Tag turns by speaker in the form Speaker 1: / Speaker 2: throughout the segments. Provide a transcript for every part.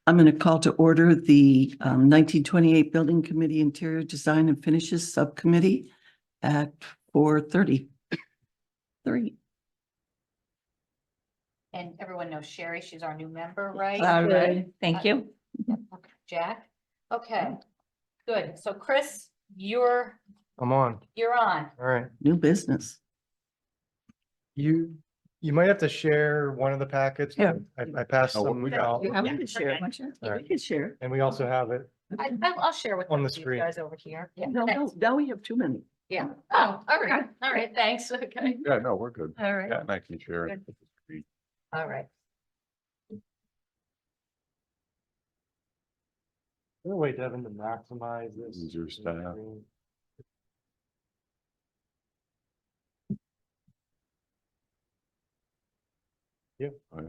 Speaker 1: I'm going to call to order the 1928 Building Committee Interior Design and Finishes Subcommittee at 4:30.
Speaker 2: And everyone knows Sherry, she's our new member, right?
Speaker 1: All right,
Speaker 3: Thank you.
Speaker 2: Okay, Jack, okay, good. So Chris, you're
Speaker 4: I'm on.
Speaker 2: on.
Speaker 4: All right.
Speaker 1: new business.
Speaker 4: You might have to share one of the packets.
Speaker 1: Yeah.
Speaker 4: I passed
Speaker 5: Oh,
Speaker 4: some
Speaker 5: we got-
Speaker 4: out,
Speaker 1: Yeah, we
Speaker 2: Yeah,
Speaker 1: can share.
Speaker 2: okay.
Speaker 4: All right.
Speaker 1: We can share.
Speaker 4: and we also have it.
Speaker 2: I'll share with
Speaker 4: On the
Speaker 2: you
Speaker 4: screen.
Speaker 2: guys over here. Yeah,
Speaker 1: No,
Speaker 2: thanks.
Speaker 1: now we have too many.
Speaker 2: Yeah. Oh, all right, thanks. Okay,
Speaker 5: Yeah, no, we're good.
Speaker 2: all right,
Speaker 5: Yeah, and I can share it.
Speaker 2: all right.
Speaker 4: Is there a way, Devin, to maximize this?
Speaker 5: Use your staff.
Speaker 4: Yeah.
Speaker 5: Oh, yeah.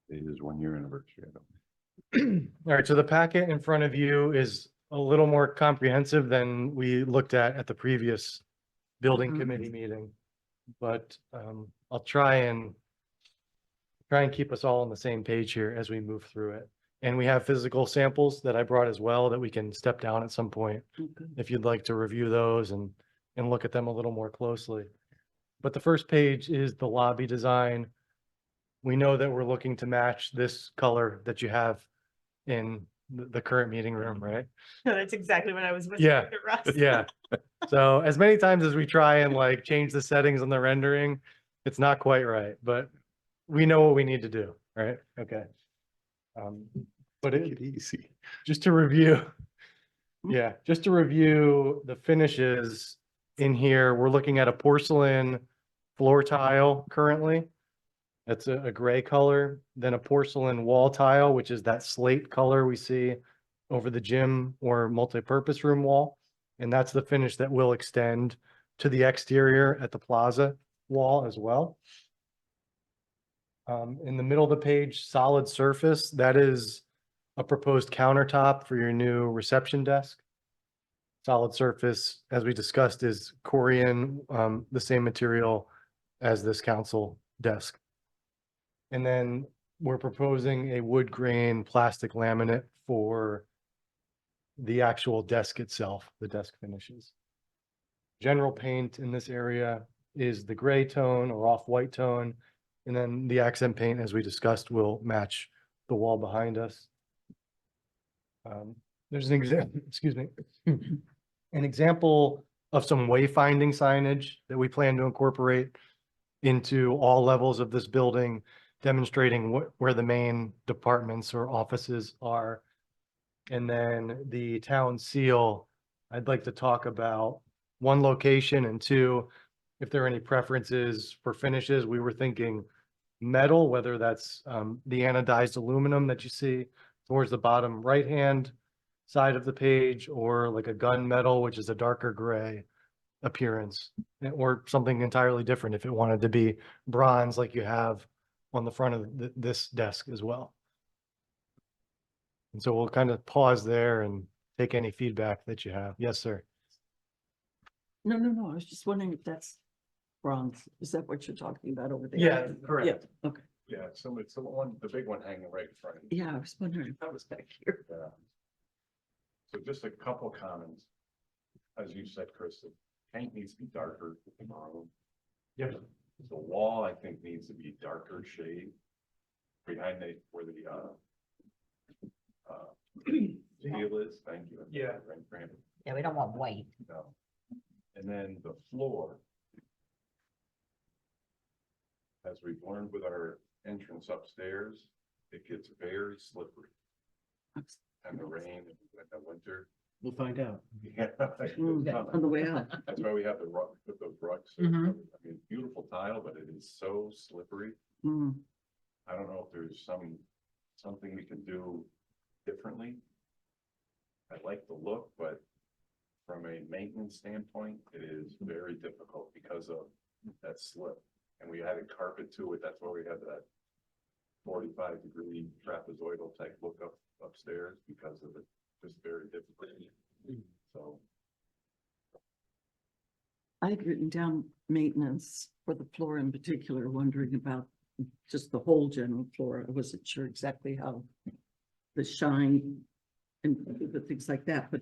Speaker 5: It is 1 year anniversary.
Speaker 4: All right, so the packet in front of you is a little more comprehensive than we looked at the previous building
Speaker 1: Mhm.
Speaker 4: committee meeting. But I'll try and keep us all on the same page here as we move through it. And we have physical samples that I brought as well that we can step down at some point
Speaker 1: Okay.
Speaker 4: if you'd like to review those and look at them a little more closely. But the first page is the lobby design. We know that we're looking to match this color that you have in the current meeting room, right?
Speaker 3: That's exactly what I was.
Speaker 4: Yeah, yeah. So as many times as we try and like change the settings on the rendering, it's not quite right, but we know what we need to do, right? Okay. But
Speaker 5: Take it easy.
Speaker 4: just to review, yeah, just to review the finishes in here, we're looking at a porcelain floor tile currently. That's a gray color, then a porcelain wall tile, which is that slate color we see over the gym or multi-purpose room wall. And that's the finish that will extend to the exterior at the plaza wall as well. In the middle of the page, solid surface, that is a proposed countertop for your new reception desk. Solid surface, as we discussed, is Corian, the same material as this council desk. And then we're proposing a wood grain plastic laminate for the actual desk itself, the desk finishes. General paint in this area is the gray tone or off-white tone. And then the accent paint, as we discussed, will match the wall behind us. There's an example, excuse me, an example of some wayfinding signage that we plan to incorporate into all levels of this building, demonstrating where the main departments or offices are. And then the town seal, I'd like to talk about one, location, and two, if there are any preferences for finishes. We were thinking metal, whether that's the anodized aluminum that you see towards the bottom right-hand side of the page, or like a gun metal, which is a darker gray appearance, or something entirely different if it wanted to be bronze like you have on the front of this desk as well. And so we'll kind of pause there and take any feedback that you have. Yes, sir.
Speaker 1: No. I was just wondering if that's bronze. Is that what you're talking about over there?
Speaker 4: Yeah, correct.
Speaker 1: Yeah, okay.
Speaker 5: Yeah, so it's the one, the big one hanging right in front of you.
Speaker 1: Yeah, I was wondering if that was back here.
Speaker 5: Yeah. So just a couple comments. As you said, Chris, the paint needs to be darker tomorrow.
Speaker 4: Yep.
Speaker 5: The wall, I think, needs to be darker shade. Behind where the seal is, thank you.
Speaker 4: Yeah.
Speaker 5: Brandon.
Speaker 2: Yeah, we don't want white.
Speaker 5: No. And then the floor. As we've learned with our entrance upstairs, it gets very slippery. And the rain in the winter.
Speaker 4: We'll find out.
Speaker 5: Yeah.
Speaker 1: On the way out.
Speaker 5: That's why we have the rug, put those rugs.
Speaker 2: Mhm.
Speaker 5: I mean, beautiful tile, but it is so slippery.
Speaker 1: Mm.
Speaker 5: I don't know if there's something we can do differently. I like the look, but from a maintenance standpoint, it is very difficult because of that slip. And we added carpet to it. That's why we have that 45-degree trapezoidal type look upstairs because of it. Just very difficult. So.
Speaker 1: I had written down maintenance for the floor in particular, wondering about just the whole general floor. I wasn't sure exactly how the shine and the things like that, but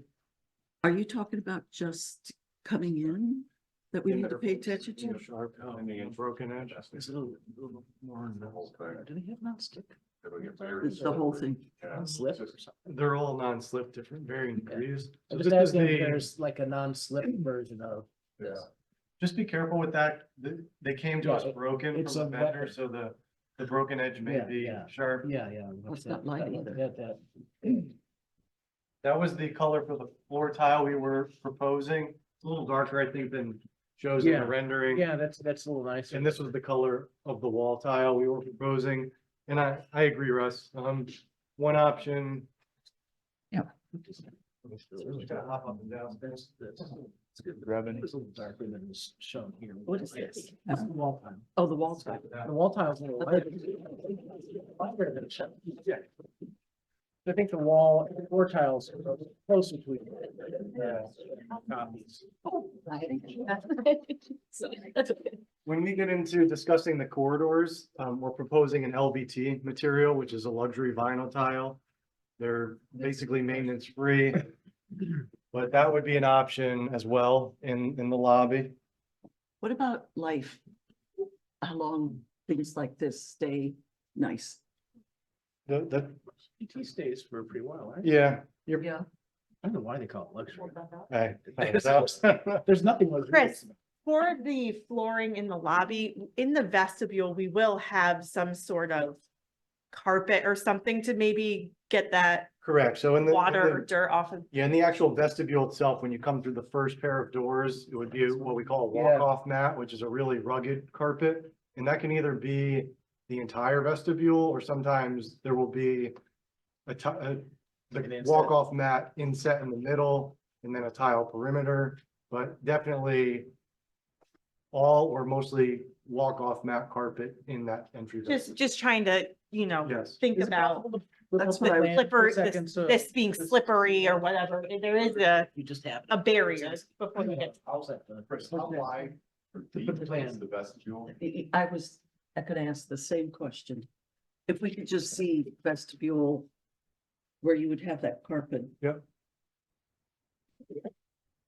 Speaker 1: are you talking about just coming in that we need to pay attention to?
Speaker 4: Sharp, and the broken edge. It's a little more on
Speaker 5: The whole thing.
Speaker 4: Do they have non-stick?
Speaker 5: It'll get very.
Speaker 1: It's the whole thing.
Speaker 5: Yeah,
Speaker 4: Slip
Speaker 5: it's
Speaker 4: or
Speaker 5: just-
Speaker 4: something? They're all non-slip, different varying degrees.
Speaker 6: I
Speaker 4: So
Speaker 6: was
Speaker 4: this is
Speaker 6: asking if
Speaker 4: the,
Speaker 6: there's like a non-slip version of
Speaker 5: Yeah.
Speaker 6: this.
Speaker 4: just be careful with that. They came to us
Speaker 6: Yeah,
Speaker 4: broken
Speaker 6: it's
Speaker 4: from the
Speaker 6: a
Speaker 4: vendor,
Speaker 6: weapon.
Speaker 4: so the broken edge may
Speaker 6: Yeah,
Speaker 4: be
Speaker 6: yeah.
Speaker 4: sharp.
Speaker 6: Yeah, yeah.
Speaker 1: Well, it's not light either.
Speaker 6: That.
Speaker 4: That was the color for the floor tile we were proposing. It's a little darker, I think, than shows in
Speaker 6: Yeah.
Speaker 4: the rendering.
Speaker 6: Yeah, that's a little nicer.
Speaker 4: And this was the color of the wall tile we were proposing. And I agree, Russ. One option.
Speaker 1: Yeah.
Speaker 4: Just gotta hop up and down.
Speaker 6: That's- it's good.
Speaker 4: Revenue.
Speaker 6: It's a little darker than is shown here.
Speaker 1: What is this?
Speaker 6: That's the wall tile.
Speaker 1: Oh, the wall tile.
Speaker 6: The wall tile's a little lighter. Lighter than it should. Yeah. I think the wall, the floor tiles are closer to each other. Copies.
Speaker 2: That's okay.
Speaker 4: When we get into discussing the corridors, we're proposing an LVT material, which is a luxury vinyl tile. They're basically maintenance free. But that would be an option as well in the lobby.
Speaker 1: What about life? How long things like this stay nice?
Speaker 4: The,
Speaker 6: PT stays for a pretty while, right?
Speaker 4: yeah.
Speaker 1: Yeah.
Speaker 6: I don't know why they call it luxury.
Speaker 4: Hey,
Speaker 6: There's nothing luxurious.
Speaker 3: Chris, for the flooring in the lobby, in the vestibule, we will have some sort of carpet or something to maybe get that
Speaker 4: Correct. So in the.
Speaker 3: water or dirt off of.
Speaker 4: Yeah, in the actual vestibule itself, when you come through the first pair of doors, it would be what we call a
Speaker 6: Yeah.
Speaker 4: walk-off mat, which is a really rugged carpet. And that can either be the entire vestibule, or sometimes there will be
Speaker 6: Like an
Speaker 4: the
Speaker 6: inset.
Speaker 4: walk-off mat inset in the middle, and then a tile perimeter, but definitely all or mostly walk-off mat carpet in that entry. vestibule.
Speaker 3: Just trying to,
Speaker 4: Yes.
Speaker 3: think
Speaker 6: Is it
Speaker 3: about
Speaker 6: possible to
Speaker 1: That's
Speaker 6: look
Speaker 1: what
Speaker 6: up
Speaker 1: I
Speaker 6: the
Speaker 1: was-
Speaker 6: plan for a
Speaker 3: slippery,
Speaker 6: second, so
Speaker 3: this being slippery or whatever. There is
Speaker 6: You just have.
Speaker 3: a barrier before you get.
Speaker 6: How's that done?
Speaker 5: Chris, how wide or
Speaker 6: put
Speaker 5: deep
Speaker 6: the plan.
Speaker 5: is the vestibule?
Speaker 1: I could ask the same question. If we could just see vestibule where you would have that carpet.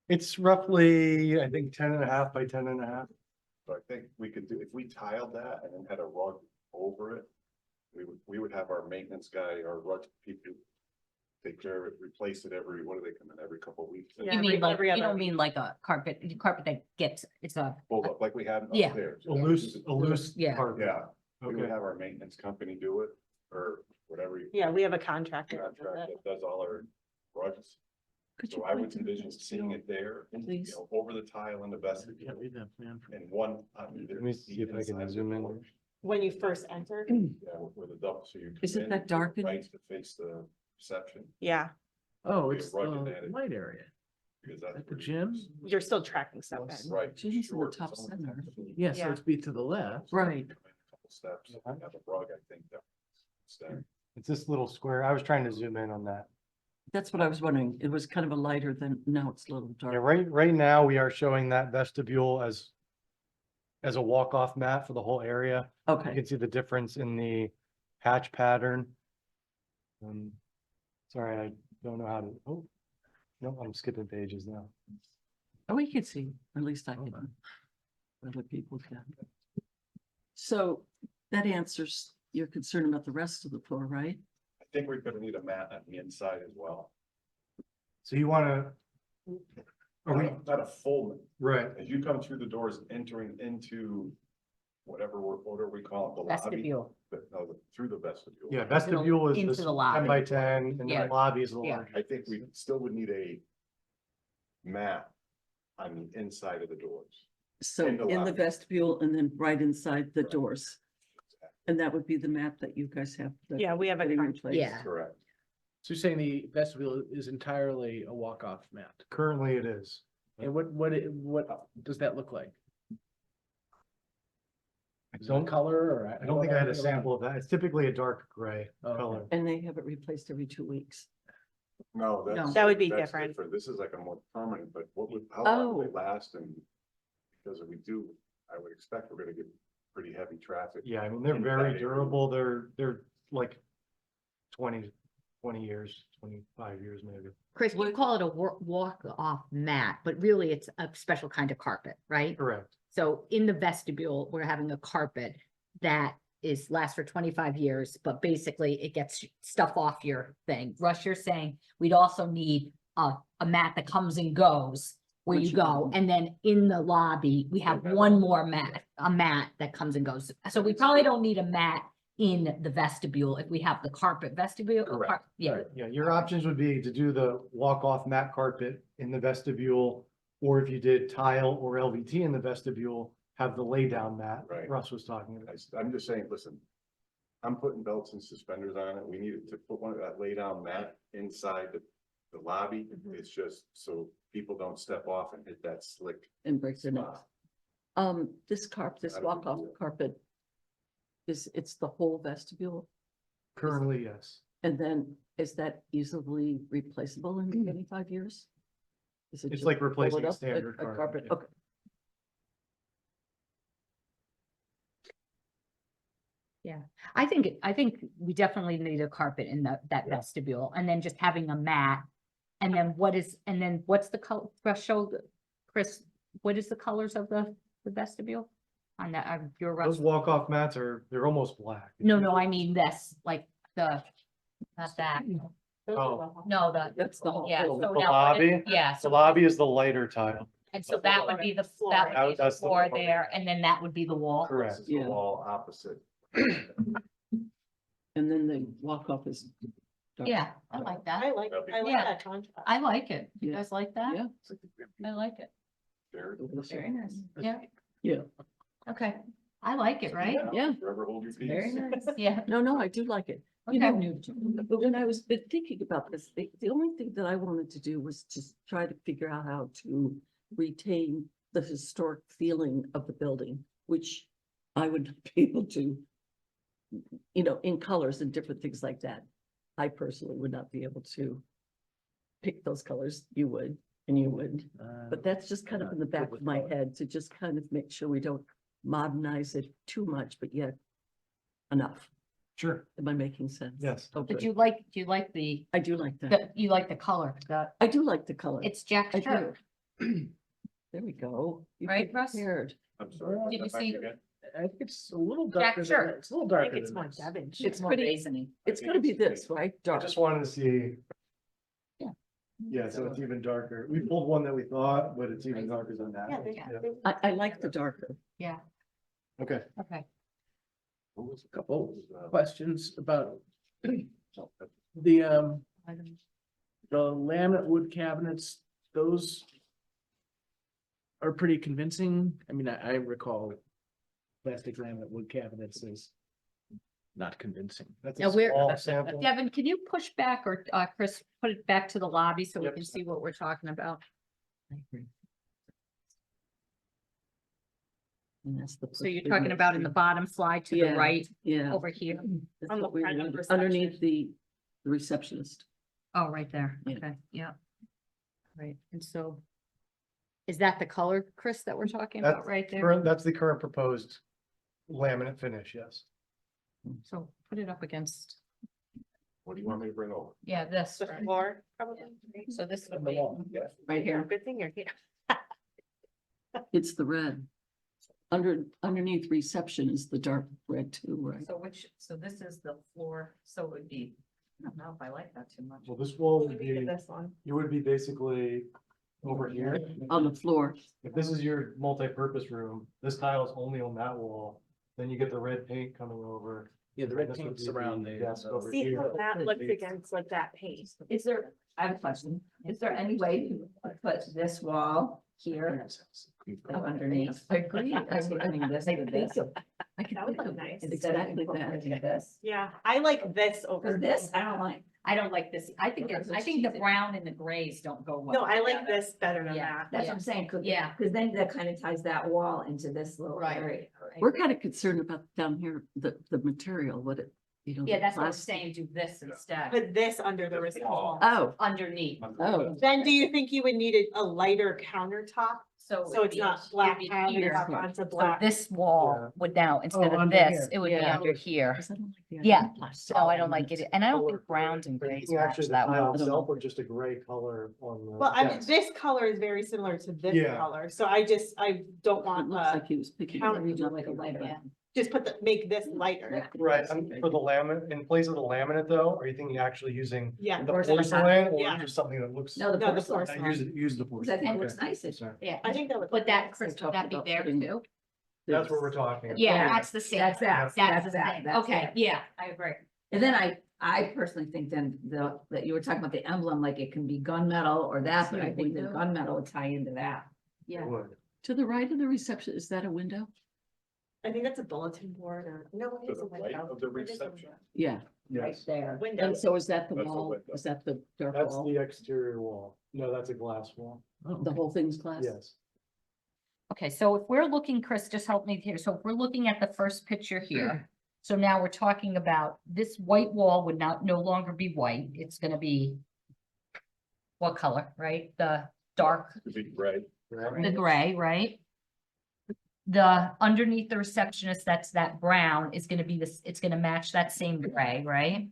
Speaker 4: It's roughly, I think, 10.5 by 10.5.
Speaker 5: So I think we could do, if we tiled that and then had a rug over it, we would have our maintenance guy, our rug people take care of it, replace it every, what do they come in, every couple of weeks?
Speaker 2: You
Speaker 3: Yeah.
Speaker 2: mean like,
Speaker 3: every
Speaker 2: you
Speaker 3: other
Speaker 2: don't
Speaker 3: week.
Speaker 2: mean like a carpet that gets, it's a,
Speaker 5: Hold up, like we had
Speaker 2: Yeah.
Speaker 5: upstairs.
Speaker 4: A loose
Speaker 2: Yeah.
Speaker 4: carpet.
Speaker 5: Yeah, we would
Speaker 4: Okay.
Speaker 5: have our maintenance company do it, or whatever.
Speaker 3: Yeah, we have a contractor. that does
Speaker 5: Contract
Speaker 3: that.
Speaker 5: that does all our rugs.
Speaker 1: Could you
Speaker 5: So I
Speaker 1: point
Speaker 5: would
Speaker 1: to the
Speaker 5: envision seeing it there, you
Speaker 1: please?
Speaker 5: know, over the tile in the vestibule,
Speaker 6: Can't read that plan.
Speaker 5: and one on either.
Speaker 4: Let me see if I can
Speaker 5: inside the
Speaker 4: zoom in.
Speaker 5: door.
Speaker 3: When you first enter,
Speaker 5: Yeah, with a double, so you.
Speaker 1: Is
Speaker 5: come
Speaker 1: it
Speaker 5: in
Speaker 1: that
Speaker 5: with
Speaker 1: dark
Speaker 5: the
Speaker 1: in
Speaker 5: Right to face the reception,
Speaker 3: yeah,
Speaker 6: Oh,
Speaker 5: Be a
Speaker 6: it's
Speaker 5: rug in
Speaker 6: the
Speaker 5: that.
Speaker 6: light area.
Speaker 5: because that's.
Speaker 6: At the
Speaker 5: where you-
Speaker 6: gym?
Speaker 3: you're still tracking stuff in.
Speaker 5: Right.
Speaker 1: Gym's in the
Speaker 5: short,
Speaker 1: top
Speaker 5: it's only
Speaker 1: center.
Speaker 6: Yeah, so
Speaker 3: Yeah.
Speaker 6: it's be to the left.
Speaker 1: Right.
Speaker 5: come in a couple Steps, have a rug, I think that. Stand.
Speaker 4: It's this little square. I was trying to zoom in on that.
Speaker 1: That's what I was wondering. It was kind of a lighter than, now it's a little
Speaker 4: Yeah,
Speaker 1: dark.
Speaker 4: right now, we are showing that vestibule as a walk-off mat for the whole area. You
Speaker 1: Okay,
Speaker 4: can see the difference in the hatch pattern. Sorry, I don't know how to, oh, no, I'm skipping pages now.
Speaker 1: oh, we can see, at least I can. Other people can. So that answers your concern about the rest of the floor, right?
Speaker 5: I think we're gonna need a mat on the inside as well.
Speaker 4: So you wanna, are we,
Speaker 5: Not a full,
Speaker 4: right,
Speaker 5: as you come through the doors, entering into whatever, what are we call it, the lobby?
Speaker 2: vestibule.
Speaker 5: Through the vestibule.
Speaker 4: yeah, vestibule is
Speaker 2: Into
Speaker 4: this
Speaker 2: the
Speaker 4: 10
Speaker 2: lobby.
Speaker 4: by 10, and then
Speaker 2: Yeah.
Speaker 4: the lobby is the
Speaker 2: Yeah.
Speaker 4: larger.
Speaker 5: I think we still would need a mat on the inside of the doors.
Speaker 1: So
Speaker 5: In the
Speaker 1: in the
Speaker 5: lobby.
Speaker 1: vestibule and then right inside the doors. And that would be the map that you guys have. that
Speaker 3: Yeah, we have a
Speaker 1: putting in
Speaker 3: contract.
Speaker 1: place.
Speaker 2: Yeah.
Speaker 5: Correct.
Speaker 6: So you're saying the vestibule is entirely a walk-off mat?
Speaker 4: Currently it is.
Speaker 6: And what does that look like?
Speaker 4: I
Speaker 6: Is it a
Speaker 4: don't,
Speaker 6: color or?
Speaker 4: I don't think I had a sample of that. It's typically a dark gray
Speaker 6: Oh, okay.
Speaker 4: color.
Speaker 1: And they have it replaced every 2 weeks.
Speaker 5: No, that's.
Speaker 3: That would be
Speaker 5: that's
Speaker 3: different.
Speaker 5: This is like a more permanent, but what would, how long will
Speaker 1: Oh.
Speaker 5: they last, and because if we do, I would expect we're gonna get pretty heavy traffic.
Speaker 4: Yeah, I mean, they're
Speaker 5: in
Speaker 4: very
Speaker 5: that area.
Speaker 4: durable. They're like 20 years, 25 years maybe.
Speaker 2: Chris, we call it a walk-off mat, but really it's a special kind of carpet, right?
Speaker 4: Correct.
Speaker 2: So in the vestibule, we're having a carpet that lasts for 25 years, but basically it gets stuff off your thing. Russ, you're saying we'd also need a mat that comes and goes where you
Speaker 1: Which
Speaker 2: go.
Speaker 1: one?
Speaker 2: And then in the lobby, we have one more mat, a mat that comes and goes. So we probably don't need a mat in the vestibule if we have the carpet vestibule.
Speaker 5: Correct.
Speaker 2: Yeah,
Speaker 4: Yeah, your options would be to do the walk-off mat carpet in the vestibule, or if you did tile or LVT in the vestibule, have the lay-down mat
Speaker 5: Right.
Speaker 4: Russ was talking about.
Speaker 5: I'm just saying, listen, I'm putting belts and suspenders on it. We needed to put one of that lay down mat inside the lobby.
Speaker 3: Mhm.
Speaker 5: It's just so people don't step off and hit that slick
Speaker 1: And break their necks.
Speaker 5: spot.
Speaker 1: This this
Speaker 5: Not a big
Speaker 1: walk-off
Speaker 5: deal.
Speaker 1: carpet. It's the whole vestibule,
Speaker 4: Currently, yes.
Speaker 1: and then is that easily replaceable in 25 years? Is it
Speaker 4: It's
Speaker 1: just
Speaker 4: like
Speaker 1: pull it
Speaker 4: replacing a
Speaker 1: up,
Speaker 4: standard
Speaker 1: a
Speaker 4: carpet, yeah.
Speaker 1: Okay,
Speaker 2: I think we definitely need a carpet in that
Speaker 5: Yeah.
Speaker 2: vestibule and then just having a mat. And then what's the color, Chris, what is the colors of the vestibule? On that, your
Speaker 4: Those walk-off mats they're almost black.
Speaker 2: No, I mean this, like not that.
Speaker 4: Oh.
Speaker 2: No,
Speaker 1: that's the whole.
Speaker 2: yeah.
Speaker 4: The
Speaker 2: so now what
Speaker 4: lobby?
Speaker 2: is- Yeah,
Speaker 4: The
Speaker 2: so,
Speaker 4: lobby is the lighter tile.
Speaker 2: and so that would be the
Speaker 3: Floor.
Speaker 2: that would be the
Speaker 4: That's the
Speaker 2: floor
Speaker 4: floor.
Speaker 2: there, and then that would be the wall.
Speaker 4: Correct.
Speaker 5: This is the
Speaker 1: Yeah.
Speaker 5: wall opposite.
Speaker 1: And then the walk-off is. dark.
Speaker 2: Yeah, I like that.
Speaker 3: I like
Speaker 2: Yeah.
Speaker 3: that contrast.
Speaker 2: I like it. You
Speaker 1: Yeah.
Speaker 2: guys like that?
Speaker 1: Yeah.
Speaker 2: I like it. Very nice. Yeah.
Speaker 1: Yeah.
Speaker 2: Okay. I like it, right?
Speaker 1: Yeah.
Speaker 5: Forever hold your peace.
Speaker 2: Very nice. Yeah.
Speaker 1: No, I do like it. You
Speaker 2: Okay.
Speaker 1: know, but when I was been thinking about this, the only thing that I wanted to do was just try to figure out how to retain the historic feeling of the building, which I would not be able to, in colors and different things like that. I personally would not be able to pick those colors. You would, and you would. But that's just kind of in the back of my head to just kind of make sure we don't modernize it too much, but yet enough.
Speaker 4: Sure,
Speaker 1: Am I making sense?
Speaker 4: yes.
Speaker 1: Okay.
Speaker 2: Do you like the,
Speaker 1: I do like that.
Speaker 2: you like the color?
Speaker 1: I do like the color.
Speaker 2: It's Jack's
Speaker 1: I do.
Speaker 2: shirt.
Speaker 1: There we go. You
Speaker 2: Right, Russ?
Speaker 1: prepared.
Speaker 5: I'm sorry.
Speaker 2: Did you
Speaker 5: Back
Speaker 2: see-
Speaker 5: again?
Speaker 6: I think it's a little
Speaker 2: Jack
Speaker 6: darker.
Speaker 2: shirt.
Speaker 6: It's a little
Speaker 3: I
Speaker 6: darker
Speaker 3: think it's
Speaker 6: than
Speaker 3: more
Speaker 6: this.
Speaker 3: Devon.
Speaker 1: It's
Speaker 2: more
Speaker 1: pretty,
Speaker 2: raisiny.
Speaker 1: it's
Speaker 5: I
Speaker 1: gonna be
Speaker 5: think it's-
Speaker 1: this, right?
Speaker 4: I
Speaker 1: Dark.
Speaker 4: just wanted to see.
Speaker 2: Yeah.
Speaker 4: Yeah, so it's even darker. We pulled one that we thought, but it's even darker than that.
Speaker 3: Yeah,
Speaker 2: Yeah.
Speaker 1: I like the darker.
Speaker 2: Yeah,
Speaker 4: Okay.
Speaker 2: okay.
Speaker 5: What was it?
Speaker 6: Couple
Speaker 5: What was,
Speaker 6: questions about the laminate wood cabinets, those are pretty convincing. I mean, I recall plastic laminate wood cabinets is not convincing.
Speaker 4: That's
Speaker 2: Now
Speaker 4: a
Speaker 2: we're-
Speaker 4: small sample.
Speaker 2: Devin, can you push back or Chris, put it back to the lobby so we
Speaker 4: Yep.
Speaker 2: can see what we're talking about?
Speaker 1: And that's the.
Speaker 2: So you're talking about in the bottom slide to the
Speaker 1: Yeah.
Speaker 2: right
Speaker 1: Yeah.
Speaker 2: over here?
Speaker 1: That's
Speaker 3: On the
Speaker 1: what we
Speaker 3: front of
Speaker 1: wanted,
Speaker 3: reception.
Speaker 1: underneath the receptionist.
Speaker 2: Oh, right there.
Speaker 1: Yeah.
Speaker 2: Okay, yeah. Right, and so is that the color, Chris, that we're talking
Speaker 4: That's
Speaker 2: about right there?
Speaker 4: That's the current proposed laminate finish, yes.
Speaker 2: So put it up against,
Speaker 5: what do you want me to bring over?
Speaker 2: yeah, this,
Speaker 3: The
Speaker 2: right?
Speaker 3: floor, probably.
Speaker 2: So this would
Speaker 6: On the
Speaker 2: be,
Speaker 6: wall.
Speaker 1: Right here.
Speaker 3: Good thing you're here.
Speaker 1: It's the red. Underneath reception is the dark red too, right?
Speaker 2: so this is the floor, so it would be, I don't know if I like that too much.
Speaker 4: Well, this wall would
Speaker 3: Maybe
Speaker 4: be,
Speaker 3: this one.
Speaker 4: you would be basically over here.
Speaker 1: On the floor.
Speaker 4: If this is your multi-purpose room, this tile is only on that wall, then you get the red paint coming over.
Speaker 6: Yeah, the red
Speaker 4: This would
Speaker 6: paint's
Speaker 4: be
Speaker 6: around
Speaker 4: the
Speaker 6: there.
Speaker 4: desk over
Speaker 3: See how
Speaker 4: here.
Speaker 3: that looks against like that paint.
Speaker 7: Is there, I have a question, is there any way to put this wall here up underneath?
Speaker 1: I agree.
Speaker 7: I mean, this
Speaker 1: I
Speaker 7: with
Speaker 1: think
Speaker 7: this.
Speaker 1: so.
Speaker 7: I could
Speaker 3: That would
Speaker 7: think
Speaker 3: look
Speaker 7: of
Speaker 3: nice.
Speaker 7: instead of
Speaker 1: Exactly that.
Speaker 7: incorporating this.
Speaker 3: Yeah, I like this over
Speaker 7: For this, I don't like.
Speaker 2: I don't like this, I think, I think the brown and the grays don't go well.
Speaker 3: No, I like
Speaker 2: together.
Speaker 3: this better than
Speaker 2: Yeah.
Speaker 3: that.
Speaker 7: That's what I'm saying, cause,
Speaker 2: Yeah.
Speaker 7: cause then that kind of ties that wall into this little
Speaker 2: Right.
Speaker 7: area.
Speaker 1: We're kind of concerned about down here, the material, what it, You know,
Speaker 2: Yeah,
Speaker 1: the
Speaker 2: that's what I'm
Speaker 1: plastic-
Speaker 2: saying, do this instead,
Speaker 3: Put this under the reception.
Speaker 1: Oh,
Speaker 2: underneath.
Speaker 1: oh,
Speaker 3: Then do you think you would need a lighter countertop? So
Speaker 2: it'd
Speaker 3: it's
Speaker 2: be-
Speaker 3: not
Speaker 2: it'd
Speaker 3: black
Speaker 2: be here.
Speaker 3: countertop onto
Speaker 2: So
Speaker 3: black.
Speaker 2: this wall
Speaker 4: Yeah.
Speaker 2: would now, instead of
Speaker 6: under
Speaker 2: this,
Speaker 6: here.
Speaker 2: it would be
Speaker 1: Yeah.
Speaker 2: under here.
Speaker 1: 'cause I don't like the idea
Speaker 2: Yeah,
Speaker 1: of plastic.
Speaker 2: no, I don't like it, and I don't think
Speaker 4: Color.
Speaker 2: browns and
Speaker 4: Are you
Speaker 2: grays
Speaker 4: thinking
Speaker 2: match
Speaker 4: actually the
Speaker 2: that
Speaker 4: tile
Speaker 2: well.
Speaker 4: itself or just a gray color on the?
Speaker 3: Well, I mean,
Speaker 4: desk?
Speaker 3: this color is very similar to this
Speaker 4: Yeah.
Speaker 3: color, so I don't
Speaker 1: It
Speaker 3: want
Speaker 1: looks like he was picking.
Speaker 3: counter-
Speaker 1: it up
Speaker 2: like a lighter, yeah.
Speaker 3: just make this lighter.
Speaker 4: Right, for the laminate, in place of the laminate though, are you thinking actually using
Speaker 3: Yeah.
Speaker 4: the
Speaker 7: Porcelain.
Speaker 4: porcelain or
Speaker 3: Yeah.
Speaker 4: just something that looks?
Speaker 7: No, the
Speaker 3: No, the
Speaker 7: porcelain.
Speaker 3: porcelain.
Speaker 4: Use the
Speaker 7: Because I
Speaker 4: porcelain.
Speaker 7: think it
Speaker 4: Okay.
Speaker 7: looks nice.
Speaker 4: Sorry.
Speaker 2: Yeah,
Speaker 3: I think that would.
Speaker 2: but
Speaker 3: look
Speaker 2: that,
Speaker 3: nice.
Speaker 2: Chris, would
Speaker 1: talked
Speaker 2: that be
Speaker 1: about
Speaker 2: there
Speaker 1: putting-
Speaker 2: too?
Speaker 4: That's what we're talking. about.
Speaker 2: Yeah, that's the same.
Speaker 7: That's that.
Speaker 2: That's the
Speaker 7: that.
Speaker 2: same,
Speaker 7: That's
Speaker 2: okay,
Speaker 7: that.
Speaker 2: yeah, I agree.
Speaker 7: And then I personally think then that you were talking about the emblem, like it can be gunmetal or that, but I think the gunmetal would tie into that.
Speaker 4: It
Speaker 2: Yeah,
Speaker 4: would.
Speaker 1: To the right of the reception, is that a window?
Speaker 3: I think that's a bulletin board or, no, it
Speaker 5: To
Speaker 3: is
Speaker 5: the
Speaker 3: a
Speaker 5: right
Speaker 3: window.
Speaker 5: of the
Speaker 3: It is a
Speaker 5: reception.
Speaker 1: Yeah,
Speaker 7: Right
Speaker 4: Yes,
Speaker 7: there.
Speaker 3: Window.
Speaker 1: and so is that the
Speaker 5: That's a
Speaker 1: wall?
Speaker 5: window.
Speaker 1: Is that the dark
Speaker 4: that's
Speaker 1: wall?
Speaker 4: the exterior wall. No, that's a glass wall.
Speaker 1: The whole thing's glass?
Speaker 4: Yes.
Speaker 2: okay, so if we're looking, Chris, just help me here, so if we're looking at the first picture here. So now we're talking about this white wall would no longer be white, it's gonna be. What color, right? The dark,
Speaker 5: To be right.
Speaker 2: the gray, right? The underneath the receptionist, that's that brown is gonna be this, it's gonna match that same gray, right?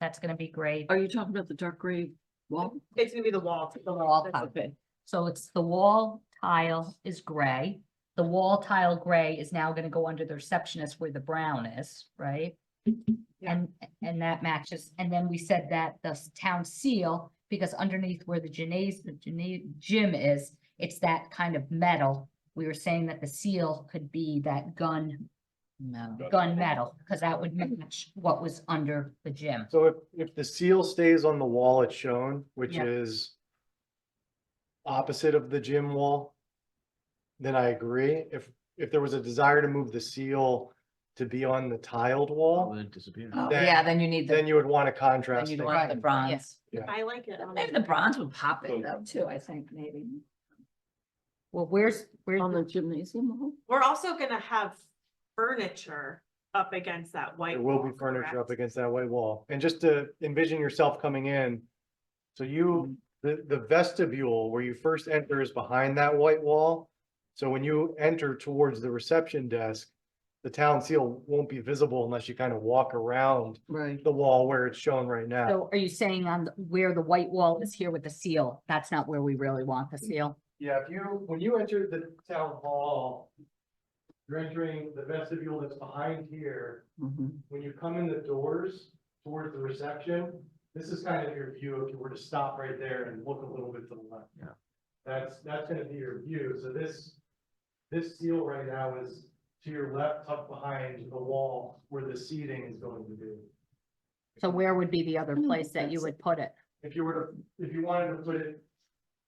Speaker 2: That's gonna be gray.
Speaker 1: Are you talking about the dark gray wall?
Speaker 3: It's gonna be the wall.
Speaker 2: The wall
Speaker 3: That's
Speaker 2: tile.
Speaker 1: Okay,
Speaker 2: So it's the wall tile is gray. The wall tile gray is now gonna go under the receptionist where the brown is, right?
Speaker 3: Yeah.
Speaker 2: And that matches, and then we said that the town seal, because underneath where the gym is, it's that kind of metal. We were saying that the seal could be that gun metal, because that would match what was under the gym.
Speaker 4: So if the seal stays on the wall it's shown, which
Speaker 2: Yeah.
Speaker 4: is opposite of the gym wall, then I agree. If there was a desire to move the seal to be on the tiled wall,
Speaker 6: It disappeared.
Speaker 7: Oh,
Speaker 4: Then-
Speaker 7: yeah, then you need
Speaker 4: then
Speaker 7: the,
Speaker 4: you would want to
Speaker 7: then
Speaker 4: contrast.
Speaker 7: you'd
Speaker 4: things.
Speaker 7: want the bronze.
Speaker 3: I like it.
Speaker 7: Maybe the bronze would pop it though, too, I think, maybe.
Speaker 2: Well, where's
Speaker 1: on the gymnasium wall?
Speaker 3: We're also gonna have furniture up against that white.
Speaker 4: There will
Speaker 3: wall,
Speaker 4: be furniture up
Speaker 3: correct?
Speaker 4: against that white wall. And just to envision yourself coming in. So you, the vestibule where you first enter is behind that white wall. So when you enter towards the reception desk, the town seal won't be visible unless you kind of walk around
Speaker 1: Right.
Speaker 4: the wall where it's shown right now.
Speaker 2: So are you saying on where the white wall is here with the seal, that's not where we really want the seal?
Speaker 4: Yeah, when you enter the town hall, you're entering the vestibule that's behind here.
Speaker 1: Mhm.
Speaker 4: When you come in the doors towards the reception, this is kind of your view if you were to stop right there and look a little bit to the left.
Speaker 6: Yeah.
Speaker 4: That's gonna be your view. So this seal right now is to your left, tucked behind the wall where the seating is going to be.
Speaker 2: So where would be the other
Speaker 1: Hmm,
Speaker 2: place that you
Speaker 1: that's-
Speaker 2: would put it?
Speaker 4: If you wanted to put it,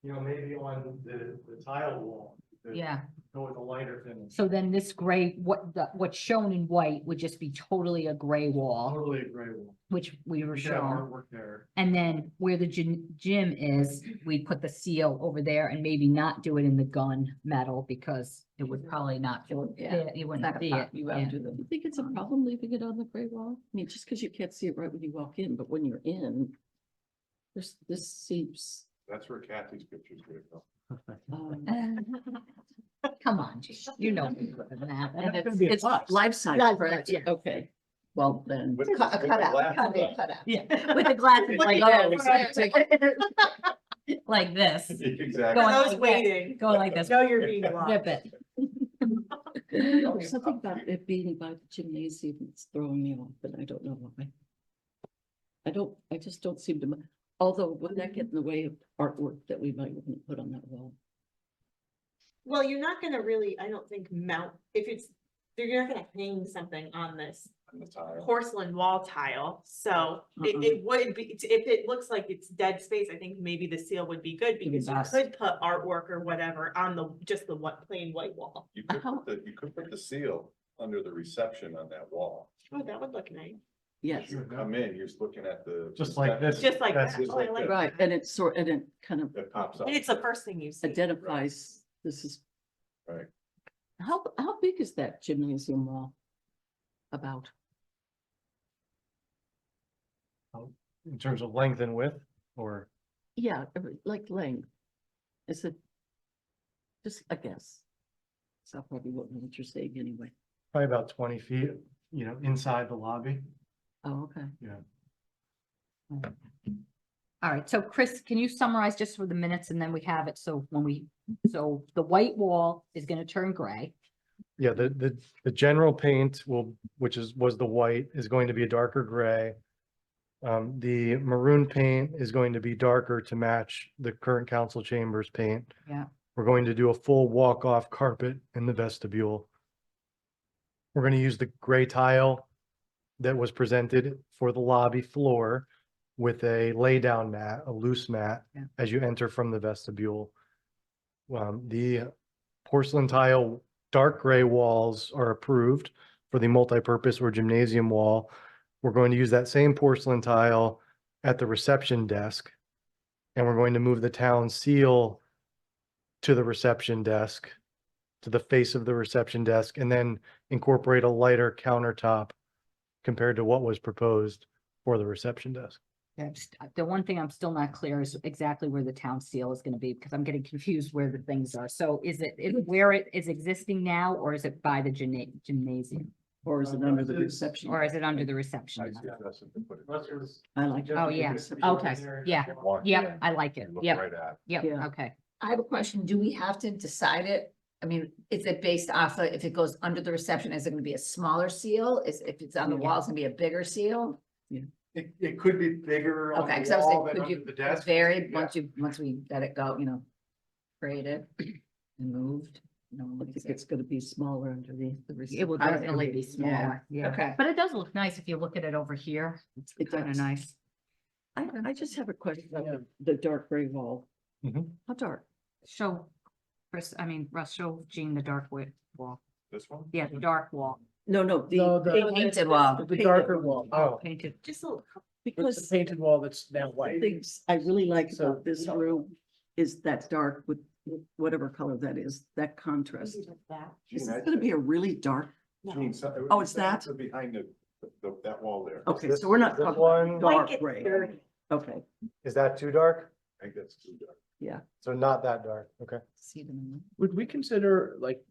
Speaker 4: maybe on the tile wall. to
Speaker 2: Yeah,
Speaker 4: Go with a lighter finish.
Speaker 2: so then this gray, what's shown in white would just be totally a gray wall,
Speaker 4: Totally a gray wall.
Speaker 2: which we were
Speaker 4: We should have
Speaker 2: shown.
Speaker 4: artwork there.
Speaker 2: And then where the gym is, we'd put the seal over there and maybe not do it in the gun metal because it would probably not,
Speaker 7: It would- yeah,
Speaker 2: you
Speaker 7: it's not
Speaker 2: wouldn't
Speaker 7: gonna
Speaker 2: see
Speaker 7: pop.
Speaker 2: it.
Speaker 7: You
Speaker 2: yeah.
Speaker 7: have to do
Speaker 1: You think it's a problem leaving it on the gray wall? I mean, just because you can't see it right when you walk in, but when you're in, this seems,
Speaker 5: That's where Kathy's picture's gonna go.
Speaker 2: Come on, Gene, you know. better than that.
Speaker 1: and
Speaker 6: It's gonna be a
Speaker 1: it's
Speaker 6: plus.
Speaker 1: life size,
Speaker 2: Life
Speaker 1: correct?
Speaker 2: size, yeah.
Speaker 1: Okay, well then.
Speaker 5: With-
Speaker 7: Cut,
Speaker 5: with
Speaker 7: cut
Speaker 5: the
Speaker 7: out,
Speaker 5: glasses
Speaker 7: cut it,
Speaker 5: on.
Speaker 7: cut out.
Speaker 2: Yeah, with the glasses like, like this,
Speaker 5: Exactly.
Speaker 3: For
Speaker 2: Going
Speaker 3: those
Speaker 2: like that.
Speaker 3: waiting,
Speaker 2: going like this,
Speaker 3: know you're being
Speaker 2: rip
Speaker 3: watched.
Speaker 2: it.
Speaker 1: There's something about it being by the gymnasium that's throwing me off, and I don't know why. I just don't seem to, although would that get in the way of artwork that we might want to put on that wall?
Speaker 3: Well, you're not gonna really, I don't think mount, you're not gonna hang something on this
Speaker 5: On the tile.
Speaker 3: porcelain wall tile, so it would be, if it looks like it's dead space, I think maybe the seal would be good, because you
Speaker 7: best.
Speaker 3: could put artwork or whatever on just the plain white wall.
Speaker 5: You could put the seal under the reception on that wall.
Speaker 3: Oh, that would look nice,
Speaker 1: Yes,
Speaker 5: You come in, you're just looking at the.
Speaker 4: Just like this.
Speaker 3: just like
Speaker 4: That's
Speaker 3: that,
Speaker 5: just
Speaker 3: oh, I
Speaker 5: like
Speaker 3: like
Speaker 5: that.
Speaker 1: right,
Speaker 3: that.
Speaker 1: and it's sort, and it kind of
Speaker 5: It pops up.
Speaker 3: And it's the first thing you see.
Speaker 1: identifies, this is.
Speaker 5: Right.
Speaker 1: How big is that gymnasium wall? About,
Speaker 4: In terms of length and width, or
Speaker 1: Yeah, like length. Is it? Just a guess. So probably what you're saying anyway.
Speaker 4: probably about 20 feet, inside the lobby.
Speaker 1: Oh, okay.
Speaker 2: All right, so Chris, can you summarize just for the minutes and then we have it, so so the white wall is gonna turn gray.
Speaker 4: Yeah, the general paint was the white, is going to be a darker gray. The maroon paint is going to be darker to match the current council chambers paint.
Speaker 2: Yeah.
Speaker 4: We're going to do a full walk-off carpet in the vestibule. We're going to use the gray tile that was presented for the lobby floor with a lay-down mat, a loose mat,
Speaker 2: Yeah.
Speaker 4: as you enter from the vestibule. The porcelain tile dark gray walls are approved for the multipurpose or gymnasium wall. We're going to use that same porcelain tile at the reception desk. And we're going to move the town seal to the reception desk, to the face of the reception desk, and then incorporate a lighter countertop compared to what was proposed for the reception desk.
Speaker 2: Yeah, the one thing I'm still not clear is exactly where the town seal is gonna be, because I'm getting confused where the things are. So is it where it is existing now, or is it by the gymnasium?
Speaker 1: Or is it under the reception?
Speaker 2: Or is it under the reception?
Speaker 5: I suggested to put it.
Speaker 1: I like.
Speaker 2: Oh, yeah, okay, yeah,
Speaker 5: One
Speaker 2: yep, I like it,
Speaker 5: you look
Speaker 2: yep,
Speaker 5: right at.
Speaker 2: yep,
Speaker 1: Yeah.
Speaker 2: okay.
Speaker 7: I have a question. Do we have to decide it? I mean, is it based off of, if it goes under the reception, is it gonna be a smaller seal? If it's on the wall, it's gonna be a bigger seal?
Speaker 4: It could be bigger on
Speaker 7: Okay,
Speaker 4: the
Speaker 7: because I was
Speaker 4: wall
Speaker 7: saying,
Speaker 4: than
Speaker 7: could you
Speaker 4: under the desk.
Speaker 7: vary
Speaker 4: Yeah.
Speaker 7: once we let it go, created and moved? No,
Speaker 1: I think it's gonna be smaller underneath the.
Speaker 2: It will
Speaker 7: I was
Speaker 2: definitely
Speaker 7: thinking-
Speaker 2: be smaller, yeah.
Speaker 7: Okay.
Speaker 2: But it does look nice if you look at it over here. It's
Speaker 1: It
Speaker 2: kind of
Speaker 1: does.
Speaker 2: nice.
Speaker 1: I just have a question about
Speaker 6: Yeah.
Speaker 1: the dark gray wall.
Speaker 4: Mhm.
Speaker 1: How dark?
Speaker 2: Show, Russ, show Jean the dark wall.
Speaker 5: This one?
Speaker 2: Yeah, the dark wall,
Speaker 1: No,
Speaker 6: No, the-
Speaker 7: Painted wall.
Speaker 6: The darker wall,
Speaker 4: Oh,
Speaker 2: painted, just a little.
Speaker 6: it's the
Speaker 1: Because
Speaker 6: painted wall that's now
Speaker 1: the
Speaker 6: white.
Speaker 1: things I really like
Speaker 6: So-
Speaker 1: about this room is that dark with whatever color that is, that contrast. Is
Speaker 5: Gene,
Speaker 1: this
Speaker 5: I'd
Speaker 1: gonna
Speaker 5: say-
Speaker 1: be a really dark?
Speaker 5: Gene, so-
Speaker 1: Oh, it's that?
Speaker 5: Behind that wall there.
Speaker 1: Okay,
Speaker 4: This-
Speaker 1: so we're not
Speaker 4: this
Speaker 1: talking
Speaker 4: one-
Speaker 1: about dark gray. Okay,
Speaker 4: is that too dark?
Speaker 5: I think that's too dark.
Speaker 4: So not that dark, okay.
Speaker 2: See them in
Speaker 6: Would we consider like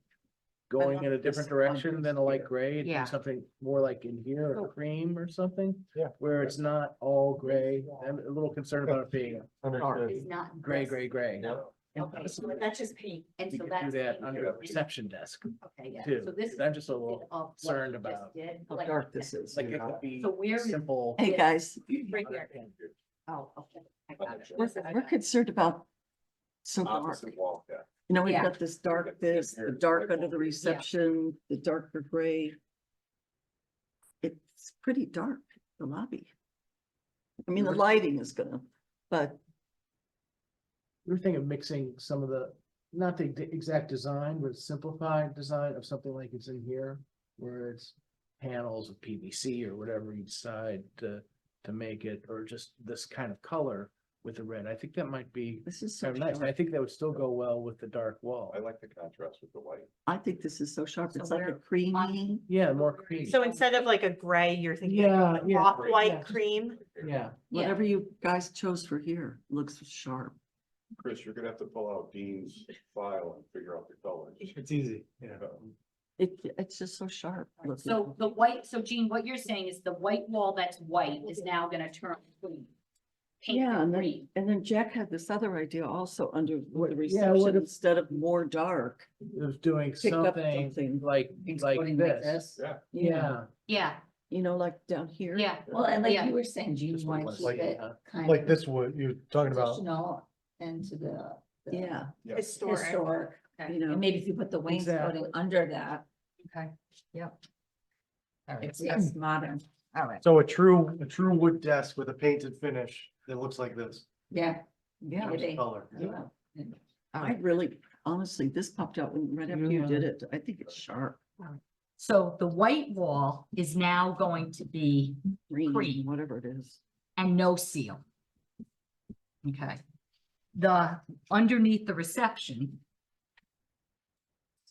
Speaker 6: going
Speaker 1: love
Speaker 6: in a
Speaker 1: this
Speaker 6: different direction than a light
Speaker 1: here.
Speaker 6: gray? and do
Speaker 2: Yeah.
Speaker 6: Something more like in here,
Speaker 1: Oh.
Speaker 6: a cream or something?
Speaker 4: Yeah.
Speaker 6: Where it's not all gray. I'm a little concerned about it being
Speaker 4: Understood.
Speaker 2: It's not.
Speaker 6: gray, gray, gray.
Speaker 2: Okay, so that's just paint, and
Speaker 6: We
Speaker 2: so
Speaker 6: could
Speaker 2: that's.
Speaker 6: do that
Speaker 2: painted
Speaker 6: under
Speaker 2: in-
Speaker 6: reception desk
Speaker 2: Okay, yeah,
Speaker 6: too.
Speaker 2: so this.
Speaker 6: I'm just a
Speaker 2: is
Speaker 6: little
Speaker 2: of what
Speaker 6: concerned
Speaker 2: you just
Speaker 6: about
Speaker 2: did,
Speaker 1: how
Speaker 2: like-
Speaker 1: dark this is.
Speaker 6: like it could be
Speaker 2: So where is-
Speaker 6: simple.
Speaker 1: Hey, guys,
Speaker 2: Right here. Oh, okay. I got it.
Speaker 1: we're concerned about so dark.
Speaker 5: Opposite wall, yeah.
Speaker 1: You know, we've
Speaker 2: Yeah.
Speaker 1: got this dark this, the dark under the reception, the darker gray. It's pretty dark, the lobby. I mean, the lighting is gonna, but
Speaker 6: We were thinking of mixing some of the, not the exact design, but simplified design of something like it's in here. Where it's panels of PVC or whatever you decide to make it, or just this kind of color with the red. I think that might be
Speaker 1: this is so
Speaker 6: kind of nice. I
Speaker 1: sharp.
Speaker 6: think that would still go well with the dark wall.
Speaker 5: I like the contrast with the white.
Speaker 1: I think this is so sharp.
Speaker 2: So
Speaker 1: It's like a
Speaker 2: where-
Speaker 1: creamy.
Speaker 6: Yeah, more cream.
Speaker 3: So instead of like a gray, you're thinking
Speaker 6: Yeah,
Speaker 3: like
Speaker 6: yeah,
Speaker 3: off-white
Speaker 6: yeah.
Speaker 3: cream?
Speaker 6: Yeah,
Speaker 1: Whatever you guys chose for here looks sharp.
Speaker 5: Chris, you're gonna have to pull out Dean's file and figure out the colors.
Speaker 4: It's easy, yeah.
Speaker 1: It's just so sharp. looking.
Speaker 2: So the white, so Jean, what you're saying is the white wall that's white is now gonna turn green. Paint
Speaker 1: Yeah,
Speaker 2: it
Speaker 1: and
Speaker 2: green.
Speaker 1: then Jack had this other idea also under
Speaker 6: What-
Speaker 1: the
Speaker 6: yeah, what
Speaker 1: reception,
Speaker 6: if-
Speaker 1: instead of more dark.
Speaker 6: of doing
Speaker 1: Pick up
Speaker 6: something
Speaker 1: something.
Speaker 6: like
Speaker 7: Exploding like
Speaker 6: this.
Speaker 5: Yeah.
Speaker 6: Yeah.
Speaker 2: Yeah,
Speaker 1: You know, like down here.
Speaker 2: yeah.
Speaker 7: Well, and like
Speaker 2: Yeah.
Speaker 7: you were saying, Jean,
Speaker 6: Just
Speaker 7: you wanna
Speaker 6: one
Speaker 7: keep
Speaker 6: like-
Speaker 7: it kind
Speaker 4: Like
Speaker 7: of
Speaker 4: this wood, you're talking about,
Speaker 7: traditional and to the
Speaker 1: Yeah,
Speaker 5: Yeah.
Speaker 7: historic.
Speaker 2: Okay.
Speaker 1: you know.
Speaker 7: And maybe if you put the wainscoting
Speaker 6: Exactly.
Speaker 7: under that,
Speaker 2: Okay, yep. All right,
Speaker 7: it's less modern.
Speaker 2: all right.
Speaker 4: so a true wood desk with a painted finish that looks like this.
Speaker 7: Yeah.
Speaker 1: yeah.
Speaker 7: Maybe.
Speaker 4: Color.
Speaker 7: Yeah.
Speaker 1: I really, honestly, this popped out right after you did it. I think it's sharp.
Speaker 2: So the white wall is now going to be,
Speaker 1: Green,
Speaker 2: Cream.
Speaker 1: whatever it is.
Speaker 2: and no seal. Okay. The, underneath the reception,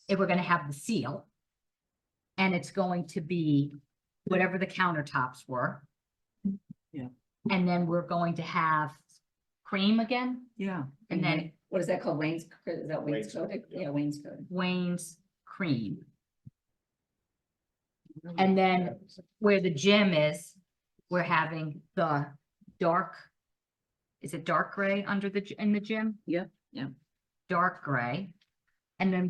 Speaker 2: if we're gonna have the seal, and it's going to be whatever the countertops were.
Speaker 1: Yeah.
Speaker 2: And then we're going to have cream again,
Speaker 1: Yeah.
Speaker 2: and then
Speaker 7: What is that called? Is that wainscoting?
Speaker 5: yeah.
Speaker 7: Yeah, wainscoting.
Speaker 2: Wayne's cream. And then where the gym is, we're having the dark, is it dark gray under in the gym?
Speaker 1: Yep, yeah.
Speaker 2: Dark gray. And then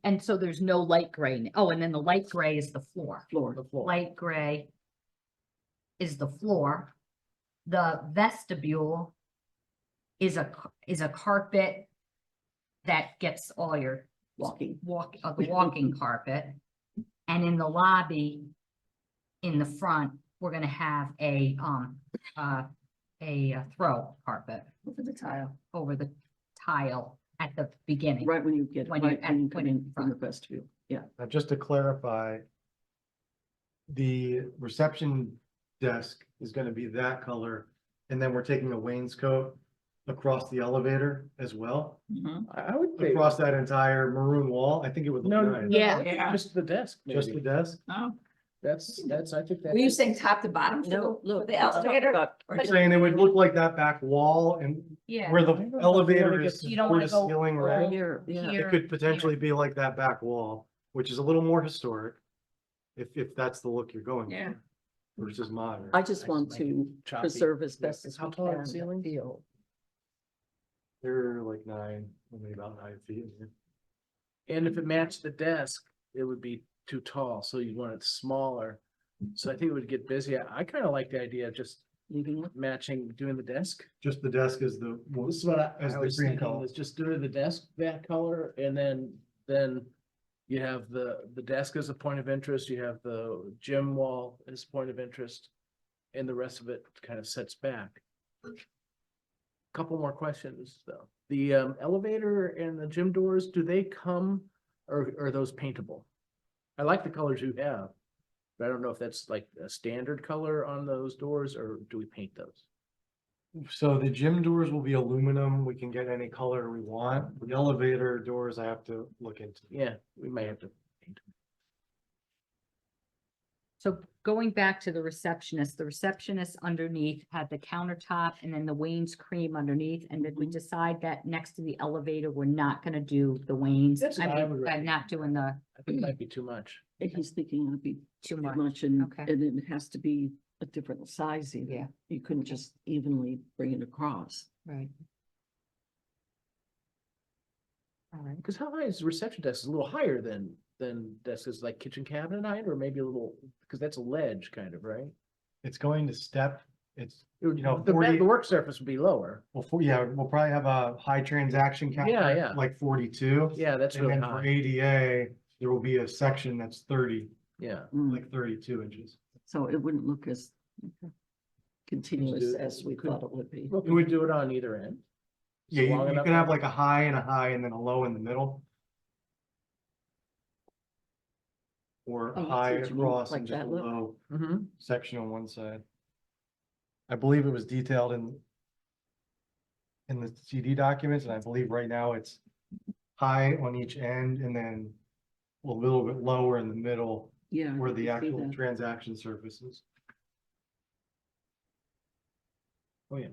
Speaker 2: and so there's no light gray. Oh, and then the light gray is the floor.
Speaker 1: Floor.
Speaker 6: The floor.
Speaker 2: Light gray is the floor. The vestibule is a carpet that gets all your
Speaker 1: Walking.
Speaker 2: the walking carpet. And in the lobby, in the front, we're gonna have a throw carpet
Speaker 7: Look at the tile.
Speaker 2: over the tile at the beginning.
Speaker 1: Right when you get,
Speaker 2: When you-
Speaker 1: right when you
Speaker 2: when
Speaker 1: come
Speaker 2: you're
Speaker 1: in
Speaker 2: in
Speaker 1: from the
Speaker 2: front.
Speaker 1: vestibule. Yeah.
Speaker 4: Now, just to clarify, the reception desk is gonna be that color, and then we're taking a wainscot across the elevator as well,
Speaker 6: I would say.
Speaker 4: across that entire maroon wall. I think it would look
Speaker 6: No,
Speaker 4: nice.
Speaker 2: Yeah.
Speaker 6: Just the desk,
Speaker 4: Just the
Speaker 6: maybe.
Speaker 4: desk.
Speaker 7: Oh,
Speaker 6: That's, I think that.
Speaker 7: were you saying top to bottom for
Speaker 1: No,
Speaker 7: the,
Speaker 1: look.
Speaker 7: for the elevator?
Speaker 4: I'm saying it would look like that back wall and
Speaker 2: Yeah.
Speaker 4: where the
Speaker 6: I don't know if
Speaker 4: elevator
Speaker 6: we wanna
Speaker 4: is
Speaker 6: get
Speaker 2: You don't
Speaker 4: floor
Speaker 2: wanna
Speaker 4: to
Speaker 2: go
Speaker 4: ceiling,
Speaker 2: all
Speaker 4: right?
Speaker 1: Here, yeah.
Speaker 2: here.
Speaker 4: It could potentially be like that back wall, which is a little more historic. If that's the look you're going
Speaker 7: Yeah.
Speaker 4: for versus modern.
Speaker 1: I just want
Speaker 6: like
Speaker 1: to
Speaker 6: choppy.
Speaker 1: preserve as
Speaker 6: Yeah.
Speaker 1: best as
Speaker 6: How
Speaker 1: we
Speaker 6: tall are
Speaker 1: can.
Speaker 6: the ceilings?
Speaker 1: Feel.
Speaker 4: They're like 9, maybe about 9 feet. in here.
Speaker 6: And if it matched the desk, it would be too tall, so you want it smaller. So I think it would get busy. I kind of like the idea of just
Speaker 1: Leaving it.
Speaker 6: matching, doing the desk.
Speaker 4: Just the desk is the,
Speaker 6: This is what
Speaker 4: As
Speaker 6: I
Speaker 4: the
Speaker 6: was
Speaker 4: cream
Speaker 6: thinking,
Speaker 4: color.
Speaker 6: is just doing the desk that color, and then you have the desk as a point of interest, you have the gym wall as point of interest, and the rest of it kind of sets back. Couple more questions, though. The elevator and the gym doors, do they come, or are those paintable? I like the colors you have, but I don't know if that's like a standard color on those doors, or do we paint those?
Speaker 4: so the gym doors will be aluminum. We can get any color we want. The elevator doors I have to look into.
Speaker 6: Yeah, we might have to paint them.
Speaker 2: So going back to the receptionist underneath had the countertop and then the Wayne's cream underneath. And did we
Speaker 1: Mhm.
Speaker 2: decide that next to the elevator, we're not gonna do the Wayne's?
Speaker 6: That's what I would
Speaker 2: Not doing the
Speaker 6: I think it might be too much.
Speaker 1: He's thinking it'd be
Speaker 2: too
Speaker 1: too
Speaker 2: much.
Speaker 1: much and,
Speaker 2: Okay.
Speaker 1: and it has to be a different size even.
Speaker 2: Yeah.
Speaker 1: You couldn't just evenly bring it across.
Speaker 2: Right. All right.
Speaker 6: Because how high is the reception desk? Is a little higher than desks, is like kitchen cabinet height, or maybe a little, because that's a ledge kind of, right?
Speaker 4: It's going to step, it's,
Speaker 6: It would-
Speaker 4: You know,
Speaker 6: the
Speaker 4: 40
Speaker 6: the work surface would be lower.
Speaker 4: we'll probably have a high transaction count.
Speaker 6: Yeah.
Speaker 4: Like 42.
Speaker 6: Yeah, that's
Speaker 4: And
Speaker 6: really
Speaker 4: then for
Speaker 6: high.
Speaker 4: ADA, there will be a section that's 30,
Speaker 6: Yeah.
Speaker 1: Mm,
Speaker 4: like 32 inches.
Speaker 1: So it wouldn't look as continuous
Speaker 6: do-
Speaker 1: as we
Speaker 6: could-
Speaker 1: thought it would be.
Speaker 6: We would do it on either end.
Speaker 4: Yeah, you
Speaker 6: Long
Speaker 4: you
Speaker 6: enough
Speaker 4: can have
Speaker 6: for-
Speaker 4: like a high and then a low in the middle. Or
Speaker 1: Oh, I see
Speaker 4: high
Speaker 1: what you mean,
Speaker 4: across
Speaker 1: like
Speaker 4: and just a
Speaker 1: that look.
Speaker 4: low
Speaker 6: Mhm.
Speaker 4: section on one side. I believe it was detailed in the CD documents, and I believe right now it's high on each end and then a little bit lower in the middle
Speaker 1: Yeah. I
Speaker 4: where
Speaker 1: can
Speaker 4: the
Speaker 1: see
Speaker 4: actual
Speaker 1: that.
Speaker 4: transaction surface is.
Speaker 6: Oh, yeah.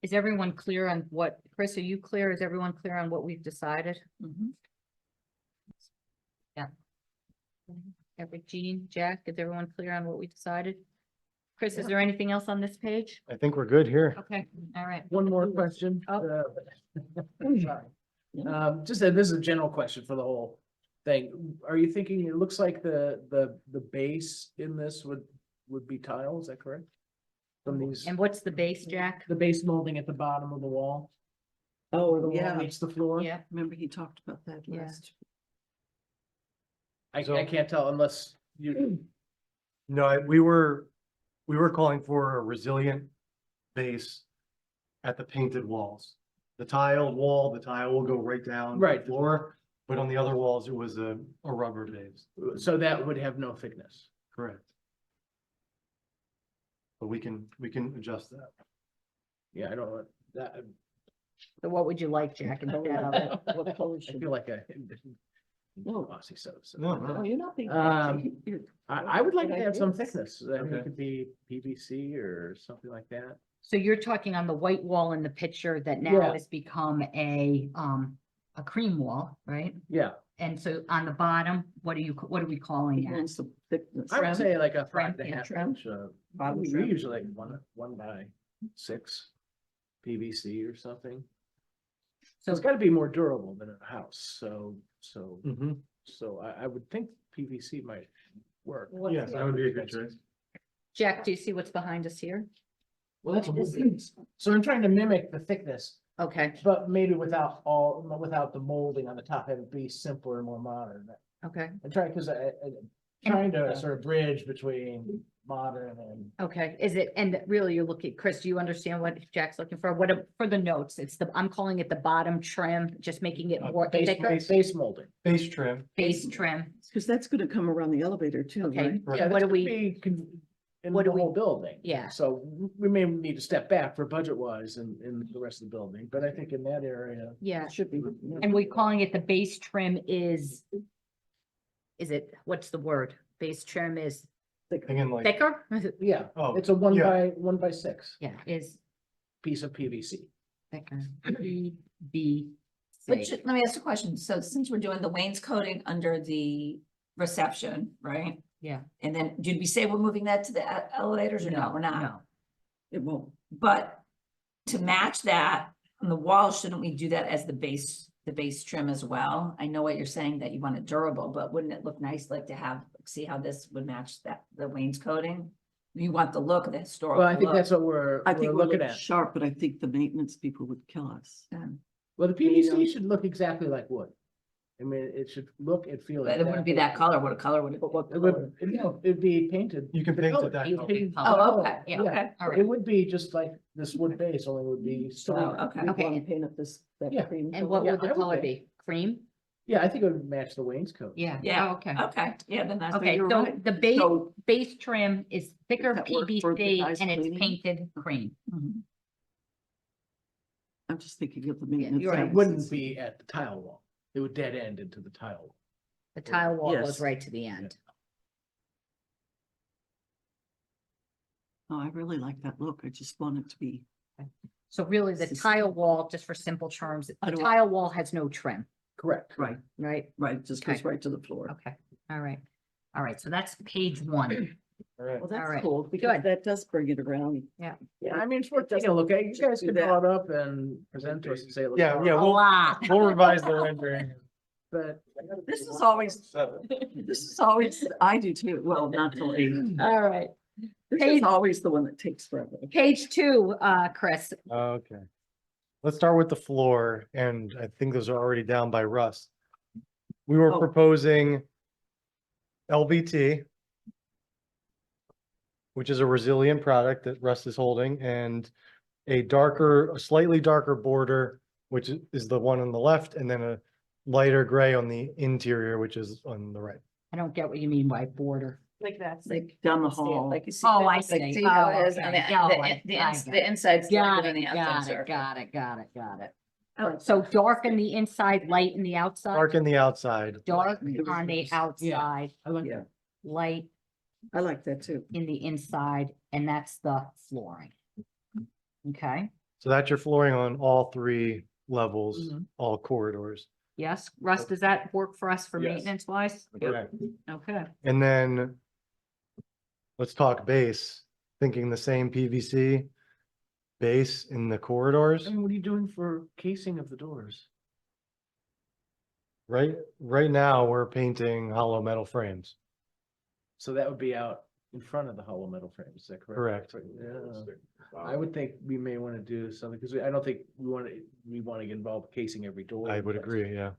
Speaker 2: Is everyone clear on what, Chris, are you clear? Is everyone clear on what we've decided?
Speaker 1: Mhm.
Speaker 2: Every Jean, Jack, is everyone clear on what we decided? Chris, is there anything else on this page?
Speaker 4: I think we're good here.
Speaker 2: Okay, all right.
Speaker 6: One more question.
Speaker 2: Oh.
Speaker 6: Sorry.
Speaker 1: Yeah.
Speaker 6: Just that this is a general question for the whole thing. Are you thinking, it looks like the base in this would be tile, is that correct? From these,
Speaker 2: And what's the base, Jack?
Speaker 6: the base molding at the bottom of the wall?
Speaker 1: Oh,
Speaker 6: Where the wall
Speaker 1: yeah.
Speaker 6: meets the floor?
Speaker 2: Yeah,
Speaker 1: Remember he talked about that
Speaker 2: Yeah.
Speaker 1: last.
Speaker 6: I
Speaker 4: So-
Speaker 6: can't tell unless you,
Speaker 4: No, we were calling for a resilient base at the painted walls. The tile will go right down. to the
Speaker 6: Right.
Speaker 4: Floor, but on the other walls, it was a rubber base,
Speaker 6: so that would have no thickness.
Speaker 4: correct? But we can adjust that.
Speaker 6: Yeah, I don't, want that,
Speaker 2: so what would you like, Jack, instead of it?
Speaker 1: What color
Speaker 6: I
Speaker 1: should?
Speaker 6: feel like
Speaker 1: No.
Speaker 6: glossy, so.
Speaker 4: No,
Speaker 1: Oh, you're not being. you're-
Speaker 6: I would like to
Speaker 1: Good
Speaker 6: have some
Speaker 1: ideas.
Speaker 6: thickness. I mean,
Speaker 4: Okay.
Speaker 6: it could be PVC or something like that.
Speaker 2: So you're talking on the white wall in the picture that now
Speaker 6: Yeah.
Speaker 2: has become a cream wall, right?
Speaker 6: Yeah,
Speaker 2: And so on the bottom, what are we calling
Speaker 1: It
Speaker 2: it?
Speaker 1: wants some thickness.
Speaker 6: I would say like a
Speaker 2: Trim,
Speaker 6: 5.5
Speaker 2: trim.
Speaker 6: inch,
Speaker 1: Bottom
Speaker 6: we
Speaker 1: trim.
Speaker 6: usually like 1 by 6 PVC or something. So it's
Speaker 2: So,
Speaker 6: gotta be more durable than a house, so
Speaker 4: Mhm.
Speaker 6: I would think PVC might work.
Speaker 4: Yes, that would be a good choice.
Speaker 2: Jack, do you see what's behind us here?
Speaker 6: Well, that's a wood base. So I'm trying to mimic the thickness,
Speaker 2: Okay,
Speaker 6: but maybe without the molding on the top, have it be simpler and more modern.
Speaker 2: okay,
Speaker 6: I'm trying, cause trying to sort of bridge between modern and.
Speaker 2: okay. Is it, and really you're looking, Chris, do you understand what Jack's looking for? For the notes, I'm calling it the bottom trim, just making it more thicker,
Speaker 6: Base molding.
Speaker 4: Base trim.
Speaker 2: base trim.
Speaker 1: Cause that's gonna come around the elevator too,
Speaker 2: Okay,
Speaker 1: right?
Speaker 2: so what do we,
Speaker 6: In
Speaker 2: what
Speaker 6: the
Speaker 2: do we-
Speaker 6: whole building.
Speaker 2: Yeah.
Speaker 6: So we may need to step back for budget wise in the rest of the building, but I think in that area.
Speaker 2: yeah,
Speaker 1: It should be.
Speaker 2: and we're calling it the base trim is it, what's the word? Base trim is
Speaker 4: Again, like,
Speaker 2: thicker?
Speaker 6: Yeah,
Speaker 4: oh,
Speaker 6: it's a one
Speaker 4: yeah.
Speaker 6: by 1 by 6
Speaker 2: Yeah, is
Speaker 6: piece of PVC.
Speaker 2: thicker. PVC.
Speaker 7: Which, let me ask a question. So since we're doing the wainscoting under the reception, right?
Speaker 2: Yeah.
Speaker 7: And then did we say we're moving that to the elevators or no, we're not?
Speaker 2: No.
Speaker 1: It won't.
Speaker 7: But to match that on the wall, shouldn't we do that as the base trim as well? I know what you're saying that you want it durable, but wouldn't it look nice like to have, see how this would match that, the wainscoting? You want the look, the historical
Speaker 6: Well, I think
Speaker 7: look.
Speaker 6: that's what we're
Speaker 1: I think we're
Speaker 6: looking
Speaker 1: looking
Speaker 6: at.
Speaker 1: sharp, but I think the maintenance people would kill us.
Speaker 6: Well, the
Speaker 1: you know.
Speaker 6: PVC should look exactly like wood. I mean, it should look and feel.
Speaker 7: But it wouldn't be that
Speaker 6: exactly-
Speaker 7: color. What color would it be?
Speaker 1: But what
Speaker 6: It would,
Speaker 1: color?
Speaker 6: it'd be painted.
Speaker 4: You can
Speaker 6: the
Speaker 4: paint
Speaker 6: color.
Speaker 4: it that
Speaker 6: It'd
Speaker 4: color.
Speaker 6: be
Speaker 2: Oh,
Speaker 6: color.
Speaker 7: okay, yeah, okay.
Speaker 2: All right.
Speaker 6: It would be just like this wood base, only would be
Speaker 7: Oh,
Speaker 6: stone.
Speaker 7: okay.
Speaker 1: We
Speaker 2: Okay.
Speaker 1: want to paint up this, that
Speaker 6: Yeah.
Speaker 1: cream.
Speaker 2: And
Speaker 1: color.
Speaker 2: what
Speaker 6: Yeah,
Speaker 2: would the
Speaker 6: I would
Speaker 2: color
Speaker 6: think.
Speaker 2: be? Cream?
Speaker 6: Yeah, I think it would match the wainscot.
Speaker 2: Yeah.
Speaker 7: Yeah.
Speaker 2: Oh, okay.
Speaker 7: Okay, yeah, then that's.
Speaker 2: Okay,
Speaker 1: you're
Speaker 2: so
Speaker 1: right.
Speaker 2: the base,
Speaker 1: So-
Speaker 2: base trim is thicker
Speaker 1: that work for the
Speaker 2: PVC
Speaker 1: guys
Speaker 2: and it's
Speaker 1: cleaning?
Speaker 2: painted cream.
Speaker 7: Mhm.
Speaker 1: I'm just thinking of the maintenance.
Speaker 2: you're
Speaker 6: But
Speaker 2: right.
Speaker 6: it wouldn't be at the tile wall. It would dead end into the tile wall.
Speaker 2: The tile wall goes
Speaker 1: Yes.
Speaker 2: right to the end.
Speaker 1: Oh, I really like that look. I just want it to be.
Speaker 2: So really the
Speaker 1: This is-
Speaker 2: tile wall, just for simple terms,
Speaker 1: I
Speaker 2: the
Speaker 1: don't-
Speaker 2: tile wall has no trim,
Speaker 6: Correct.
Speaker 1: Right,
Speaker 2: right?
Speaker 1: right, just goes
Speaker 2: Okay.
Speaker 1: right to the floor.
Speaker 2: Okay, all right. All right, so that's page one.
Speaker 4: All right.
Speaker 1: Well, that's
Speaker 2: right.
Speaker 1: cool, because
Speaker 2: Good.
Speaker 1: that does bring it around.
Speaker 6: Yeah, I mean, it's worth taking a look at. You guys
Speaker 1: do
Speaker 6: can
Speaker 1: that.
Speaker 6: draw it up and present to us and say. it looks
Speaker 4: Yeah,
Speaker 6: all
Speaker 4: yeah,
Speaker 6: right.
Speaker 2: A lot.
Speaker 4: We'll revise the rendering.
Speaker 6: But.
Speaker 1: This is always,
Speaker 5: Seven.
Speaker 1: this is always, I do too, well, not till 8.
Speaker 2: All right.
Speaker 1: This
Speaker 2: Page-
Speaker 1: is always the one that takes forever.
Speaker 2: Page two, Chris.
Speaker 4: Okay. Let's start with the floor, and I think those are already down by Russ. We were
Speaker 1: Oh.
Speaker 4: proposing LVT, which is a resilient product that Russ is holding, and a slightly darker border, which is the one on the left, and then a lighter gray on the interior, which is on the right.
Speaker 2: I don't get what you mean by border.
Speaker 3: Like that's
Speaker 1: Like down the hall.
Speaker 7: Like you see.
Speaker 2: Oh, I
Speaker 7: like,
Speaker 2: see.
Speaker 7: See how
Speaker 2: Oh,
Speaker 7: it is on
Speaker 2: okay.
Speaker 7: the,
Speaker 2: Oh,
Speaker 7: the,
Speaker 2: I
Speaker 7: the,
Speaker 2: got
Speaker 7: ins-
Speaker 2: it.
Speaker 7: the inside's
Speaker 2: Got
Speaker 7: darker than
Speaker 2: it,
Speaker 7: the
Speaker 2: got
Speaker 7: outside
Speaker 2: it,
Speaker 7: circle.
Speaker 2: got it, got it, got it.
Speaker 1: Oh,
Speaker 2: So dark on the inside, light in the outside,
Speaker 4: Dark in the outside.
Speaker 2: dark
Speaker 1: It was
Speaker 2: on the
Speaker 1: nice.
Speaker 2: outside,
Speaker 6: I like
Speaker 1: Yeah,
Speaker 6: that.
Speaker 2: light
Speaker 1: I like that too.
Speaker 2: in the inside, and that's the flooring. Okay,
Speaker 4: So that's your flooring on all 3 levels,
Speaker 6: Mhm.
Speaker 4: all corridors.
Speaker 2: yes, Russ, does that work for us for
Speaker 5: Yes.
Speaker 2: maintenance wise?
Speaker 4: Okay.
Speaker 2: Okay,
Speaker 4: And then let's talk base, thinking the same PVC base in the corridors.
Speaker 6: I mean, what are you doing for casing of the doors?
Speaker 4: Right now, we're painting hollow metal frames.
Speaker 6: So that would be out in front of the hollow metal frame, is that correct?
Speaker 4: Correct.
Speaker 6: Yeah, I would think we may want to do something, because I don't think we want to get involved with casing every door.
Speaker 4: I would agree, yeah.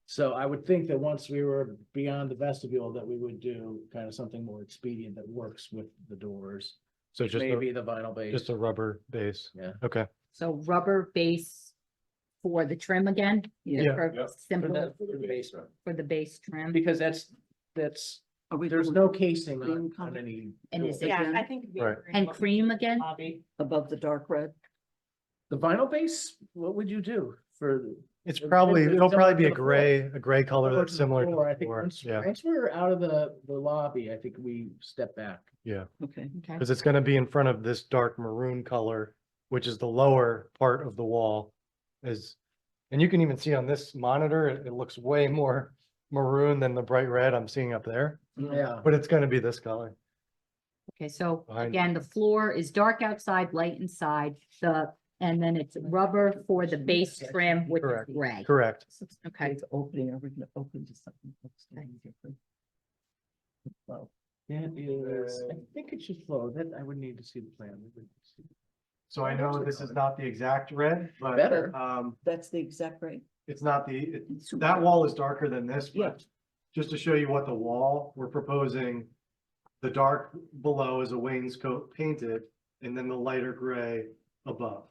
Speaker 6: So I would think that once we were beyond the vestibule, that we would do kind of something more expedient that works with the doors.
Speaker 4: So just
Speaker 6: Maybe
Speaker 4: a,
Speaker 6: the vinyl base.
Speaker 4: just a rubber base.
Speaker 6: Yeah.
Speaker 4: Okay,
Speaker 2: so rubber base for the trim again?
Speaker 1: Yeah.
Speaker 2: For
Speaker 5: Yep.
Speaker 2: simple,
Speaker 6: For the base one.
Speaker 2: for the base trim,
Speaker 6: Because that's,
Speaker 1: Are we
Speaker 6: there's
Speaker 1: doing
Speaker 6: no casing
Speaker 1: green
Speaker 6: on
Speaker 1: color?
Speaker 6: any.
Speaker 2: and is
Speaker 6: door.
Speaker 2: it
Speaker 3: Yeah, I think.
Speaker 4: Right.
Speaker 2: and cream again?
Speaker 3: Lobby.
Speaker 1: above the dark red?
Speaker 6: The vinyl base, what would you do for,
Speaker 4: It's
Speaker 6: Or
Speaker 4: probably,
Speaker 6: similar
Speaker 4: it'll probably be
Speaker 6: to the floor.
Speaker 4: a gray color
Speaker 6: Similar
Speaker 4: that's
Speaker 6: to the
Speaker 4: similar to
Speaker 6: floor. I
Speaker 4: the
Speaker 6: think
Speaker 4: floor.
Speaker 6: once
Speaker 4: Yeah,
Speaker 6: once we're out of the lobby, I think we step back.
Speaker 4: yeah.
Speaker 1: Okay.
Speaker 2: Okay,
Speaker 4: Because it's gonna be in front of this dark maroon color, which is the lower part of the wall. And you can even see on this monitor, it looks way more maroon than the bright red I'm seeing up there,
Speaker 6: Yeah.
Speaker 4: but it's gonna be this color.
Speaker 2: okay, so
Speaker 4: Behind
Speaker 2: again, the floor is dark outside, light inside, and then it's rubber for the base trim, which is
Speaker 4: Correct.
Speaker 2: gray.
Speaker 4: Correct.
Speaker 2: Okay,
Speaker 1: It's opening, are we gonna open to something? That's gonna be different? Well,
Speaker 6: That is, I think it should flow. That I would need to see the plan.
Speaker 4: So I know this is not the exact red, but
Speaker 6: Better.
Speaker 1: that's the exact rate.
Speaker 4: it's not that wall is darker than this,
Speaker 1: Yeah.
Speaker 4: but just to show you what the wall we're proposing, the dark below is a wainscot painted, and then the lighter gray above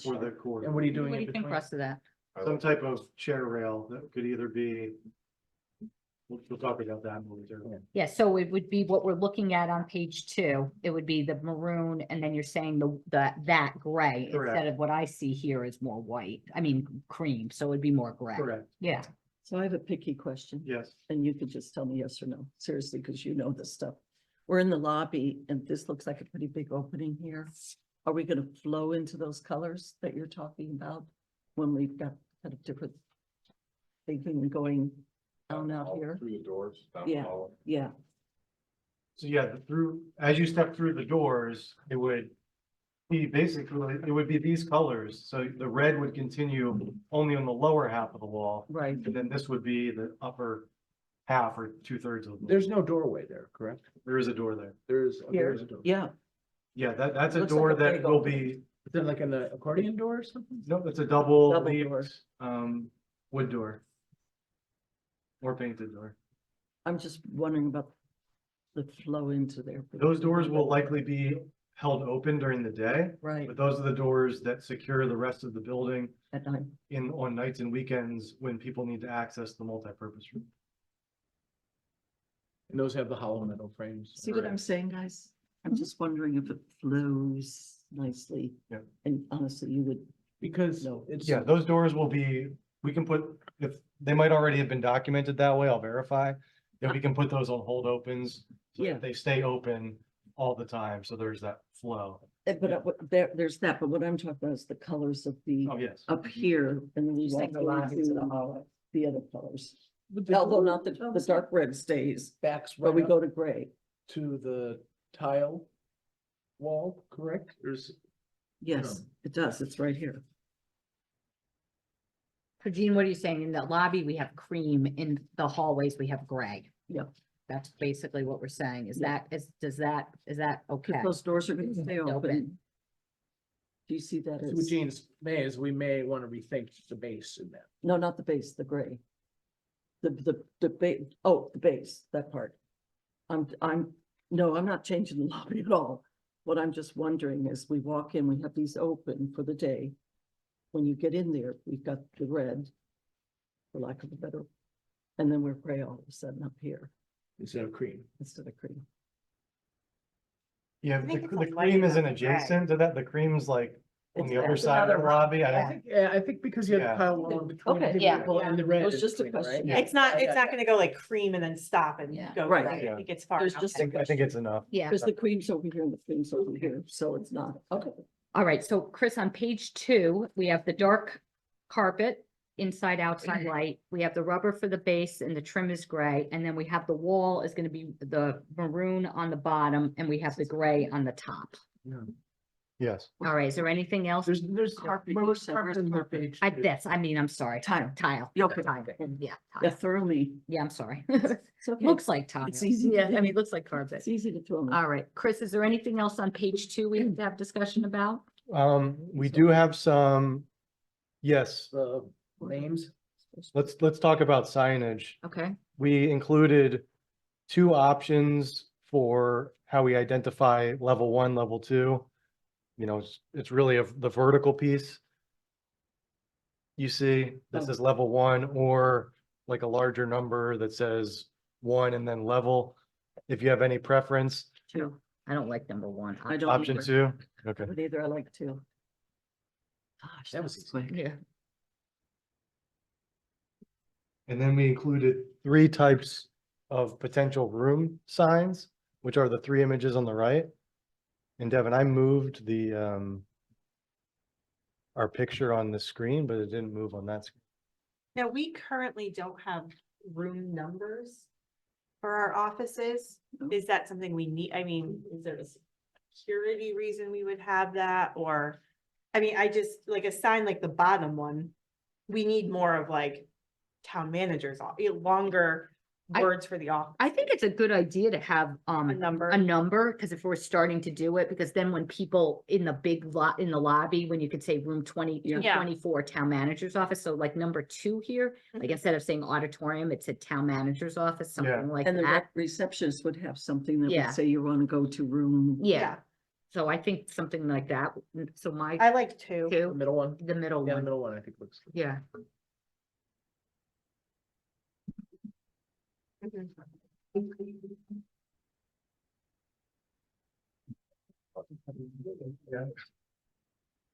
Speaker 4: for the
Speaker 6: And
Speaker 4: corner.
Speaker 6: what are you
Speaker 2: what
Speaker 6: doing
Speaker 2: do
Speaker 6: in
Speaker 2: you think,
Speaker 6: between?
Speaker 2: Russ, of that?
Speaker 4: Some type of chair rail that could either be, we'll talk about that momentarily.
Speaker 2: Yeah, so it would be what we're looking at on page 2. It would be the maroon, and then you're saying that gray,
Speaker 4: Correct.
Speaker 2: instead of what I see here is more white, I mean, cream, so it'd be more gray.
Speaker 4: Correct,
Speaker 2: Yeah,
Speaker 1: So I have a picky question.
Speaker 4: yes.
Speaker 1: And you could just tell me yes or no, seriously, because you know this stuff. We're in the lobby and this looks like a pretty big opening here. Are we gonna flow into those colors that you're talking about? When we've got kind of different thinking going on out
Speaker 5: All
Speaker 1: here?
Speaker 5: Through the doors. down
Speaker 1: Yeah.
Speaker 5: the hall.
Speaker 1: Yeah,
Speaker 4: So yeah, as you step through the doors, it would be basically, it would be these colors. So the red would continue only on the lower half of the wall.
Speaker 1: right.
Speaker 4: And then this would be the upper half or 2/3 of the wall.
Speaker 6: There's no doorway there, correct?
Speaker 4: There is a door there.
Speaker 6: There
Speaker 1: Here,
Speaker 6: is a door.
Speaker 1: yeah,
Speaker 4: Yeah, that's a
Speaker 1: Looks like
Speaker 4: door
Speaker 1: a
Speaker 4: that
Speaker 1: big
Speaker 4: will
Speaker 1: opening.
Speaker 4: be,
Speaker 6: Is that like an accordion door or something?
Speaker 4: no, it's a double
Speaker 1: Double
Speaker 4: leafed,
Speaker 1: door.
Speaker 4: wood door. Or painted door.
Speaker 1: I'm just wondering about the flow into there.
Speaker 4: Those doors will likely be held open during the day,
Speaker 1: Right,
Speaker 4: but those are the doors that secure the rest of the building
Speaker 1: at night.
Speaker 4: on nights and weekends when people need to access the multipurpose room.
Speaker 6: And those have the hollow metal frames.
Speaker 1: See what I'm saying, guys? I'm just wondering if it flows nicely.
Speaker 4: Yeah.
Speaker 1: And honestly, you would,
Speaker 6: Because
Speaker 1: No.
Speaker 6: it's.
Speaker 4: Yeah, those doors will be, we can put, if they might already have been documented that way, I'll verify. Then we can put those on hold opens. So
Speaker 1: Yeah.
Speaker 4: that they stay open all the time. So there's that flow.
Speaker 1: there's that, but what I'm talking about is the colors of the,
Speaker 4: Oh, yes.
Speaker 1: up here, and then we
Speaker 2: Just
Speaker 1: want
Speaker 2: like
Speaker 1: to
Speaker 2: the
Speaker 1: go
Speaker 2: lobby to the
Speaker 1: into
Speaker 2: hallway.
Speaker 1: the other colors.
Speaker 6: But the
Speaker 1: Although
Speaker 6: door
Speaker 1: not the dark red stays,
Speaker 6: Backs
Speaker 1: but we
Speaker 6: right
Speaker 1: go
Speaker 6: up
Speaker 1: to gray.
Speaker 6: to the tile wall, correct? There's,
Speaker 1: Yes,
Speaker 6: No.
Speaker 1: it does. It's right here.
Speaker 2: so Jean, what are you saying? In the lobby, we have cream, in the hallways, we have gray.
Speaker 1: Yep.
Speaker 2: That's basically what we're saying. Is
Speaker 1: Yeah.
Speaker 2: that, is that okay?
Speaker 1: Because those doors are gonna stay
Speaker 2: Open.
Speaker 1: open. Do you see that
Speaker 6: so what
Speaker 1: as,
Speaker 6: Jane's may is we may want to rethink the base in that.
Speaker 1: no, not the base, the gray. The base, that part. No, I'm not changing the lobby at all. What I'm just wondering is we walk in, we have these open for the day. When you get in there, we've got the red, for lack of a better, and then we're gray all of a sudden up here
Speaker 6: Instead of cream.
Speaker 1: instead of cream.
Speaker 4: Yeah,
Speaker 3: think
Speaker 4: the
Speaker 3: it's a
Speaker 4: cream
Speaker 3: lighter
Speaker 4: isn't
Speaker 3: than the gray.
Speaker 4: adjacent to that. The cream's like on the
Speaker 1: It's-
Speaker 4: other
Speaker 1: it's
Speaker 4: side of the
Speaker 1: another
Speaker 4: lobby.
Speaker 6: I think because you have
Speaker 4: Yeah.
Speaker 6: the tile wall in between.
Speaker 1: Okay.
Speaker 6: the
Speaker 2: Yeah.
Speaker 6: purple And the red.
Speaker 1: It was
Speaker 6: in
Speaker 1: just a
Speaker 6: between, right?
Speaker 1: question.
Speaker 6: Yeah.
Speaker 3: It's not gonna go like cream and then stop and
Speaker 2: Yeah.
Speaker 3: go.
Speaker 1: Right.
Speaker 3: gray.
Speaker 4: Yeah.
Speaker 3: I think it's far
Speaker 1: There's
Speaker 3: enough.
Speaker 1: just
Speaker 4: I think it's enough.
Speaker 2: Yeah.
Speaker 1: Because the cream's over here and the cream's over here, so it's not, okay.
Speaker 2: All right, so Chris, on page 2, we have the dark carpet, inside, outside light. We have the rubber for the base and the trim is gray. And then we have the wall is gonna be the maroon on the bottom and we have the gray on the top.
Speaker 4: Yes.
Speaker 2: All right, is there anything else?
Speaker 6: There's
Speaker 1: Carpet,
Speaker 6: well,
Speaker 1: you
Speaker 6: there's
Speaker 1: said,
Speaker 6: carpet
Speaker 1: where's
Speaker 6: in the
Speaker 1: carpet?
Speaker 6: page.
Speaker 2: I'm sorry.
Speaker 1: Tile.
Speaker 2: Tile.
Speaker 1: Yeah, okay.
Speaker 2: Tile. Yeah,
Speaker 1: Yeah,
Speaker 2: tile.
Speaker 1: throw me.
Speaker 2: Yeah, I'm sorry.
Speaker 1: It's okay.
Speaker 2: Looks like tile.
Speaker 1: It's easy to
Speaker 2: Yeah, I
Speaker 1: do.
Speaker 2: mean, it looks like carpet.
Speaker 1: It's easy to throw me.
Speaker 2: All right, Chris, is there anything else on page 2 we have to have discussion about?
Speaker 4: We do have some, yes,
Speaker 6: The names.
Speaker 4: let's talk about signage.
Speaker 2: Okay,
Speaker 4: We included 2 options for how we identify level 1, level 2. You know, it's really the vertical piece. You see, this is level 1, or like a larger number that says 1 and then level. If you have any preference,
Speaker 1: Two.
Speaker 2: I don't like number 1.
Speaker 1: I don't.
Speaker 4: option
Speaker 1: either.
Speaker 4: 2, okay.
Speaker 1: But either I like two. Gosh,
Speaker 6: That was
Speaker 1: that was quick.
Speaker 2: Yeah.
Speaker 4: And then we included 3 types of potential room signs, which are the 3 images on the right. And Devin, I moved the our picture on the screen, but it didn't move on that screen.
Speaker 3: Now, we currently don't have room numbers for our offices.
Speaker 1: No.
Speaker 3: Is that something we need? I mean, is there a security reason we would have that? Or, I mean, I just, like a sign like the bottom one, we need more of like town managers, longer words for the office.
Speaker 2: I think it's a good idea to have,
Speaker 3: A number.
Speaker 2: a number, because if we're starting to do it, because then when people in the big lot, in the lobby, when you could say room 20,
Speaker 3: Yeah.
Speaker 2: 24 town manager's office, so like number 2 here, like instead of saying auditorium, it said town manager's office, something like
Speaker 1: And the
Speaker 2: that.
Speaker 1: receptionist would have something that
Speaker 2: Yeah.
Speaker 1: would say you want to go to room.
Speaker 2: Yeah, so I think something like that, so my
Speaker 3: I like two.
Speaker 6: The
Speaker 2: 2,
Speaker 6: middle one,
Speaker 2: the middle
Speaker 6: yeah, the
Speaker 2: one,
Speaker 6: middle one I think looks.
Speaker 2: yeah.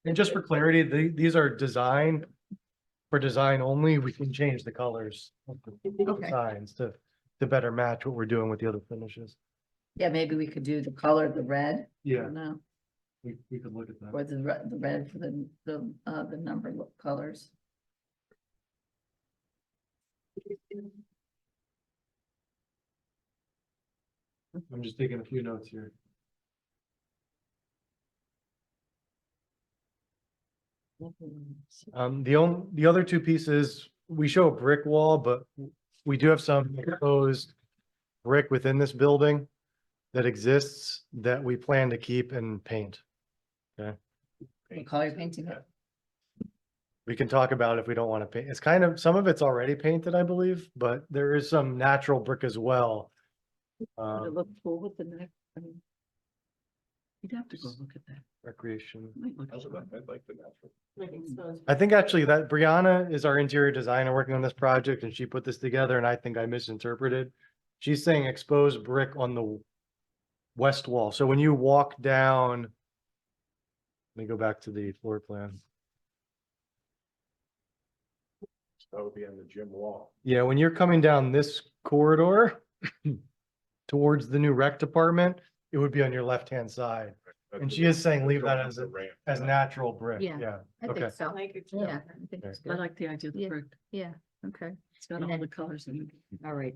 Speaker 4: And just for clarity, these are designed for design only. We can change the colors of the
Speaker 2: Okay.
Speaker 4: signs to better match what we're doing with the other finishes.
Speaker 8: Yeah, maybe we could do the color, the red. I
Speaker 4: Yeah,
Speaker 8: don't know,
Speaker 4: we could look at that.
Speaker 8: or the red for the number colors.
Speaker 4: I'm just taking a few notes here. The other 2 pieces, we show a brick wall, but we do have some exposed brick within this building that exists that we plan to keep and paint.
Speaker 8: What color you're painting it?
Speaker 4: We can talk about it if we don't want to paint. It's kind of, some of it's already painted, I believe, but there is some natural brick as well.
Speaker 1: Would it look cool with the neck? I mean, you'd have to go look at that.
Speaker 4: Recreation.
Speaker 1: It might look fun.
Speaker 5: I'd like the natural.
Speaker 3: Like exposed.
Speaker 4: I think actually that Brianna is our interior designer working on this project and she put this together and I think I misinterpreted. She's saying exposed brick on the west wall. So when you walk down, let me go back to the floor plan.
Speaker 5: That would be on the gym wall.
Speaker 4: Yeah, when you're coming down this corridor towards the new rec department, it would be on your left-hand side. And she is saying leave that as as natural brick.
Speaker 2: Yeah.
Speaker 4: Yeah,
Speaker 2: I
Speaker 4: okay.
Speaker 2: think so,
Speaker 3: Like it's.
Speaker 2: yeah, I think it's
Speaker 1: I
Speaker 2: good,
Speaker 1: like the idea of the
Speaker 2: Yeah.
Speaker 1: brick.
Speaker 2: yeah, okay.
Speaker 1: It's got
Speaker 2: And
Speaker 1: all
Speaker 2: then-
Speaker 1: the colors in it.
Speaker 2: All right.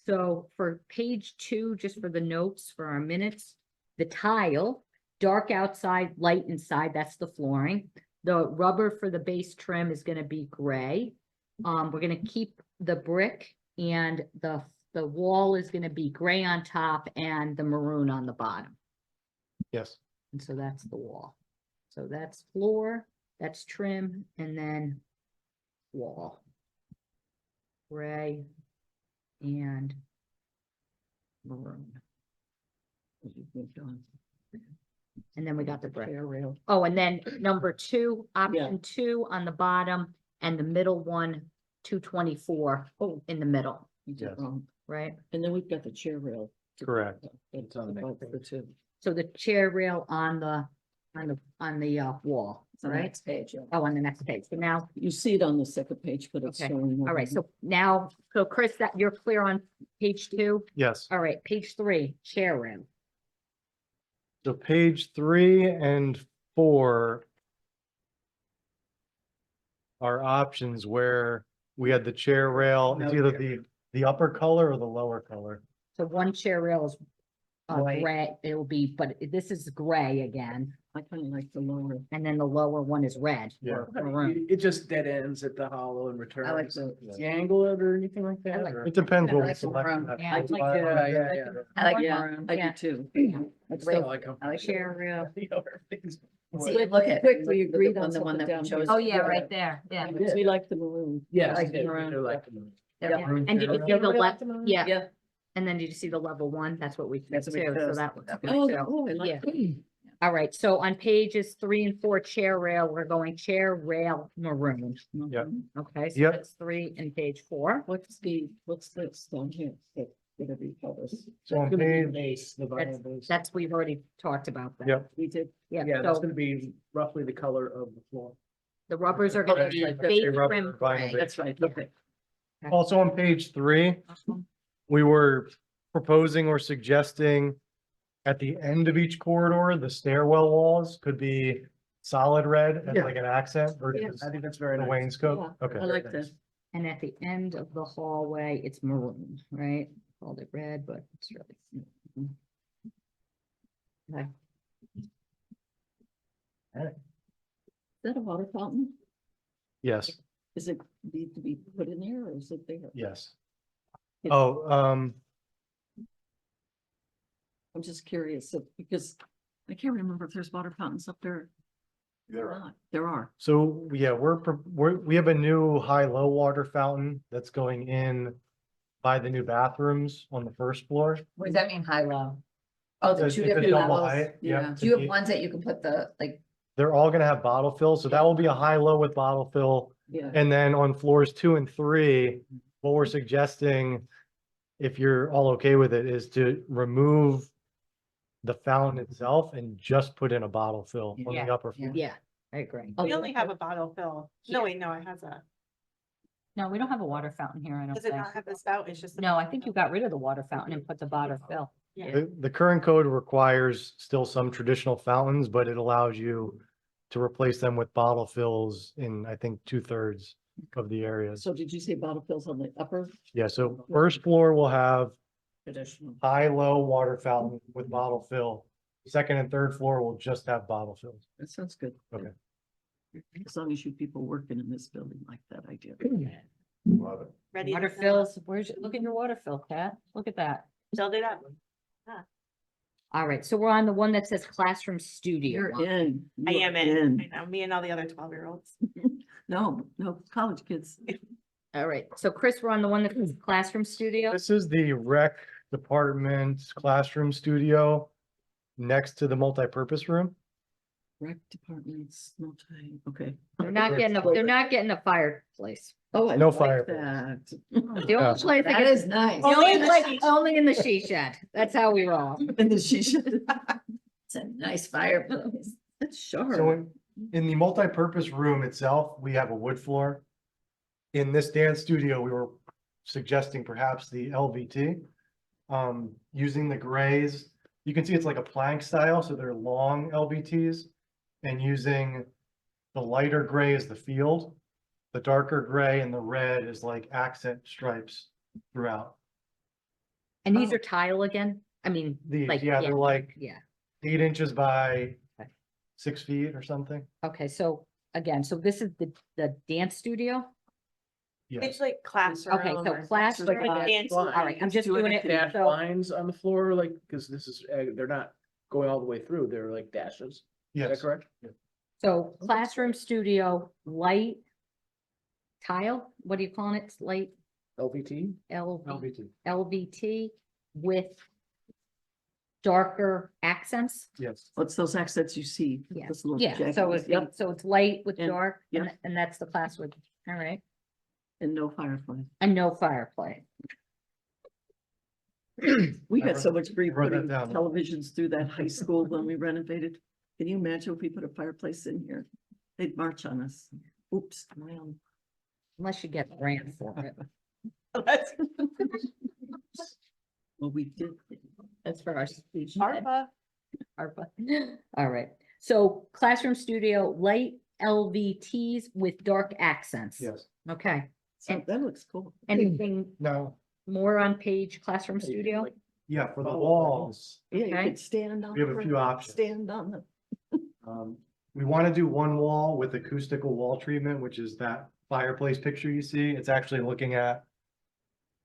Speaker 2: So for page 2, just for the notes for our minutes, the tile, dark outside, light inside, that's the flooring. The rubber for the base trim is gonna be gray. We're gonna keep the brick and the wall is gonna be gray on top and the maroon on the bottom.
Speaker 4: Yes.
Speaker 2: And so that's the wall. So that's floor, that's trim, and then wall. Gray and maroon. And then we got the brick.
Speaker 1: Chair rail.
Speaker 2: Oh, and then number 2, option 2 on the bottom, and the middle one, 224 in the middle,
Speaker 1: You did
Speaker 4: Yes.
Speaker 1: wrong.
Speaker 2: right?
Speaker 1: And then we've got the chair rail.
Speaker 4: Correct.
Speaker 1: It's
Speaker 6: on the next
Speaker 1: above the
Speaker 6: page.
Speaker 1: 2.
Speaker 2: So the chair rail on the wall,
Speaker 8: It's on the
Speaker 2: right?
Speaker 8: next page. Yeah.
Speaker 2: Oh, on the next page. So now,
Speaker 1: You see it on the second page, but it's
Speaker 2: Okay.
Speaker 1: showing.
Speaker 2: all right,
Speaker 1: over
Speaker 2: so now, so Chris, that you're clear on page 2?
Speaker 4: Yes.
Speaker 2: All right, page 3, chair rail.
Speaker 4: So page 3 and 4 are options where we had the chair rail, it's either the upper color or the lower color.
Speaker 2: So one chair rail is
Speaker 8: White.
Speaker 2: gray, it'll be, but this is gray again,
Speaker 1: I kind of like the lower.
Speaker 2: and then the lower one is red
Speaker 4: Yeah.
Speaker 2: or maroon.
Speaker 6: It just dead ends at the hollow and
Speaker 8: I like
Speaker 6: returns.
Speaker 8: the,
Speaker 6: Do you angle it or anything like that?
Speaker 2: like
Speaker 6: or-
Speaker 4: It depends
Speaker 8: I
Speaker 4: what we
Speaker 8: like the
Speaker 4: select.
Speaker 8: brown.
Speaker 4: for that
Speaker 2: Yeah, I
Speaker 4: profile.
Speaker 2: like
Speaker 6: Yeah, yeah, yeah.
Speaker 8: I like
Speaker 1: Yeah,
Speaker 8: maroon.
Speaker 1: I
Speaker 2: Yeah.
Speaker 1: do too.
Speaker 6: I
Speaker 2: So,
Speaker 6: like 'em.
Speaker 8: I like
Speaker 2: chair rail.
Speaker 6: You know, everything's-
Speaker 8: See, look at.
Speaker 1: Quick, we
Speaker 8: look at
Speaker 1: agreed
Speaker 8: the
Speaker 1: on
Speaker 8: the one
Speaker 1: something
Speaker 8: that we
Speaker 1: down
Speaker 8: chose.
Speaker 1: here.
Speaker 2: Oh, yeah, right there, yeah.
Speaker 6: Yeah.
Speaker 1: We like the maroon.
Speaker 6: Yes,
Speaker 8: like
Speaker 6: I do,
Speaker 8: maroon.
Speaker 6: I do like them.
Speaker 8: Yeah.
Speaker 2: And did you see the
Speaker 6: Everybody like
Speaker 2: left,
Speaker 6: them?
Speaker 2: yeah,
Speaker 8: Yeah.
Speaker 2: and then did you see the level 1? That's what we did
Speaker 8: That's what we
Speaker 2: too, so
Speaker 8: chose.
Speaker 2: that looks good
Speaker 1: Oh,
Speaker 2: too.
Speaker 1: oh, I
Speaker 2: Yeah.
Speaker 1: like that.
Speaker 2: All right, so on pages 3 and 4, chair rail, we're going chair rail maroon.
Speaker 4: Yeah.
Speaker 1: Mhm.
Speaker 2: Okay, so
Speaker 4: Yep.
Speaker 2: that's 3 and page 4.
Speaker 1: What's this down here? That whatever you call this.
Speaker 4: So on
Speaker 6: It's gonna be the
Speaker 4: page,
Speaker 6: base, the vinyl base.
Speaker 2: That's, we've already talked about that.
Speaker 4: Yep.
Speaker 1: We did.
Speaker 6: Yeah,
Speaker 2: Yeah,
Speaker 6: that's
Speaker 2: so
Speaker 6: gonna be roughly the color of the floor.
Speaker 2: the rubbers are gonna be
Speaker 1: Like
Speaker 2: base
Speaker 4: rubber
Speaker 2: trim
Speaker 4: vinyl
Speaker 2: gray.
Speaker 4: base.
Speaker 1: That's right. Okay.
Speaker 4: Also on page 3, we were proposing or suggesting at the end of each corridor, the stairwell walls could be solid red as
Speaker 6: Yeah.
Speaker 4: like an accent versus
Speaker 6: I think that's very
Speaker 4: the
Speaker 6: nice.
Speaker 4: wainscot.
Speaker 1: Yeah,
Speaker 4: Okay.
Speaker 1: I like that.
Speaker 2: And at the end of the hallway, it's maroon, right? Called it red, but it's really. Okay.
Speaker 1: Is that a water fountain?
Speaker 4: Yes,
Speaker 1: Is it need to be put in there or is it there?
Speaker 4: yes.
Speaker 1: It-
Speaker 4: Oh,
Speaker 1: I'm just curious because I can't remember if there's water fountains up there.
Speaker 5: There
Speaker 1: or
Speaker 5: are.
Speaker 1: not. There are.
Speaker 4: so yeah, we have a new high-low water fountain that's going in by the new bathrooms on the first floor.
Speaker 7: What does that mean, high-low? Oh, the
Speaker 4: It's
Speaker 7: two
Speaker 4: a
Speaker 7: different
Speaker 4: double
Speaker 7: levels.
Speaker 4: height,
Speaker 1: Yeah.
Speaker 7: Do you have ones that you can put the, like,
Speaker 4: They're all gonna have bottle fill, so that will be a high-low with bottle fill.
Speaker 1: Yeah.
Speaker 4: And then on floors 2 and 3, what we're suggesting, if you're all okay with it, is to remove the fountain itself and just put in a bottle fill on
Speaker 2: Yeah,
Speaker 4: the upper floor.
Speaker 2: Yeah, I agree.
Speaker 1: Oh,
Speaker 3: We
Speaker 1: yeah.
Speaker 3: only have a bottle fill.
Speaker 2: Yeah.
Speaker 3: No, wait, no, it has a,
Speaker 2: No, we don't have a water fountain here, I don't
Speaker 3: does it
Speaker 2: think.
Speaker 3: not have the spout? It's just. the
Speaker 2: No, I
Speaker 3: bottle
Speaker 2: think you
Speaker 3: fill.
Speaker 2: got rid of the water fountain and put the bottle fill.
Speaker 3: Yeah.
Speaker 4: The current code requires still some traditional fountains, but it allows you to replace them with bottle fills in, I think, 2/3 of the areas.
Speaker 1: So did you say bottle fills on the upper
Speaker 4: Yeah, so first floor will have
Speaker 1: traditional?
Speaker 4: high-low water fountain with bottle fill. Second and third floor will just have bottle fills.
Speaker 1: That sounds good.
Speaker 4: Okay.
Speaker 1: As long as you people working in this building like that, I do.
Speaker 5: Love it.
Speaker 3: Ready. to
Speaker 2: Water
Speaker 3: fill.
Speaker 2: fills, where's, look at your water fill, Kat, look at that.
Speaker 3: Filled it up.
Speaker 2: All right, so we're on the one that says classroom studio.
Speaker 1: You're in.
Speaker 3: I
Speaker 1: You
Speaker 3: am
Speaker 1: are
Speaker 3: in. I know, me and all the other 12-year-olds.
Speaker 1: No, college kids.
Speaker 2: All right, so Chris, we're on the one that says classroom studio.
Speaker 4: This is the rec department classroom studio next to the multipurpose room.
Speaker 1: Rec departments, okay.
Speaker 2: They're not getting, they're not getting a fireplace.
Speaker 1: Oh, I
Speaker 4: No
Speaker 1: like
Speaker 4: fireplace.
Speaker 1: that.
Speaker 2: The only place they
Speaker 8: That
Speaker 2: get
Speaker 8: is nice.
Speaker 2: the only place- only in the she shed. That's how we roll.
Speaker 1: And the shisha.
Speaker 8: It's a nice fireplace.
Speaker 1: That's
Speaker 4: So
Speaker 1: sharp.
Speaker 4: in the multipurpose room itself, we have a wood floor. In this dance studio, we were suggesting perhaps the LVT. Using the grays, you can see it's like a plank style, so they're long LVTs. And using the lighter gray as the field, the darker gray and the red is like accent stripes throughout.
Speaker 2: And these are tile again? I mean,
Speaker 4: These,
Speaker 2: like,
Speaker 4: yeah, they're like
Speaker 2: yeah.
Speaker 4: 8 inches by
Speaker 2: Okay.
Speaker 4: 6 feet or something.
Speaker 2: Okay, so again, so this is the dance studio?
Speaker 4: Yes.
Speaker 3: It's like classroom.
Speaker 2: Okay, so
Speaker 3: or-
Speaker 2: class,
Speaker 1: Like
Speaker 3: Like
Speaker 1: that.
Speaker 3: dance
Speaker 2: all right, I'm just doing it.
Speaker 6: Dash
Speaker 2: So,
Speaker 6: lines on the floor, like, because this is, they're not going all the way through, they're like dashes. Is that
Speaker 4: Yes.
Speaker 6: correct?
Speaker 2: so classroom studio, light tile, what are you calling it? Light
Speaker 6: LVT?
Speaker 4: LVT.
Speaker 2: LVT with darker accents?
Speaker 4: Yes.
Speaker 1: What's those accents you see?
Speaker 2: Yeah.
Speaker 1: Those little
Speaker 2: Yeah, so
Speaker 1: jagged-
Speaker 2: it's,
Speaker 1: Yep,
Speaker 2: so it's light with
Speaker 1: And-
Speaker 2: dark, and,
Speaker 1: yep.
Speaker 2: and that's the class with, all right,
Speaker 1: and no firefly.
Speaker 2: and no fireplace.
Speaker 1: We
Speaker 4: I
Speaker 1: had so
Speaker 4: wrote-
Speaker 1: much grief
Speaker 4: I wrote that
Speaker 1: putting
Speaker 4: down.
Speaker 1: televisions through that high school when we renovated. Can you imagine if we put a fireplace in here? They'd march on us. Oops, my own.
Speaker 2: Unless you get a grant for it.
Speaker 3: That's
Speaker 1: Well, we did.
Speaker 2: That's for our speech.
Speaker 3: ARPA.
Speaker 2: ARPA. All right, so classroom studio, light LVTs with dark accents.
Speaker 4: Yes.
Speaker 2: Okay,
Speaker 1: So
Speaker 2: And-
Speaker 1: that looks cool.
Speaker 2: anything
Speaker 4: No,
Speaker 2: more on page classroom studio?
Speaker 4: yeah, for the walls,
Speaker 1: Yeah, you
Speaker 2: Okay.
Speaker 1: could stand on.
Speaker 4: We have a
Speaker 1: the
Speaker 4: few
Speaker 1: front,
Speaker 4: options.
Speaker 1: Stand on the,
Speaker 4: we want to do one wall with acoustical wall treatment, which is that fireplace picture you see. It's actually looking at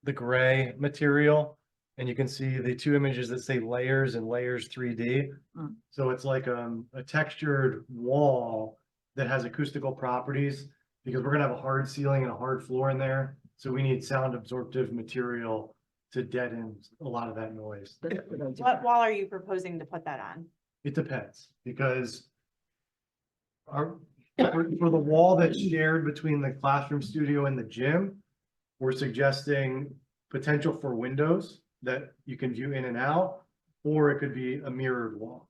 Speaker 4: the gray material. And you can see the 2 images that say layers and layers 3D.
Speaker 1: Mm.
Speaker 4: So it's like a textured wall that has acoustical properties because we're gonna have a hard ceiling and a hard floor in there. So we need sound absorptive material to deaden a lot of that noise.
Speaker 1: that's a good idea.
Speaker 3: What wall are you proposing to put that on?
Speaker 4: It depends, because for the wall that's shared between the classroom studio and the gym, we're suggesting potential for windows that you can view in and out, or it could be a mirrored wall.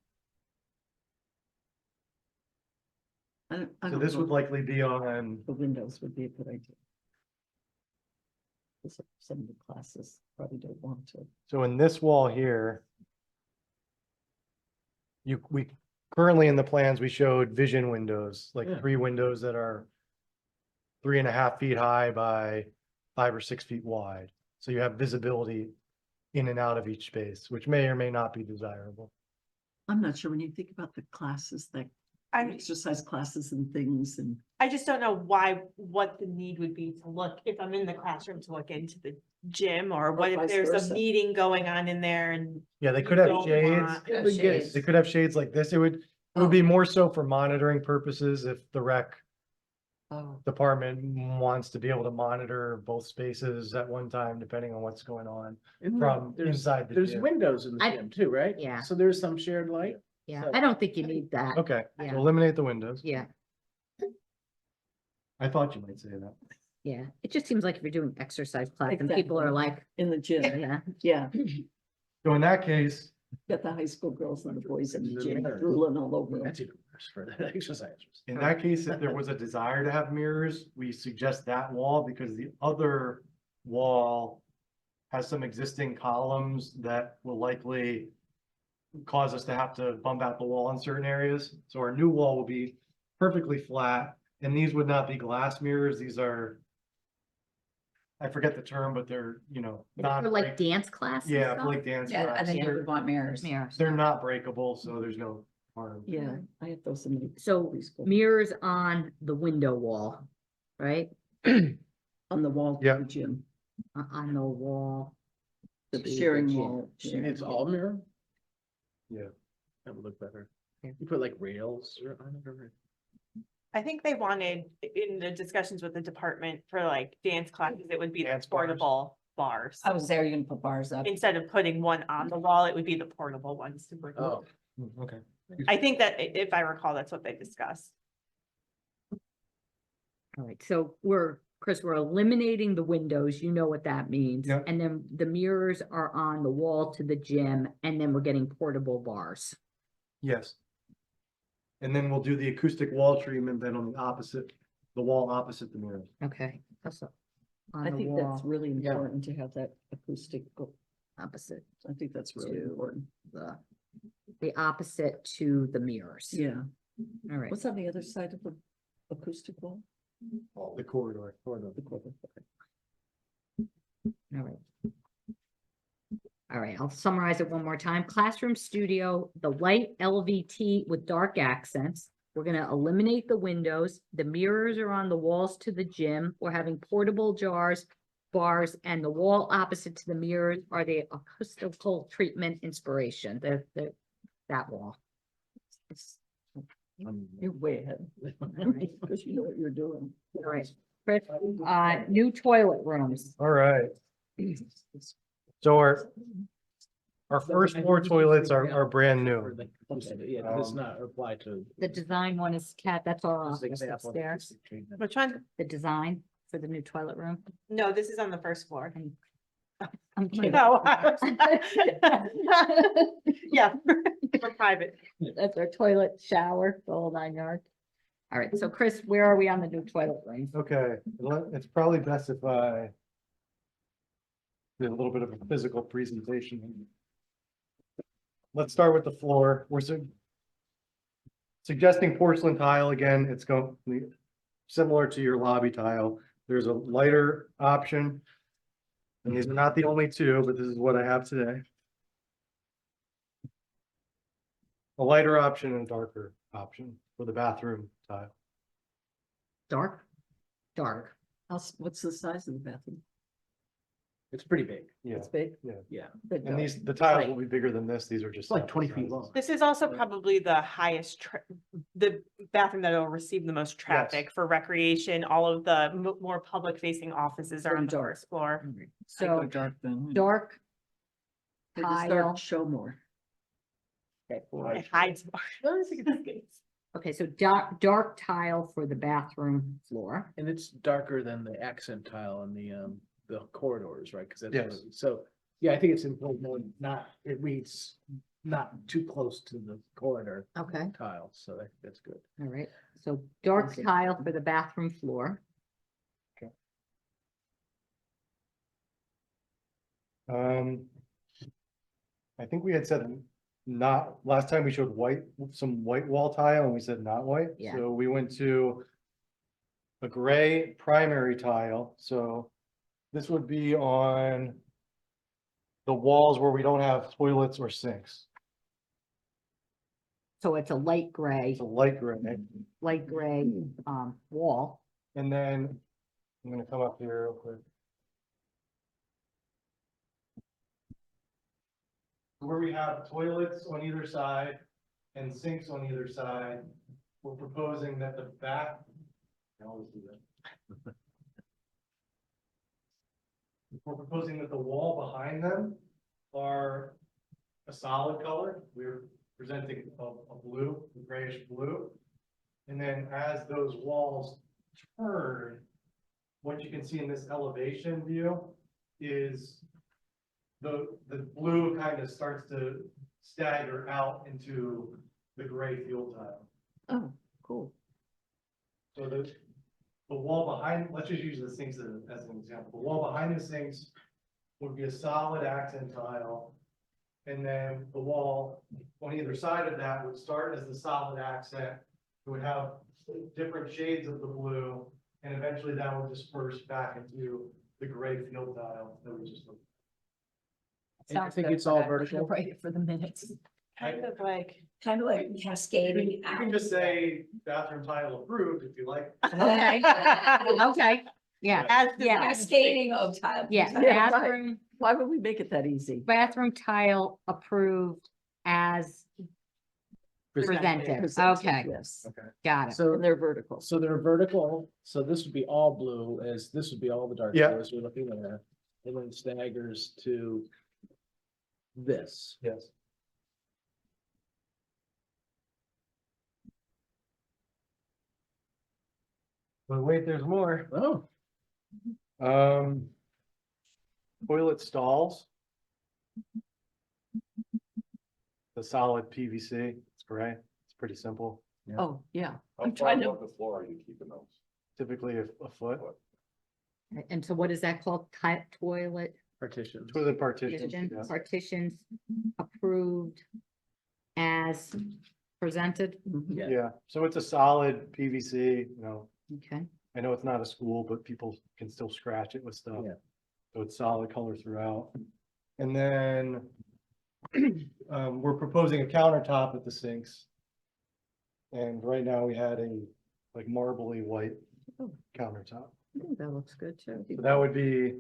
Speaker 1: I
Speaker 4: So
Speaker 1: don't
Speaker 4: this
Speaker 1: know
Speaker 4: would
Speaker 1: if
Speaker 4: likely be on,
Speaker 1: the windows would be a good idea. because some of the classes probably don't want to.
Speaker 4: So in this wall here, we currently in the plans, we showed vision windows, like
Speaker 6: Yeah.
Speaker 4: 3 windows that are 3.5 feet high by 5 or 6 feet wide. So you have visibility in and out of each space, which may or may not be desirable.
Speaker 1: I'm not sure when you think about the classes, like
Speaker 3: I'm,
Speaker 1: exercise classes and things and.
Speaker 3: I just don't know why, what the need would be to look, if I'm in the classroom, to look into the gym, or what if
Speaker 1: vice
Speaker 3: there's
Speaker 1: versa.
Speaker 3: a meeting going on in there and.
Speaker 4: Yeah, they
Speaker 3: you
Speaker 4: could have
Speaker 3: don't
Speaker 4: shades.
Speaker 3: want-
Speaker 7: Yeah,
Speaker 6: we get-
Speaker 7: shades.
Speaker 4: They could have shades like this. It would be more so for monitoring purposes if the rec
Speaker 1: Oh,
Speaker 4: department wants to be able to monitor both spaces at one time, depending on what's going on.
Speaker 6: And
Speaker 4: From
Speaker 6: there's-
Speaker 4: inside the
Speaker 6: There's
Speaker 4: gym.
Speaker 6: windows in the
Speaker 2: I-
Speaker 6: gym too, right?
Speaker 2: Yeah.
Speaker 6: So there's some shared light.
Speaker 2: Yeah,
Speaker 6: So-
Speaker 2: I don't think you need that.
Speaker 4: Okay,
Speaker 2: Yeah.
Speaker 4: so eliminate the windows.
Speaker 2: Yeah,
Speaker 4: I thought you might say that.
Speaker 2: yeah. It just seems like if you're doing exercise class and people are
Speaker 1: Exactly.
Speaker 2: like,
Speaker 1: in the gym,
Speaker 2: yeah,
Speaker 1: yeah,
Speaker 4: So in that case,
Speaker 1: got the high school girls and the boys in the
Speaker 6: The
Speaker 1: gym
Speaker 6: mirrors.
Speaker 1: drooling all over them.
Speaker 6: That's even worse for the exercisers.
Speaker 4: in that case, if there was a desire to have mirrors, we suggest that wall because the other wall has some existing columns that will likely cause us to have to bump out the wall in certain areas. So our new wall will be perfectly flat, and these would not be glass mirrors. These are, I forget the term, but they're,
Speaker 2: for like dance classes.
Speaker 4: Yeah,
Speaker 2: stuff?
Speaker 4: for like dance.
Speaker 7: Yeah, I
Speaker 4: class.
Speaker 7: think you
Speaker 4: They're-
Speaker 7: would want mirrors.
Speaker 2: Mirrors.
Speaker 4: They're not breakable, so there's no harm.
Speaker 1: Yeah, I have those in the.
Speaker 2: So
Speaker 1: preschool.
Speaker 2: mirrors on the window wall, right?
Speaker 1: On the wall to
Speaker 4: Yeah.
Speaker 1: the gym,
Speaker 2: On the wall.
Speaker 1: the
Speaker 2: to the
Speaker 1: sharing
Speaker 2: gym.
Speaker 1: wall.
Speaker 6: And it's all mirror?
Speaker 4: Yeah.
Speaker 6: That would look better.
Speaker 2: Yeah.
Speaker 6: You put like rails or on it or?
Speaker 3: I think they wanted, in the discussions with the department for like dance classes, it would be the
Speaker 4: Dance bars?
Speaker 3: portable bars.
Speaker 7: I was there, you're gonna put bars up.
Speaker 3: Instead of putting one on the wall, it would be the portable ones to bring.
Speaker 6: Oh,
Speaker 4: Okay.
Speaker 3: I think that if I recall, that's what they discussed.
Speaker 2: All right, so Chris, we're eliminating the windows, you know what that means.
Speaker 4: Yep.
Speaker 2: And then the mirrors are on the wall to the gym, and then we're getting portable bars.
Speaker 4: Yes. And then we'll do the acoustic wall treatment then on the wall opposite the mirrors.
Speaker 2: Okay. That's on
Speaker 1: I
Speaker 2: the
Speaker 1: think that's
Speaker 2: wall
Speaker 1: really important to have that acoustic,
Speaker 2: opposite
Speaker 1: I think that's really
Speaker 2: To-
Speaker 1: important.
Speaker 2: the opposite to the mirrors.
Speaker 1: Yeah,
Speaker 2: All right,
Speaker 1: what's on the other side of the acoustic wall?
Speaker 4: The corridor.
Speaker 1: The corridor, okay.
Speaker 2: all right. All right, I'll summarize it one more time. Classroom studio, the light LVT with dark accents. We're gonna eliminate the windows. The mirrors are on the walls to the gym. We're having portable bars, and the wall opposite to the mirrors are the acoustical treatment inspiration, that wall.
Speaker 1: You're way ahead. Because you know what you're doing.
Speaker 2: All right, Chris, new toilet rooms.
Speaker 4: All right. So our first floor toilets are brand new.
Speaker 6: Yeah, does not apply to.
Speaker 2: The design one is that's all
Speaker 6: Just example of
Speaker 2: upstairs.
Speaker 6: acoustic treatment.
Speaker 3: Which one?
Speaker 2: The design for the new toilet room.
Speaker 3: No, this is on the first floor.
Speaker 2: I'm kidding.
Speaker 3: No. Yeah, for private.
Speaker 2: That's our toilet, shower, the whole 9 yards. All right, so Chris, where are we on the new toilet room?
Speaker 4: Okay, it's probably best if I do a little bit of a physical presentation. Let's start with the floor. We're suggesting porcelain tile again. It's going similar to your lobby tile. There's a lighter option. And these are not the only two, but this is what I have today. A lighter option and a darker option for the bathroom tile.
Speaker 2: Dark? Dark.
Speaker 1: What's the size of the bathroom?
Speaker 6: It's pretty big.
Speaker 4: Yeah,
Speaker 1: It's big.
Speaker 6: Yeah.
Speaker 1: Big
Speaker 4: and
Speaker 1: dog.
Speaker 4: the tiles will be bigger than this. These are just.
Speaker 6: It's like
Speaker 4: sample
Speaker 6: 20 feet
Speaker 4: sizes.
Speaker 6: long.
Speaker 3: This is also probably the highest, the bathroom that will receive the most traffic for recreation. All of the more public facing offices are on the
Speaker 1: Dark.
Speaker 3: first floor.
Speaker 1: I go
Speaker 2: So
Speaker 1: dark then.
Speaker 2: dark
Speaker 1: They just
Speaker 2: tile.
Speaker 1: start show more.
Speaker 3: It hides more.
Speaker 2: Okay, so dark tile for the bathroom floor.
Speaker 6: And it's darker than the accent tile on the corridors, right? Because that's,
Speaker 4: Yes.
Speaker 6: so, yeah, I think it's important, it reads not too close to the corridor
Speaker 2: Okay.
Speaker 6: tile, so I think that's good.
Speaker 2: All right, so dark
Speaker 1: Okay.
Speaker 2: tile for the bathroom floor.
Speaker 4: I think we had said not, last time we showed white, some white wall tile and we said not white.
Speaker 2: Yeah.
Speaker 4: So we went to a gray primary tile, so this would be on the walls where we don't have toilets or sinks.
Speaker 2: So it's a light gray,
Speaker 4: It's a light gray.
Speaker 2: wall.
Speaker 4: And then I'm gonna come up here real quick. Where we have toilets on either side and sinks on either side, we're proposing that the back. I always do that. We're proposing that the wall behind them are a solid color. We're presenting a blue, a grayish blue. And then as those walls turn, what you can see in this elevation view is the blue kind of starts to stagger out into the gray field tile.
Speaker 1: Oh, cool.
Speaker 4: So the wall behind, let's just use the sinks as an example. The wall behind the sinks would be a solid accent tile. And then the wall on either side of that would start as the solid accent. It would have different shades of the blue, and eventually that would disperse back into the gray field tile that we just looked.
Speaker 6: And I
Speaker 2: Sounds
Speaker 6: think
Speaker 2: good
Speaker 6: it's
Speaker 2: for
Speaker 6: all
Speaker 2: that.
Speaker 6: vertical.
Speaker 2: Write it for the minutes.
Speaker 3: Kind of like,
Speaker 7: Kind of like
Speaker 4: You
Speaker 7: cascading
Speaker 4: can
Speaker 7: out.
Speaker 4: just say bathroom tile approved if you like.
Speaker 2: Okay, okay, yeah,
Speaker 3: as
Speaker 2: Yeah.
Speaker 7: Cascading of tile.
Speaker 2: yeah,
Speaker 7: tile.
Speaker 1: Yeah, right.
Speaker 2: bathroom,
Speaker 1: Why would we make it that easy?
Speaker 2: bathroom tile approved as presented, okay,
Speaker 1: Yes,
Speaker 4: Okay.
Speaker 2: got it.
Speaker 6: So,
Speaker 1: and they're vertical.
Speaker 6: so they're vertical, so this would be all blue, as this would be all the dark
Speaker 4: Yeah.
Speaker 6: blue as we're looking at. And then staggers to this.
Speaker 4: Yes. But wait, there's more.
Speaker 6: Oh,
Speaker 4: Um. Toilet stalls. The solid PVC, it's gray, it's pretty simple,
Speaker 1: Oh, yeah.
Speaker 5: How
Speaker 1: I'm
Speaker 5: far
Speaker 1: trying to,
Speaker 5: above the floor are you keeping those?
Speaker 4: typically a foot.
Speaker 2: And so what is that called? Toilet
Speaker 6: partitions.
Speaker 4: Toilet partitions,
Speaker 2: partitions,
Speaker 4: yeah.
Speaker 2: partitions approved as presented,
Speaker 6: Yeah.
Speaker 4: Yeah, so it's a solid PVC, you know,
Speaker 2: okay,
Speaker 4: I know it's not a school, but people can still scratch it with stuff.
Speaker 6: Yeah.
Speaker 4: So it's solid color throughout. And then we're proposing a countertop at the sinks. And right now we had a like marbly white
Speaker 1: Oh.
Speaker 4: countertop.
Speaker 1: I think that looks good too.
Speaker 4: So that would be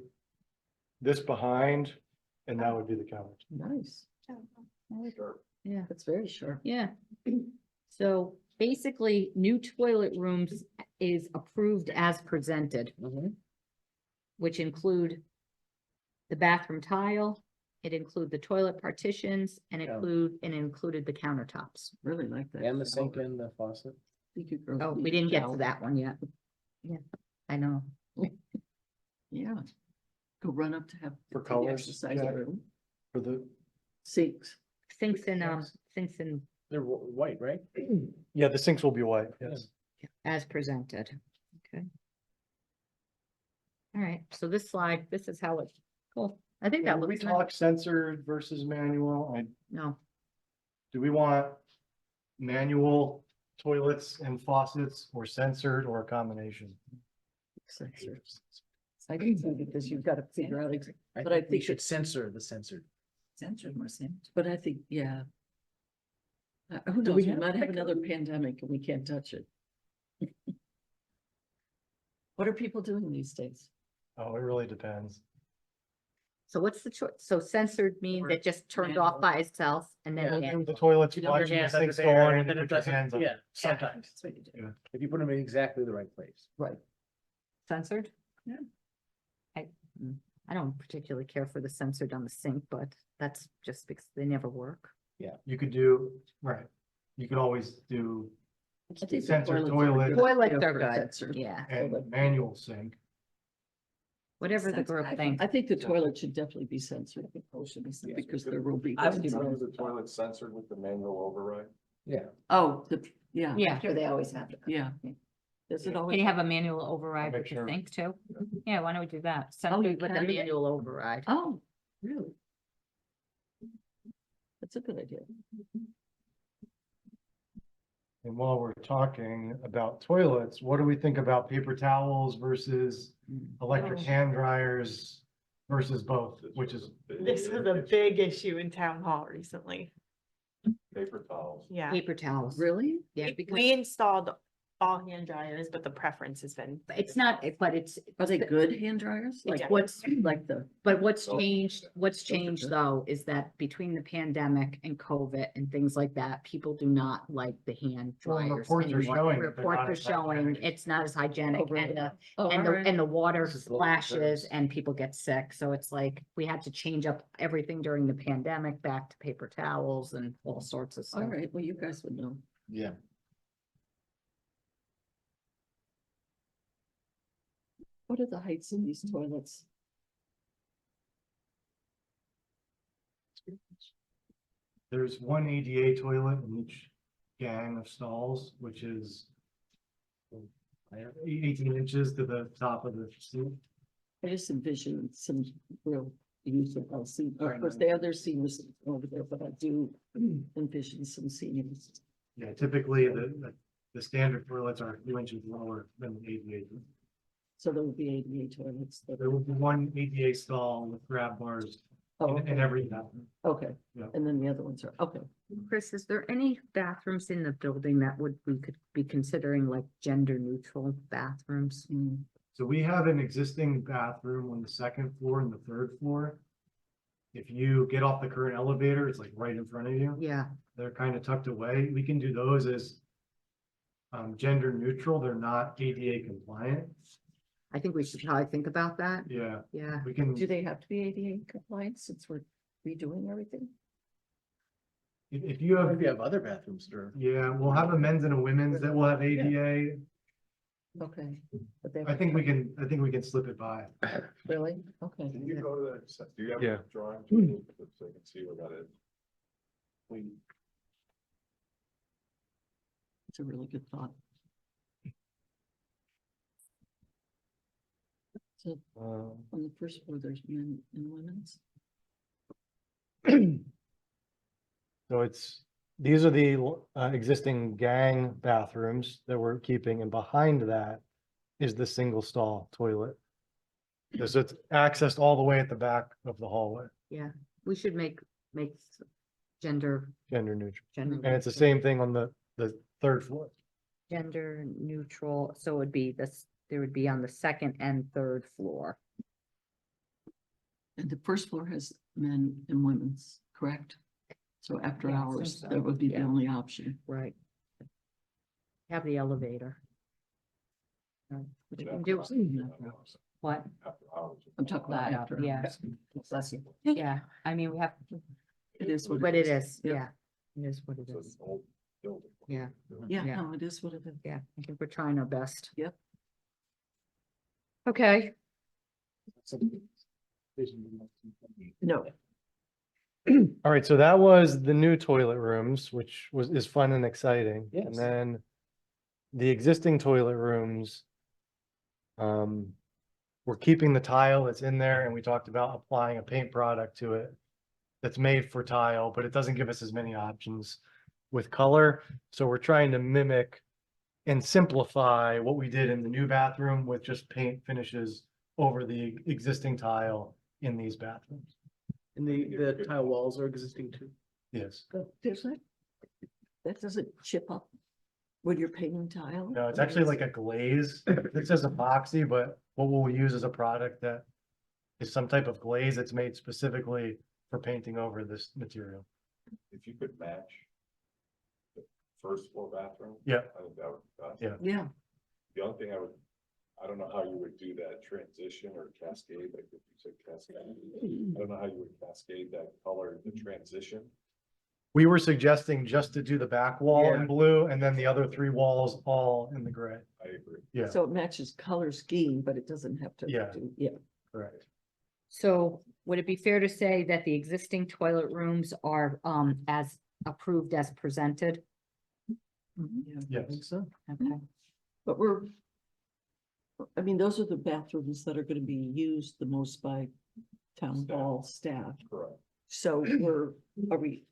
Speaker 4: this behind, and that would be the countertop.
Speaker 1: Nice.
Speaker 5: Sure.
Speaker 2: yeah,
Speaker 1: That's very sharp.
Speaker 2: yeah. So basically, new toilet rooms is approved as presented,
Speaker 6: Mhm.
Speaker 2: which include the bathroom tile, it include the toilet partitions, and
Speaker 6: Yeah.
Speaker 2: included the countertops.
Speaker 1: Really like that.
Speaker 6: And the sink and the faucet.
Speaker 1: Think you girls
Speaker 2: Oh, we
Speaker 1: need
Speaker 2: didn't get to
Speaker 1: shower.
Speaker 2: that one yet. Yeah, I know.
Speaker 1: Yeah. Go run up to have.
Speaker 4: For
Speaker 1: to the
Speaker 4: colors,
Speaker 1: Exercise
Speaker 4: yeah.
Speaker 1: room.
Speaker 4: For the,
Speaker 1: Sinks.
Speaker 2: Sinks and
Speaker 6: They're white, right?
Speaker 4: yeah, the sinks will be white, yes.
Speaker 2: as presented, okay. All right, so this slide, this is how it, cool, I think that
Speaker 4: When we
Speaker 2: looks nice.
Speaker 4: talk censored versus manual,
Speaker 2: No,
Speaker 4: do we want manual toilets and faucets or censored or a combination?
Speaker 1: Censored. I think so, because you've got to figure out, But I
Speaker 6: we
Speaker 1: think
Speaker 6: should
Speaker 1: it's-
Speaker 6: censor the censored.
Speaker 7: Censored more censored.
Speaker 1: but I think, yeah. Who
Speaker 6: Do
Speaker 1: knows,
Speaker 6: we
Speaker 1: we
Speaker 6: have
Speaker 1: might have
Speaker 6: that
Speaker 1: another pandemic and we can't touch it. What are people doing these days?
Speaker 4: Oh, it really depends.
Speaker 2: so what's the choice, so censored means it just turned off by itself and
Speaker 6: Yeah.
Speaker 2: then, again-
Speaker 4: The toilets
Speaker 6: You don't
Speaker 4: flush
Speaker 6: your
Speaker 4: and the
Speaker 6: hands under
Speaker 4: sinks go
Speaker 6: there,
Speaker 4: on
Speaker 6: and
Speaker 4: and you
Speaker 6: then it
Speaker 4: put your
Speaker 6: doesn't-
Speaker 4: hands up.
Speaker 6: Yeah, sometimes.
Speaker 7: That's what you do.
Speaker 6: If you put them in exactly the right place.
Speaker 1: Right.
Speaker 2: censored?
Speaker 1: Yeah.
Speaker 2: I don't particularly care for the censored on the sink, but that's just because they never work.
Speaker 4: You could do, right, you could always do
Speaker 1: I think the
Speaker 4: Censored
Speaker 1: toilets are
Speaker 4: toilet.
Speaker 1: good
Speaker 2: Toilets
Speaker 1: idea
Speaker 2: are
Speaker 1: for
Speaker 2: good,
Speaker 1: censored.
Speaker 2: yeah,
Speaker 4: and manual sink.
Speaker 2: whatever the
Speaker 7: Sense-
Speaker 2: group
Speaker 7: I
Speaker 2: thinks.
Speaker 1: I think the toilet should definitely be censored, because there will be.
Speaker 7: I would
Speaker 5: Is
Speaker 7: do
Speaker 5: the toilet censored with the manual override?
Speaker 6: Yeah.
Speaker 1: Oh, yeah,
Speaker 2: Yeah,
Speaker 7: Sure, they always have to.
Speaker 1: yeah. Does it
Speaker 2: can
Speaker 1: always?
Speaker 2: you have a manual override
Speaker 4: Make
Speaker 2: with the
Speaker 4: sure.
Speaker 2: sink too? Yeah, why don't we do that?
Speaker 1: Oh, you
Speaker 2: Censored with the
Speaker 1: can?
Speaker 2: manual override.
Speaker 1: Oh, Really? That's a good idea.
Speaker 4: And while we're talking about toilets, what do we think about paper towels versus electric
Speaker 1: Oh.
Speaker 4: hand dryers versus both, which is,
Speaker 3: This was a big issue in town hall recently.
Speaker 5: Paper towels.
Speaker 3: Yeah.
Speaker 2: Paper towels.
Speaker 1: Really?
Speaker 2: Yeah,
Speaker 3: We-
Speaker 2: because
Speaker 3: We installed all hand dryers, but the preference has been.
Speaker 2: it's not, but it's,
Speaker 1: Are they good hand dryers? Like
Speaker 3: Yeah.
Speaker 1: what's, like the,
Speaker 2: but what's
Speaker 5: Oh,
Speaker 2: changed, what's
Speaker 1: those are
Speaker 2: changed
Speaker 1: good.
Speaker 2: though, is that between the pandemic and COVID and things like that, people do not like the hand
Speaker 4: Well,
Speaker 2: dryers
Speaker 4: reports are
Speaker 2: anymore.
Speaker 4: showing that they're
Speaker 2: Reports
Speaker 4: not
Speaker 2: are
Speaker 4: as
Speaker 2: showing
Speaker 4: hygienic.
Speaker 2: it's not as hygienic
Speaker 1: Oh, really?
Speaker 2: and the,
Speaker 1: oh,
Speaker 2: and
Speaker 1: all
Speaker 2: the,
Speaker 1: right.
Speaker 2: and the water
Speaker 6: This is local
Speaker 2: splashes
Speaker 6: terms.
Speaker 2: and people get sick. So it's like, we had to change up everything during the pandemic back to paper towels and all sorts of
Speaker 1: All
Speaker 2: stuff.
Speaker 1: right, well, you guys would know.
Speaker 6: Yeah.
Speaker 1: What are the heights in these toilets?
Speaker 4: there's one ADA toilet in each gang of stalls, which is 18 inches to the top of the seat.
Speaker 1: I just envision some real use of LC, of course, the other seniors over there, but I do envision some seniors.
Speaker 4: Yeah, typically the standard toilets are a few inches lower than the ADA.
Speaker 1: So there will be ADA toilets. that-
Speaker 4: There will be one ADA stall with grab bars
Speaker 1: Oh,
Speaker 4: in
Speaker 1: okay,
Speaker 4: every bathroom.
Speaker 1: okay,
Speaker 4: Yeah.
Speaker 1: and then the other ones are, okay.
Speaker 2: Chris, is there any bathrooms in the building that we could be considering like gender neutral bathrooms?
Speaker 1: Mm.
Speaker 4: So we have an existing bathroom on the second floor and the third floor. If you get off the current elevator, it's like right in front of you.
Speaker 2: Yeah,
Speaker 4: They're kind of tucked away. We can do those as gender neutral. They're not ADA compliant.
Speaker 2: I think we should probably think about that.
Speaker 4: Yeah,
Speaker 2: Yeah.
Speaker 4: we can,
Speaker 1: Do they have to be ADA compliant since we're redoing everything?
Speaker 4: if you have,
Speaker 6: If you have other bathrooms that are.
Speaker 4: yeah, we'll have a men's and a women's that will have ADA.
Speaker 1: Okay. But they
Speaker 4: I think we can slip it by.
Speaker 1: Really? Okay.
Speaker 5: Can you go to that, do you have
Speaker 4: Yeah.
Speaker 5: a drawing so I can see where that is? Please.
Speaker 1: It's a really good thought. So on the first floor, there's men and women's.
Speaker 4: So these are the existing gang bathrooms that we're keeping, and behind that is the single stall toilet. So it's accessed all the way at the back of the hallway,
Speaker 2: Yeah, we should make gender,
Speaker 4: gender neutral.
Speaker 2: gender.
Speaker 4: And it's the
Speaker 2: neutral.
Speaker 4: same thing on the third floor.
Speaker 2: Gender neutral, so it would be this, there would be on the second and third floor.
Speaker 1: And the first floor has men and women's, correct? So after
Speaker 2: Yeah, I think
Speaker 1: hours,
Speaker 2: so.
Speaker 1: that would be the
Speaker 2: Yeah.
Speaker 1: only option.
Speaker 2: Right. Have the elevator. Which you can do, what?
Speaker 1: I'm talking about
Speaker 2: Yeah,
Speaker 1: after.
Speaker 2: yeah.
Speaker 1: hours. Bless you.
Speaker 2: Yeah, I mean, we have,
Speaker 1: It is what
Speaker 2: but it
Speaker 1: is.
Speaker 2: is,
Speaker 1: Yep.
Speaker 2: yeah, it is what it
Speaker 5: So it's
Speaker 2: is.
Speaker 5: an old building.
Speaker 2: Yeah,
Speaker 1: Yeah,
Speaker 2: Yeah.
Speaker 1: no, it is what it is.
Speaker 2: yeah, I think we're trying our best.
Speaker 1: Yep.
Speaker 2: Okay,
Speaker 1: No,
Speaker 4: All right, so that was the new toilet rooms, which is fun and exciting. And
Speaker 6: Yes.
Speaker 4: then the existing toilet rooms. We're keeping the tile that's in there, and we talked about applying a paint product to it that's made for tile, but it doesn't give us as many options with color. So we're trying to mimic and simplify what we did in the new bathroom with just paint finishes over the existing tile in these bathrooms.
Speaker 6: And the tile walls are existing too.
Speaker 4: Yes.
Speaker 1: there's that doesn't chip up when you're painting tile.
Speaker 4: No, it's actually like a glaze. It says epoxy, but what we'll use is a product that is some type of glaze that's made specifically for painting over this material.
Speaker 5: If you could match the first floor bathroom.
Speaker 4: Yeah.
Speaker 5: I think that would be best.
Speaker 4: Yeah.
Speaker 1: Yeah,
Speaker 5: The only thing I don't know how you would do that transition or cascade, like if you said cascade. I don't know how you would cascade that color, the transition.
Speaker 4: We were suggesting just to do the back wall
Speaker 6: Yeah.
Speaker 4: in blue and then the other three walls all in the gray.
Speaker 5: I agree.
Speaker 4: Yeah,
Speaker 1: so it matches color scheme, but it doesn't have to.
Speaker 4: Yeah.
Speaker 1: Yeah.
Speaker 4: correct.
Speaker 2: so would it be fair to say that the existing toilet rooms are as approved as presented?
Speaker 1: Yeah, I
Speaker 4: Yes.
Speaker 1: think so.
Speaker 2: Okay,
Speaker 1: But we're I mean, those are the bathrooms that are gonna be used the most by town
Speaker 5: Staff.
Speaker 1: hall staff.
Speaker 5: Correct.
Speaker 1: So are we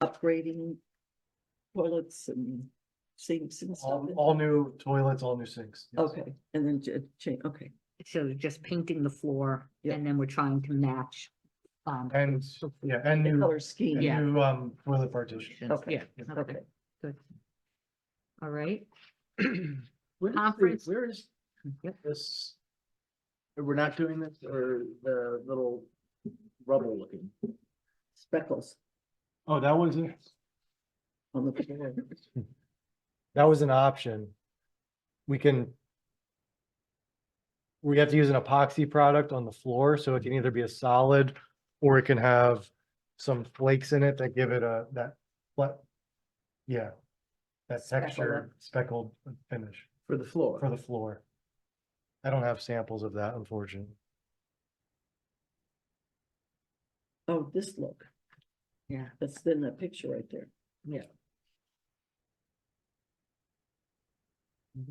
Speaker 1: upgrading toilets and sinks and stuff?
Speaker 4: All new toilets, all new sinks. yes.
Speaker 1: Okay, and then change, okay,
Speaker 2: So just painting the floor
Speaker 1: Yeah.
Speaker 2: and then we're trying to match.
Speaker 4: And, yeah, and
Speaker 1: the
Speaker 4: new,
Speaker 1: color scheme.
Speaker 4: and
Speaker 2: Yeah.
Speaker 4: new, toilet partition.
Speaker 1: Okay.
Speaker 2: Yeah, okay,
Speaker 1: Okay.
Speaker 2: good. All right,
Speaker 6: Where is
Speaker 2: Conference.
Speaker 6: where is
Speaker 2: Yep.
Speaker 6: this? We're not doing this, or the little rubble looking?
Speaker 1: Speckles
Speaker 4: Oh, that was it.
Speaker 1: on the floor.
Speaker 4: That was an option. We have to use an epoxy product on the floor, so it can either be a solid or it can have some flakes in it that give it yeah, that texture speckled finish
Speaker 6: For the floor?
Speaker 4: for the floor. I don't have samples of that, unfortunately.
Speaker 1: Oh, this look.
Speaker 2: Yeah.
Speaker 1: That's in that picture right there.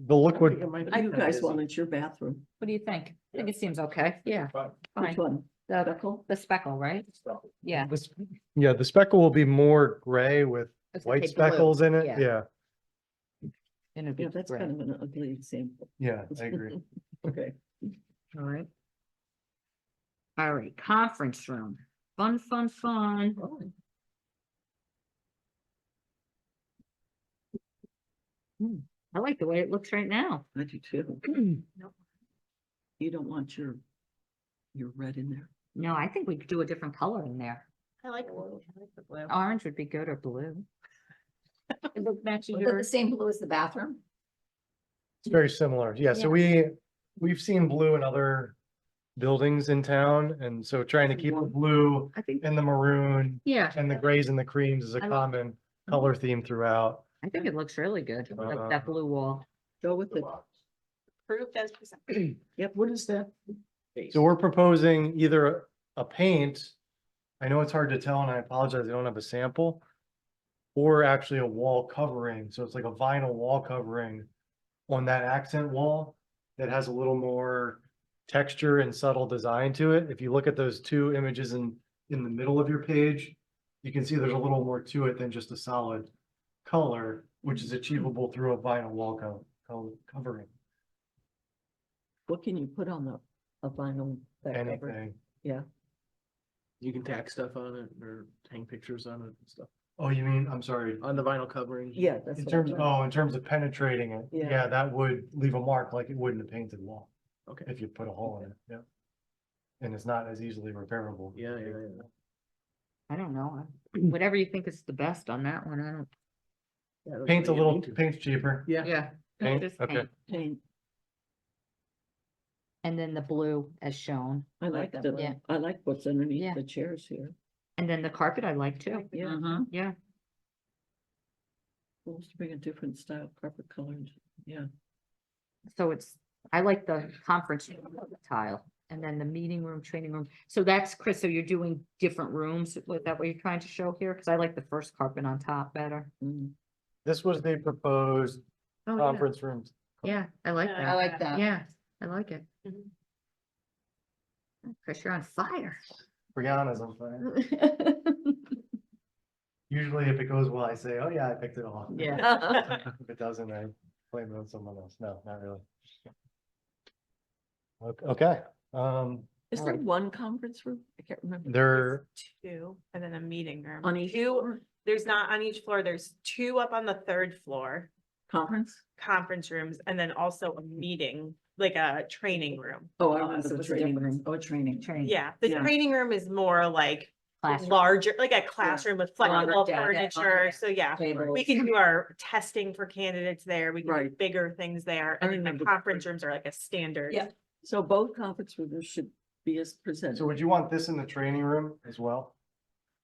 Speaker 4: The look would,
Speaker 1: You guys wanted your bathroom.
Speaker 2: what do you think? I think it seems okay, yeah,
Speaker 1: Which
Speaker 2: fine.
Speaker 1: one?
Speaker 2: The speckle, right? Yeah.
Speaker 4: the speckle will be more gray with
Speaker 2: I was gonna
Speaker 4: white
Speaker 2: say blue,
Speaker 4: speckles in it. Yeah,
Speaker 2: And it'd be
Speaker 1: Yeah, that's
Speaker 2: gray.
Speaker 1: kind of an ugly example.
Speaker 4: yeah, I agree.
Speaker 1: Okay.
Speaker 2: All right. All right, conference room, fun, fun, fun. I like the way it looks right now.
Speaker 1: I do too. You don't want your red in there.
Speaker 2: No, I think we could do a different color in there.
Speaker 3: I like the blue.
Speaker 2: Orange would be good or blue. It would match
Speaker 7: Is it the
Speaker 2: yours.
Speaker 7: same blue as the bathroom?
Speaker 4: It's very similar. Yeah, so we've seen blue in other buildings in town, and so trying to keep the blue
Speaker 2: I think,
Speaker 4: and the maroon
Speaker 2: yeah,
Speaker 4: and the grays and the creams is a
Speaker 2: I like-
Speaker 4: common color theme throughout.
Speaker 2: I think it looks really good, like that blue wall.
Speaker 1: Go with it.
Speaker 3: Approved as presented.
Speaker 1: Yep.
Speaker 6: What is that?
Speaker 4: So we're proposing either a paint, I know it's hard to tell and I apologize, I don't have a sample, or actually a wall covering, so it's like a vinyl wall covering on that accent wall that has a little more texture and subtle design to it. If you look at those two images in the middle of your page, you can see there's a little more to it than just a solid color, which is achievable through a vinyl wall covering.
Speaker 1: What can you put on a vinyl back cover?
Speaker 4: Anything.
Speaker 1: Yeah,
Speaker 6: You can tack stuff on it or hang pictures on it and stuff,
Speaker 4: Oh, you mean, I'm sorry,
Speaker 6: on the vinyl covering.
Speaker 1: yeah, that's.
Speaker 4: in
Speaker 1: what
Speaker 4: terms,
Speaker 1: I'm talking-
Speaker 4: in terms of penetrating it,
Speaker 1: Yeah.
Speaker 4: yeah, that would leave a mark like it would in a painted wall.
Speaker 6: Okay.
Speaker 4: If you put a hole in it, yeah. And it's not as easily repairable.
Speaker 6: Yeah.
Speaker 2: I don't know, whatever you think is the best on that one, I don't,
Speaker 6: Yeah, that's
Speaker 4: Paint's a
Speaker 6: what you
Speaker 4: little,
Speaker 6: need to.
Speaker 4: paint's cheaper.
Speaker 6: Yeah.
Speaker 2: yeah.
Speaker 4: Paint,
Speaker 2: just
Speaker 4: okay.
Speaker 2: paint.
Speaker 1: Paint.
Speaker 2: And then the blue as shown,
Speaker 1: I like
Speaker 7: that
Speaker 1: the,
Speaker 7: blue.
Speaker 2: Yeah.
Speaker 1: I like what's underneath
Speaker 2: Yeah.
Speaker 1: the chairs here.
Speaker 2: and then the carpet I like too,
Speaker 1: Yeah,
Speaker 7: Mhm.
Speaker 2: yeah.
Speaker 1: supposed to bring a different style carpet color. Yeah,
Speaker 2: So it's, I like the conference room tile and then the meeting room, training room. So that's, Chris, so you're doing different rooms, was that what you're trying to show here? Cause I like the first carpet on top better.
Speaker 1: mm,
Speaker 4: This was the proposed
Speaker 2: Oh,
Speaker 4: conference rooms.
Speaker 2: yeah, I like
Speaker 3: Yeah,
Speaker 7: I
Speaker 2: that.
Speaker 7: like that.
Speaker 2: Yeah, I like it.
Speaker 3: Mhm.
Speaker 2: Chris, you're on fire.
Speaker 4: Brianna's on fire. Usually if it goes well, I say, oh yeah, I picked it all.
Speaker 2: Yeah.
Speaker 4: If it doesn't, I blame it on someone else. No, not really. Okay,
Speaker 1: is there
Speaker 2: Alright.
Speaker 1: one conference room? I can't remember.
Speaker 4: there,
Speaker 3: Two, and then a meeting room.
Speaker 1: On each
Speaker 3: Two,
Speaker 1: floor?
Speaker 3: there's not on each floor, there's two up on the third floor,
Speaker 1: Conference?
Speaker 3: conference rooms, and then also a meeting, like a training room.
Speaker 1: Oh, I
Speaker 2: Oh,
Speaker 1: remember
Speaker 2: so
Speaker 1: the
Speaker 2: it's a
Speaker 1: training
Speaker 2: different-
Speaker 1: room. Oh, a training.
Speaker 2: Training.
Speaker 3: Yeah, the
Speaker 1: Yeah.
Speaker 3: training room is more like
Speaker 2: Classroom.
Speaker 3: larger, like a classroom with flexible
Speaker 7: Longer desk,
Speaker 3: furniture, so yeah.
Speaker 7: Tables.
Speaker 3: We can do our testing for candidates there, we can do
Speaker 1: Right.
Speaker 3: bigger things there,
Speaker 1: I
Speaker 3: and then
Speaker 1: remember
Speaker 3: the
Speaker 1: the
Speaker 3: conference rooms are like a standard.
Speaker 7: Yeah.
Speaker 1: So both conference rooms should be as presented.
Speaker 4: so would you want this in the training room as well?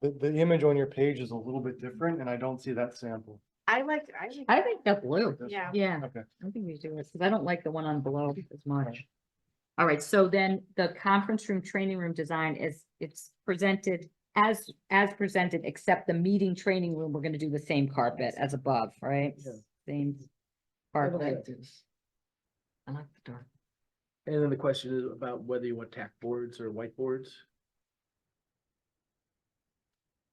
Speaker 4: The image on your page is a little bit different and I don't see that sample.
Speaker 3: I like,
Speaker 2: I think the blue.
Speaker 3: yeah.
Speaker 2: Yeah,
Speaker 4: Okay.
Speaker 2: I think we do it, because I don't like the one on below as much. All right, so then the conference room, training room design is, it's presented as presented, except the meeting training room, we're gonna do the same carpet as above, right?
Speaker 6: Yeah.
Speaker 2: Same
Speaker 1: I like
Speaker 2: carpet.
Speaker 1: this. I like the dark.
Speaker 6: And then the question is about whether you want tack boards or whiteboards.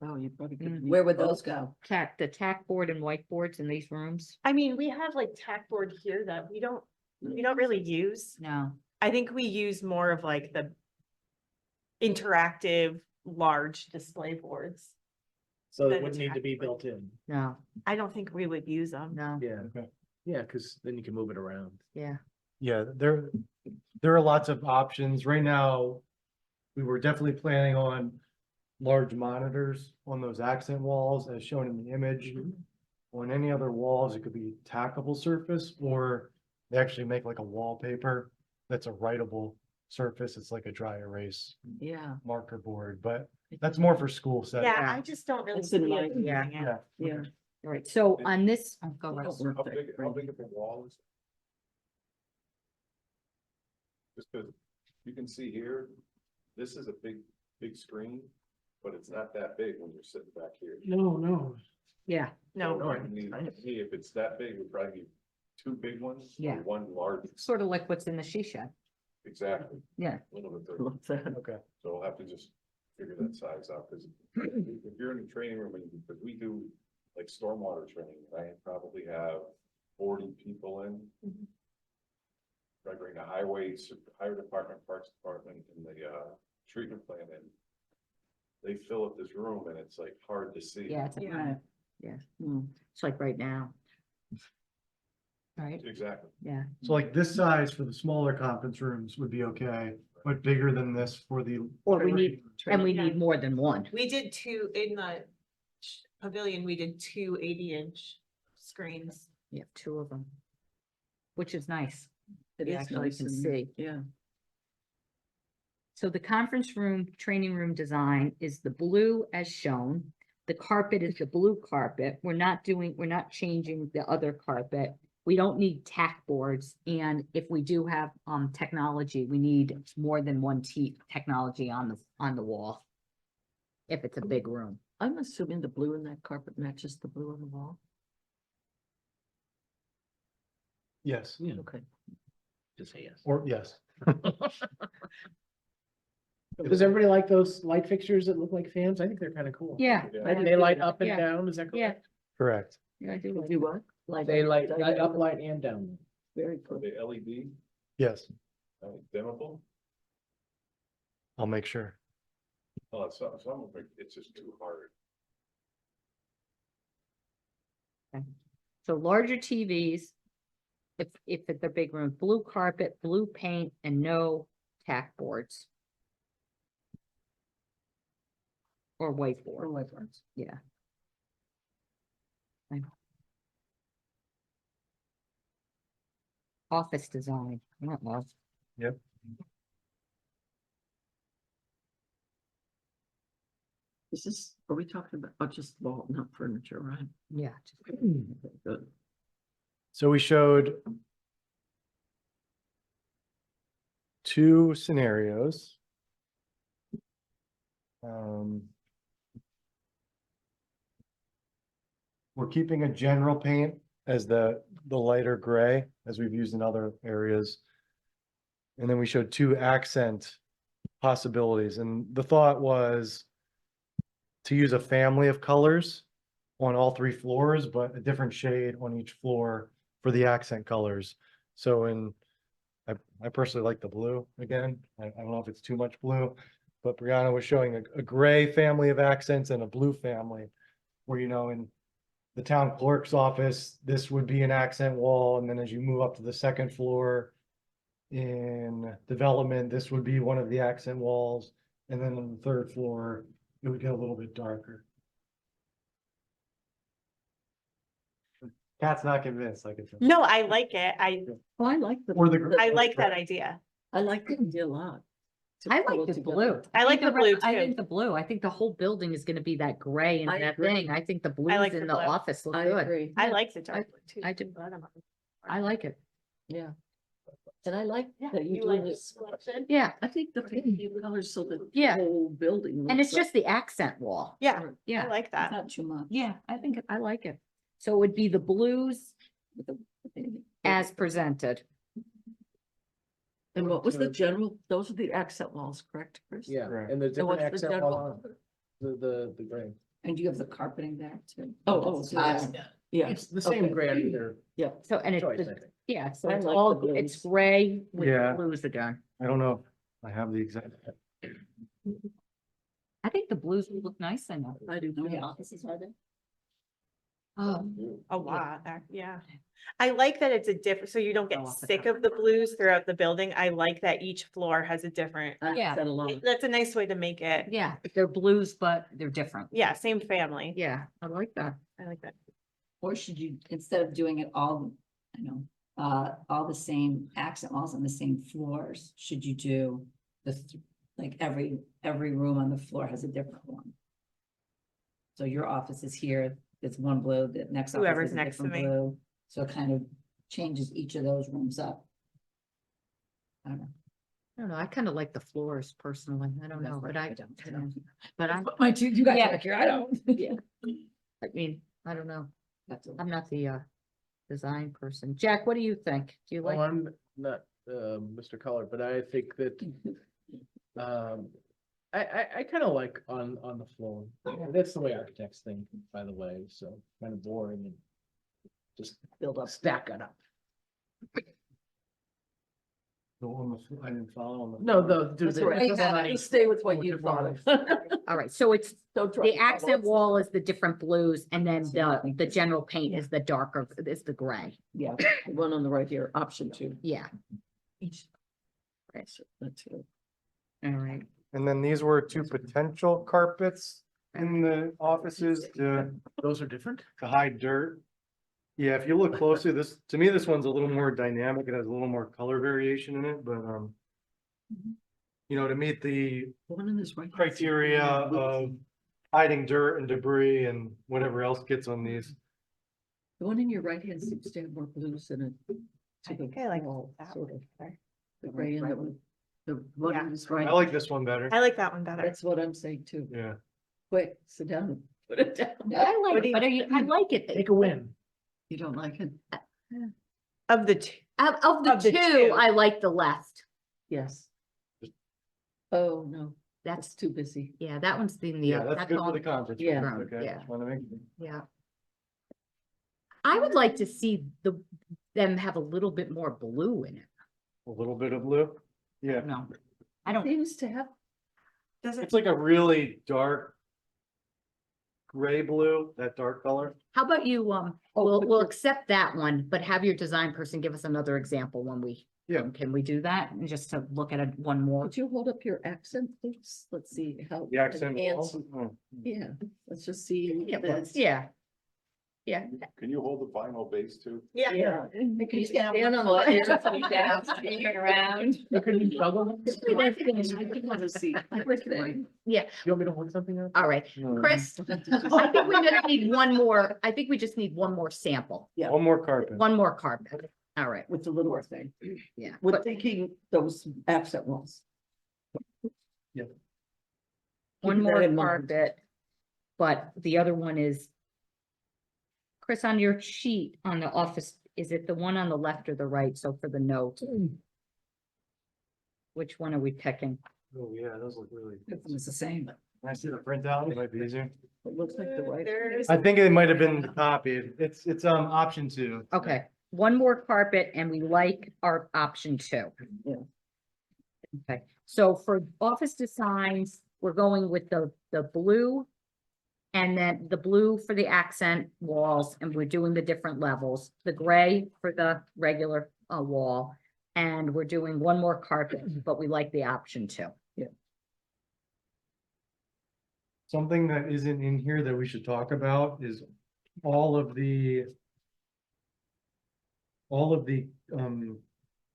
Speaker 1: Oh, you probably
Speaker 2: Mm.
Speaker 1: could.
Speaker 8: Where would those go?
Speaker 2: The tack board and whiteboards in these rooms?
Speaker 3: I mean, we have like tack board here that we don't really use.
Speaker 2: No.
Speaker 3: I think we use more of like the interactive, large display boards.
Speaker 6: So
Speaker 3: Then
Speaker 6: it wouldn't need to be
Speaker 3: tack board.
Speaker 6: built in.
Speaker 2: No,
Speaker 3: I don't think we would use them.
Speaker 2: no,
Speaker 6: Yeah,
Speaker 4: Okay.
Speaker 6: yeah, because then you can move it around.
Speaker 2: yeah.
Speaker 4: Yeah, there are lots of options. Right now, we were definitely planning on large monitors on those accent walls as shown in the image. On any other walls, it could be tackable surface, or they actually make like a wallpaper that's a writable surface. It's like a dry erase
Speaker 1: Yeah,
Speaker 4: marker board, but that's more for school settings.
Speaker 3: Yeah, I just don't really
Speaker 1: That's in
Speaker 3: see
Speaker 1: my-
Speaker 3: it using
Speaker 2: yeah.
Speaker 3: it.
Speaker 4: Yeah.
Speaker 1: yeah.
Speaker 2: All right, so on this, oh, go
Speaker 1: Don't
Speaker 2: Russ.
Speaker 1: work
Speaker 5: How
Speaker 1: that
Speaker 5: big,
Speaker 1: great.
Speaker 5: of a wall is it? Just because you can see here, this is a big screen, but it's not that big when you're sitting back here.
Speaker 6: No.
Speaker 2: Yeah,
Speaker 3: No,
Speaker 6: No, I-
Speaker 5: To me, if it's that big, it would probably be two big ones or
Speaker 2: Yeah.
Speaker 5: one large,
Speaker 2: sort of like what's in the she shed.
Speaker 5: exactly.
Speaker 2: Yeah.
Speaker 5: A little bit bigger.
Speaker 1: What's that?
Speaker 4: Okay.
Speaker 5: So we'll have to just figure that size out, because if you're in the training room, because we do like stormwater training, I probably have 40 people in. I bring the highway department, parks department, and the treatment plant in. They fill up this room and it's like hard to see.
Speaker 2: Yeah, it's,
Speaker 3: Yeah.
Speaker 2: it's like right now. Right,
Speaker 5: Exactly.
Speaker 2: yeah,
Speaker 4: So like this size for the smaller conference rooms would be okay, but bigger than this for the.
Speaker 2: or we need, and we
Speaker 3: Yeah.
Speaker 2: need more than one.
Speaker 3: we did two in the pavilion, we did two 80-inch screens.
Speaker 2: We have two of them. Which is nice.
Speaker 1: It
Speaker 2: You
Speaker 1: is
Speaker 2: actually
Speaker 1: nice
Speaker 2: can
Speaker 1: and-
Speaker 2: see.
Speaker 1: Yeah,
Speaker 2: So the conference room, training room design is the blue as shown. The carpet is the blue carpet. We're not changing the other carpet. We don't need tack boards. And if we do have technology, we need more than one technology on the wall. If it's a big room.
Speaker 1: I'm assuming the blue in that carpet matches the blue on the wall.
Speaker 4: Yes,
Speaker 6: Yeah,
Speaker 1: Okay.
Speaker 6: just say yes.
Speaker 4: or yes.
Speaker 6: Does everybody like those light fixtures that look like fans? I think they're kind of cool.
Speaker 2: Yeah.
Speaker 5: Yeah.
Speaker 6: And they light up and
Speaker 2: Yeah.
Speaker 6: down, is that
Speaker 2: Yeah.
Speaker 6: correct?
Speaker 4: Correct.
Speaker 2: Yeah, I do like
Speaker 1: Do what? Like.
Speaker 6: They light up, light and down.
Speaker 1: Very
Speaker 5: Are
Speaker 1: cool.
Speaker 5: they LED,
Speaker 4: Yes,
Speaker 5: dimmable?
Speaker 4: I'll make sure.
Speaker 5: Oh, some of it, it's just too hard.
Speaker 2: So larger TVs. If it's a big room, blue carpet, blue paint, and no tack boards. Or whiteboard, yeah. Fine. Office design, I don't know.
Speaker 4: Yep.
Speaker 1: Is this, are we talking about, just wall, not furniture, right?
Speaker 2: Yeah.
Speaker 1: Good.
Speaker 4: So we showed two scenarios. We're keeping a general paint as the lighter gray, as we've used in other areas. And then we showed two accent possibilities, and the thought was to use a family of colors on all three floors, but a different shade on each floor for the accent colors. So I personally like the blue again. I don't know if it's too much blue, but Brianna was showing a gray family of accents and a blue family. Where, in the town clerk's office, this would be an accent wall, and then as you move up to the second floor in development, this would be one of the accent walls, and then on the third floor, it would get a little bit darker. Kat's not convinced, I can tell.
Speaker 3: No, I like it.
Speaker 1: Oh, I like the.
Speaker 4: Or the-
Speaker 3: I like that idea.
Speaker 1: I like the idea a lot. To
Speaker 2: I
Speaker 1: pull
Speaker 2: like
Speaker 1: it
Speaker 2: the
Speaker 1: together.
Speaker 2: blue.
Speaker 3: I like the blue
Speaker 2: I
Speaker 3: too.
Speaker 2: think the blue, I think the whole building is gonna be that gray and
Speaker 1: I
Speaker 2: that
Speaker 1: agree.
Speaker 2: thing. I think the blues
Speaker 3: like
Speaker 2: in
Speaker 3: the
Speaker 2: the
Speaker 3: blue.
Speaker 2: office look
Speaker 1: I
Speaker 2: good.
Speaker 1: agree.
Speaker 3: I
Speaker 2: Yeah,
Speaker 3: like the dark blue too.
Speaker 2: I do.
Speaker 3: but I'm-
Speaker 2: I like it.
Speaker 1: Yeah. And I like
Speaker 3: Yeah,
Speaker 1: that
Speaker 3: you
Speaker 1: you
Speaker 3: like
Speaker 1: do
Speaker 3: this
Speaker 1: this.
Speaker 3: selection?
Speaker 2: Yeah,
Speaker 1: I think the painting colors so that. the
Speaker 2: Yeah.
Speaker 1: Whole building.
Speaker 2: and
Speaker 1: looks
Speaker 2: it's just the accent wall.
Speaker 3: Yeah, I
Speaker 2: Yeah,
Speaker 3: like that.
Speaker 8: Not too much.
Speaker 2: yeah, I think, I like it. So it would be the blues
Speaker 1: like-
Speaker 2: as presented.
Speaker 1: And what was the general, those are the accent walls, correct, Chris?
Speaker 6: Yeah,
Speaker 4: Right.
Speaker 6: and the different
Speaker 1: what's the
Speaker 6: accent
Speaker 1: general?
Speaker 6: wall, the gray.
Speaker 8: And do you have the carpeting there too?
Speaker 1: Oh,
Speaker 8: That's
Speaker 1: so that's-
Speaker 8: tile.
Speaker 1: Yeah,
Speaker 6: It's the same
Speaker 1: okay.
Speaker 6: gray under their
Speaker 1: yeah.
Speaker 2: So, and it's,
Speaker 6: choice, I
Speaker 2: the-
Speaker 6: think.
Speaker 2: yeah, so
Speaker 1: I
Speaker 2: it's
Speaker 1: like
Speaker 2: all,
Speaker 1: the
Speaker 2: it's
Speaker 1: blues.
Speaker 2: gray with
Speaker 4: Yeah.
Speaker 2: blues again.
Speaker 4: I don't know if I have the exact.
Speaker 2: I think the blues would look nice in there.
Speaker 1: I do.
Speaker 8: How many
Speaker 1: too.
Speaker 8: offices are there?
Speaker 3: A lot, yeah. I like that it's a different, so you don't
Speaker 2: Go
Speaker 3: get
Speaker 2: off the
Speaker 3: sick
Speaker 2: top.
Speaker 3: of the blues throughout the building. I like that each floor has a different,
Speaker 2: Yeah.
Speaker 1: Accent alone.
Speaker 3: that's a nice way to make it.
Speaker 2: Yeah, they're blues, but they're different.
Speaker 3: Yeah, same family.
Speaker 2: Yeah, I like that.
Speaker 3: I like that.
Speaker 7: Or should you, instead of doing it all, I know, all the same accent walls on the same floors, should you do like every room on the floor has a different one? So your office is here, it's one blue, the next office
Speaker 3: Whoever's
Speaker 7: is a
Speaker 3: next to
Speaker 7: different
Speaker 3: me.
Speaker 7: blue. So it kind of changes each of those rooms up. I don't know.
Speaker 2: I don't know, I kind of like the floors personally. I don't know, but I
Speaker 7: don't.
Speaker 2: But I'm,
Speaker 7: My two, you guys
Speaker 2: Yeah.
Speaker 7: back here, I don't.
Speaker 2: yeah. I mean, I don't know. I'm not the design person. Jack, what do you think? Do you
Speaker 6: Well,
Speaker 2: like?
Speaker 6: I'm not, Mr. Color, but I think that, I kind of like on the floor. That's the way architects think, by the way, so kind of boring and just
Speaker 1: Build up.
Speaker 6: stack it up.
Speaker 4: I didn't follow on the.
Speaker 6: No,
Speaker 1: That's right. Just stay with what you thought of.
Speaker 2: All right, so it's,
Speaker 1: Don't try
Speaker 2: the
Speaker 1: to follow
Speaker 2: accent
Speaker 1: us.
Speaker 2: wall is the different blues and then the general paint is the darker, is the gray.
Speaker 1: Yeah, the one on the right here, option 2.
Speaker 2: Yeah,
Speaker 1: Right, so that's it.
Speaker 2: all right.
Speaker 4: And then these were two potential carpets in the offices to
Speaker 6: Those are different?
Speaker 4: hide dirt. Yeah, if you look closely, to me, this one's a little more dynamic. It has a little more color variation in it, but, you know, to meet the
Speaker 1: The one in this right.
Speaker 4: criteria of hiding dirt and debris and whatever else gets on these.
Speaker 1: The one in your right hand seems to have more blues in it.
Speaker 3: I
Speaker 1: to the
Speaker 3: think I like
Speaker 1: wall,
Speaker 3: that
Speaker 1: sort
Speaker 3: one
Speaker 1: of.
Speaker 3: better.
Speaker 1: The gray and the one
Speaker 3: Yeah.
Speaker 1: in his
Speaker 4: I
Speaker 1: right.
Speaker 4: like this one better.
Speaker 3: I like that one better.
Speaker 1: That's what I'm saying too.
Speaker 4: Yeah.
Speaker 1: Quick, sit down and put it down.
Speaker 2: I like
Speaker 3: What do
Speaker 2: it,
Speaker 3: you-
Speaker 2: but I like it.
Speaker 6: Take a win.
Speaker 1: You don't like it?
Speaker 3: Of the two,
Speaker 2: Of the
Speaker 3: Of the
Speaker 2: two,
Speaker 3: two.
Speaker 2: I like the left.
Speaker 1: Yes. Oh, no,
Speaker 2: That's,
Speaker 1: that's too busy.
Speaker 2: yeah, that one's in the.
Speaker 4: Yeah, that's good for
Speaker 2: all-
Speaker 4: the conference.
Speaker 1: Yeah.
Speaker 4: room, okay?
Speaker 2: Yeah.
Speaker 4: Just wanna make-
Speaker 2: Yeah. I would like to see them have a little bit more blue in it.
Speaker 4: A little bit of blue. Yeah,
Speaker 2: No, I don't,
Speaker 1: Seems to have,
Speaker 3: does it,
Speaker 4: it's like a really dark gray blue, that dark color.
Speaker 2: how about you, we'll
Speaker 1: but you're-
Speaker 2: accept that one, but have your design person give us another example when we.
Speaker 4: Yeah.
Speaker 2: Can we do that? And just to look at it one more.
Speaker 1: would you hold up your accent, please? Let's see how.
Speaker 4: The accent.
Speaker 1: enhance-
Speaker 4: wall. Oh.
Speaker 1: Yeah, let's just see.
Speaker 2: Yeah,
Speaker 1: this.
Speaker 2: yeah. Yeah,
Speaker 5: Can you hold the vinyl base too?
Speaker 3: yeah.
Speaker 1: Yeah.
Speaker 8: Can you stand
Speaker 1: Stand
Speaker 8: on
Speaker 1: on
Speaker 8: one
Speaker 1: the-
Speaker 8: foot, turn around?
Speaker 6: Could you juggle?
Speaker 1: I just want to see. everything.
Speaker 6: You want me to hold something up?
Speaker 2: all right.
Speaker 4: No.
Speaker 2: Chris, I think we're gonna need one more, I think we just need one more sample,
Speaker 1: Yeah.
Speaker 4: One more carpet.
Speaker 2: one more carpet. All right,
Speaker 1: With the little thing.
Speaker 2: yeah.
Speaker 1: We're
Speaker 2: but
Speaker 1: thinking those accent walls.
Speaker 2: One
Speaker 1: Keeping that
Speaker 2: more
Speaker 1: in mind.
Speaker 2: carpet, but the other one is. Chris, on your sheet on the office, is it the one on the left or the right? So for the note, which one are we picking?
Speaker 4: Oh, yeah, those look really.
Speaker 8: It's the same.
Speaker 4: Can I see the printout? It might be easier.
Speaker 1: It looks like the right.
Speaker 3: There's-
Speaker 4: I think it might have been copied. It's option 2.
Speaker 2: Okay, one more carpet and we like our option 2.
Speaker 1: Yeah.
Speaker 2: Okay, so for office designs, we're going with the blue. And then the blue for the accent walls, and we're doing the different levels, the gray for the regular wall. And we're doing one more carpet, but we like the option 2.
Speaker 4: Something that isn't in here that we should talk about is all of the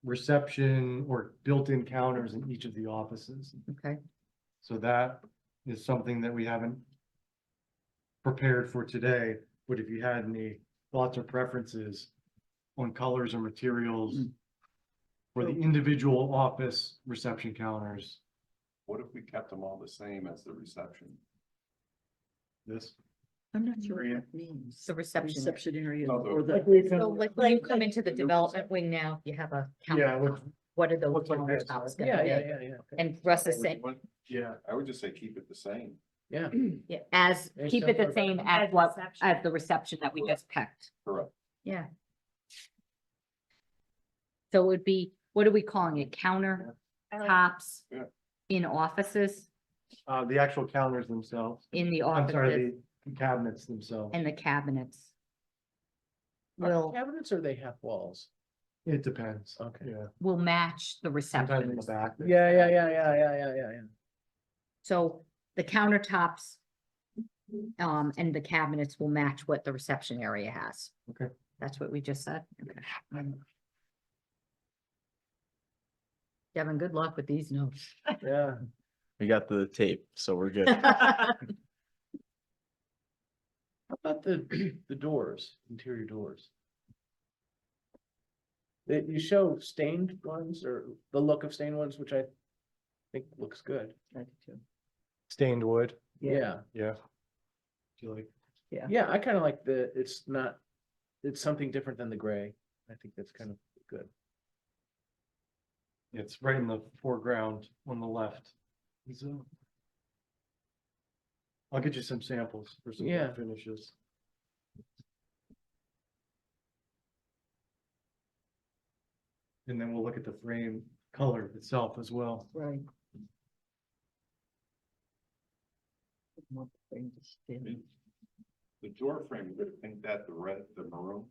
Speaker 4: reception or built-in counters in each of the offices.
Speaker 2: Okay,
Speaker 4: So that is something that we haven't prepared for today, but if you had any thoughts or preferences on colors or materials for the individual office reception counters,
Speaker 5: What if we kept them all the same as the reception?
Speaker 4: this.
Speaker 1: I'm not sure what that means.
Speaker 2: the reception.
Speaker 1: Reception area
Speaker 5: Oh, the-
Speaker 1: or the.
Speaker 2: So like when you come into the development wing now, you have a
Speaker 4: Yeah,
Speaker 2: counter.
Speaker 4: which
Speaker 2: what are those
Speaker 4: Looks like this.
Speaker 2: countertops
Speaker 6: Yeah,
Speaker 2: gonna
Speaker 6: yeah,
Speaker 2: be?
Speaker 6: yeah, yeah. okay.
Speaker 2: And Russ
Speaker 5: I
Speaker 2: is
Speaker 5: would
Speaker 2: saying,
Speaker 5: want-
Speaker 4: Yeah.
Speaker 5: I would just say keep it the same.
Speaker 6: Yeah,
Speaker 2: yeah, as,
Speaker 6: Based
Speaker 2: keep
Speaker 6: on
Speaker 2: it the
Speaker 6: what-
Speaker 2: same
Speaker 3: As
Speaker 2: as what,
Speaker 3: reception.
Speaker 2: as the reception that we just picked.
Speaker 5: Correct.
Speaker 2: Yeah. So it would be, what are we calling it? Countertops
Speaker 3: I like-
Speaker 5: Yeah.
Speaker 2: in offices,
Speaker 4: The actual counters themselves,
Speaker 2: in the
Speaker 4: I'm
Speaker 2: offices
Speaker 4: sorry, the cabinets themselves.
Speaker 2: and the cabinets.
Speaker 6: Are
Speaker 2: Will,
Speaker 6: cabinets or they have walls?
Speaker 4: It depends.
Speaker 6: Okay.
Speaker 4: Yeah.
Speaker 2: will match the
Speaker 4: Sometimes in
Speaker 2: reception.
Speaker 4: the back.
Speaker 6: Yeah.
Speaker 2: So the countertops and the cabinets will match what the reception area has.
Speaker 4: Okay.
Speaker 2: That's what we just said? Okay. Devin, good luck with these notes.
Speaker 6: Yeah.
Speaker 9: We got the tape, so we're good.
Speaker 6: How about the doors, interior doors? You show stained ones or the look of stained ones, which I think looks good.
Speaker 4: Stained wood.
Speaker 6: Yeah,
Speaker 4: Yeah. Do you like?
Speaker 6: yeah, I kind of like it's something different than the gray. I think that's kind of good.
Speaker 4: It's right in the foreground on the left. So I'll get you some samples for some
Speaker 6: Yeah.
Speaker 4: finishes. And then we'll look at the frame color itself as well.
Speaker 1: Right.
Speaker 5: The door frame, you would think that the red, the maroon,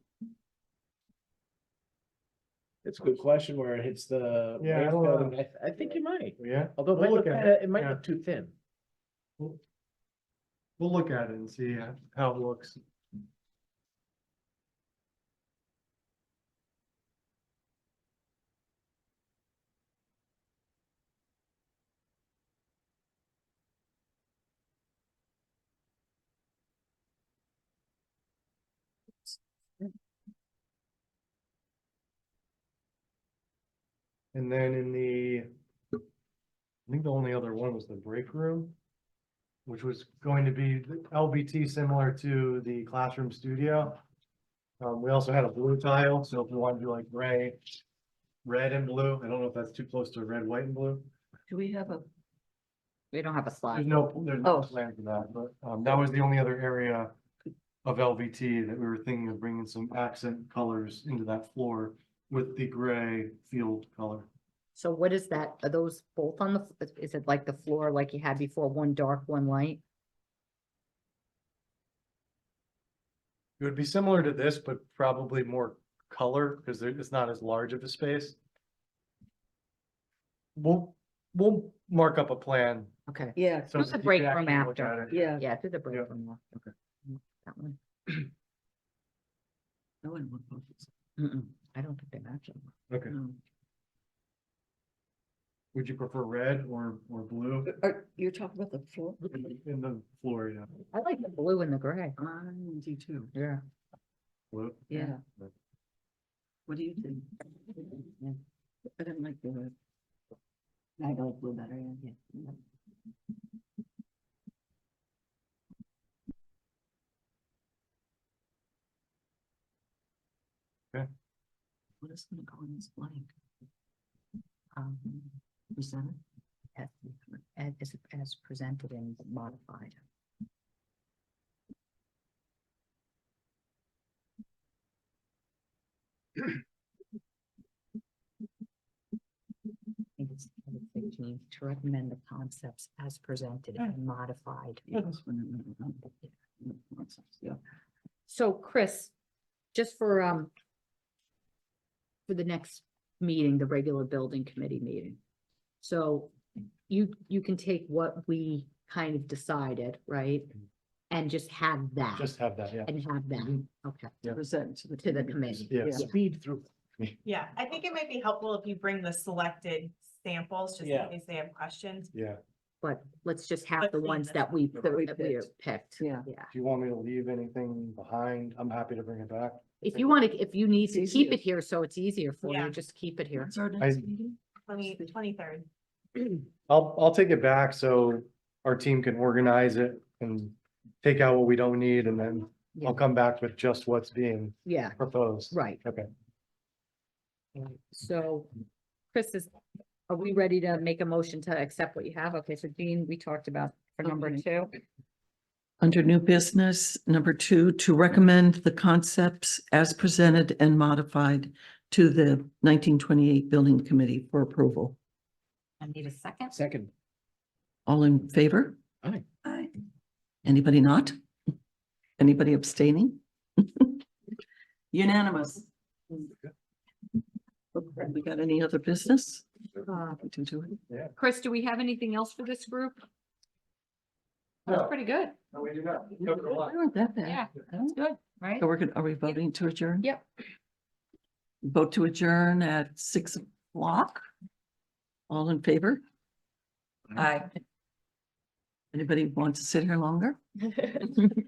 Speaker 6: It's a good question where it hits the.
Speaker 4: Yeah, I don't
Speaker 6: wainscoting.
Speaker 4: know.
Speaker 6: I think you might,
Speaker 4: Yeah.
Speaker 6: although
Speaker 4: We'll look at it,
Speaker 6: it might
Speaker 4: yeah.
Speaker 6: look too thin.
Speaker 4: We'll look at it and see how it looks. And then I think the only other one was the break room, which was going to be the LVT similar to the classroom studio. We also had a blue tile, so if we want to do like gray, red and blue, I don't know if that's too close to red, white and blue.
Speaker 1: Do we have
Speaker 2: We don't have a slide.
Speaker 4: There's no
Speaker 1: Oh.
Speaker 4: plan for that, but that was the only other area of LVT that we were thinking of bringing some accent colors into that floor with the gray field color.
Speaker 2: So what is that? Are those both on the, is it like the floor like you had before, one dark, one light?
Speaker 4: It would be similar to this, but probably more color because it's not as large of a space. We'll mark up a plan.
Speaker 2: Okay,
Speaker 1: Yeah,
Speaker 4: so
Speaker 2: Do the
Speaker 4: that you
Speaker 2: break
Speaker 4: can
Speaker 2: room
Speaker 4: actually look
Speaker 2: after.
Speaker 4: at it.
Speaker 1: yeah.
Speaker 2: yeah, do the break
Speaker 4: Yeah.
Speaker 2: room. off.
Speaker 4: Okay.
Speaker 2: That one.
Speaker 1: I wouldn't want both of them.
Speaker 2: Mm-mm, I don't think they match them.
Speaker 4: Okay.
Speaker 1: No.
Speaker 4: Would you prefer red or blue?
Speaker 1: You're talking about the floor?
Speaker 4: In the floor, yeah.
Speaker 2: I like the blue and the gray.
Speaker 1: I do too,
Speaker 2: Yeah.
Speaker 4: Blue.
Speaker 1: yeah.
Speaker 4: Yeah.
Speaker 1: What do you think?
Speaker 2: Yeah.
Speaker 1: I didn't like the red.
Speaker 2: I like blue better, yeah.
Speaker 1: What is gonna go in this blank? Presented?
Speaker 2: As presented and modified. I think it's 15, to recommend the concepts as presented and modified.
Speaker 1: Yeah. Yeah.
Speaker 2: So Chris, just for the next meeting, the regular building committee meeting. So you can take what we kind of decided, right? And just have that,
Speaker 4: Just have that, yeah.
Speaker 2: and have that,
Speaker 4: Mhm.
Speaker 2: okay,
Speaker 4: Yeah.
Speaker 1: Present to the.
Speaker 2: to the committee.
Speaker 4: Yes.
Speaker 2: Yeah.
Speaker 6: Speed through.
Speaker 3: Yeah, I think it might be helpful if you bring the selected samples, just in
Speaker 6: Yeah.
Speaker 3: case they have questions.
Speaker 4: Yeah.
Speaker 2: But let's just have
Speaker 3: Let's
Speaker 2: the
Speaker 3: leave
Speaker 2: ones
Speaker 3: it.
Speaker 2: that we
Speaker 1: picked.
Speaker 2: picked.
Speaker 1: Yeah.
Speaker 2: Yeah.
Speaker 4: Do you want me to leave anything behind? I'm happy to bring it back.
Speaker 2: If you want to, if you need
Speaker 1: It's
Speaker 2: to keep
Speaker 1: easier.
Speaker 2: it here, so it's easier for
Speaker 3: Yeah.
Speaker 2: you, just keep it here.
Speaker 1: When's our
Speaker 4: I-
Speaker 1: next meeting?
Speaker 3: 23rd.
Speaker 4: I'll take it back so our team can organize it and take out what we don't need and then
Speaker 2: Yeah.
Speaker 4: I'll come back with just what's being
Speaker 2: Yeah,
Speaker 4: proposed.
Speaker 2: right.
Speaker 4: Okay.
Speaker 2: So, Chris is, are we ready to make a motion to accept what you have? Okay, so Jean, we talked about for number
Speaker 1: Okay.
Speaker 2: 2.
Speaker 1: Under new business, number 2, to recommend the concepts as presented and modified to the 1928 Building Committee for approval.
Speaker 2: I need a second.
Speaker 6: Second.
Speaker 1: All in favor?
Speaker 6: Aye.
Speaker 7: Aye.
Speaker 1: Anybody not? Anybody abstaining? Unanimous. We got any other business? We can do it.
Speaker 2: Chris, do we have anything else for this group? That's
Speaker 4: No.
Speaker 2: pretty good.
Speaker 4: No, we do not.
Speaker 1: We weren't that bad.
Speaker 2: Yeah, that's good, right?
Speaker 1: So are we voting to adjourn?
Speaker 2: Yep.
Speaker 1: Vote to adjourn at 6 o'clock. All in favor?
Speaker 7: Aye.
Speaker 1: Anybody want to sit here longer?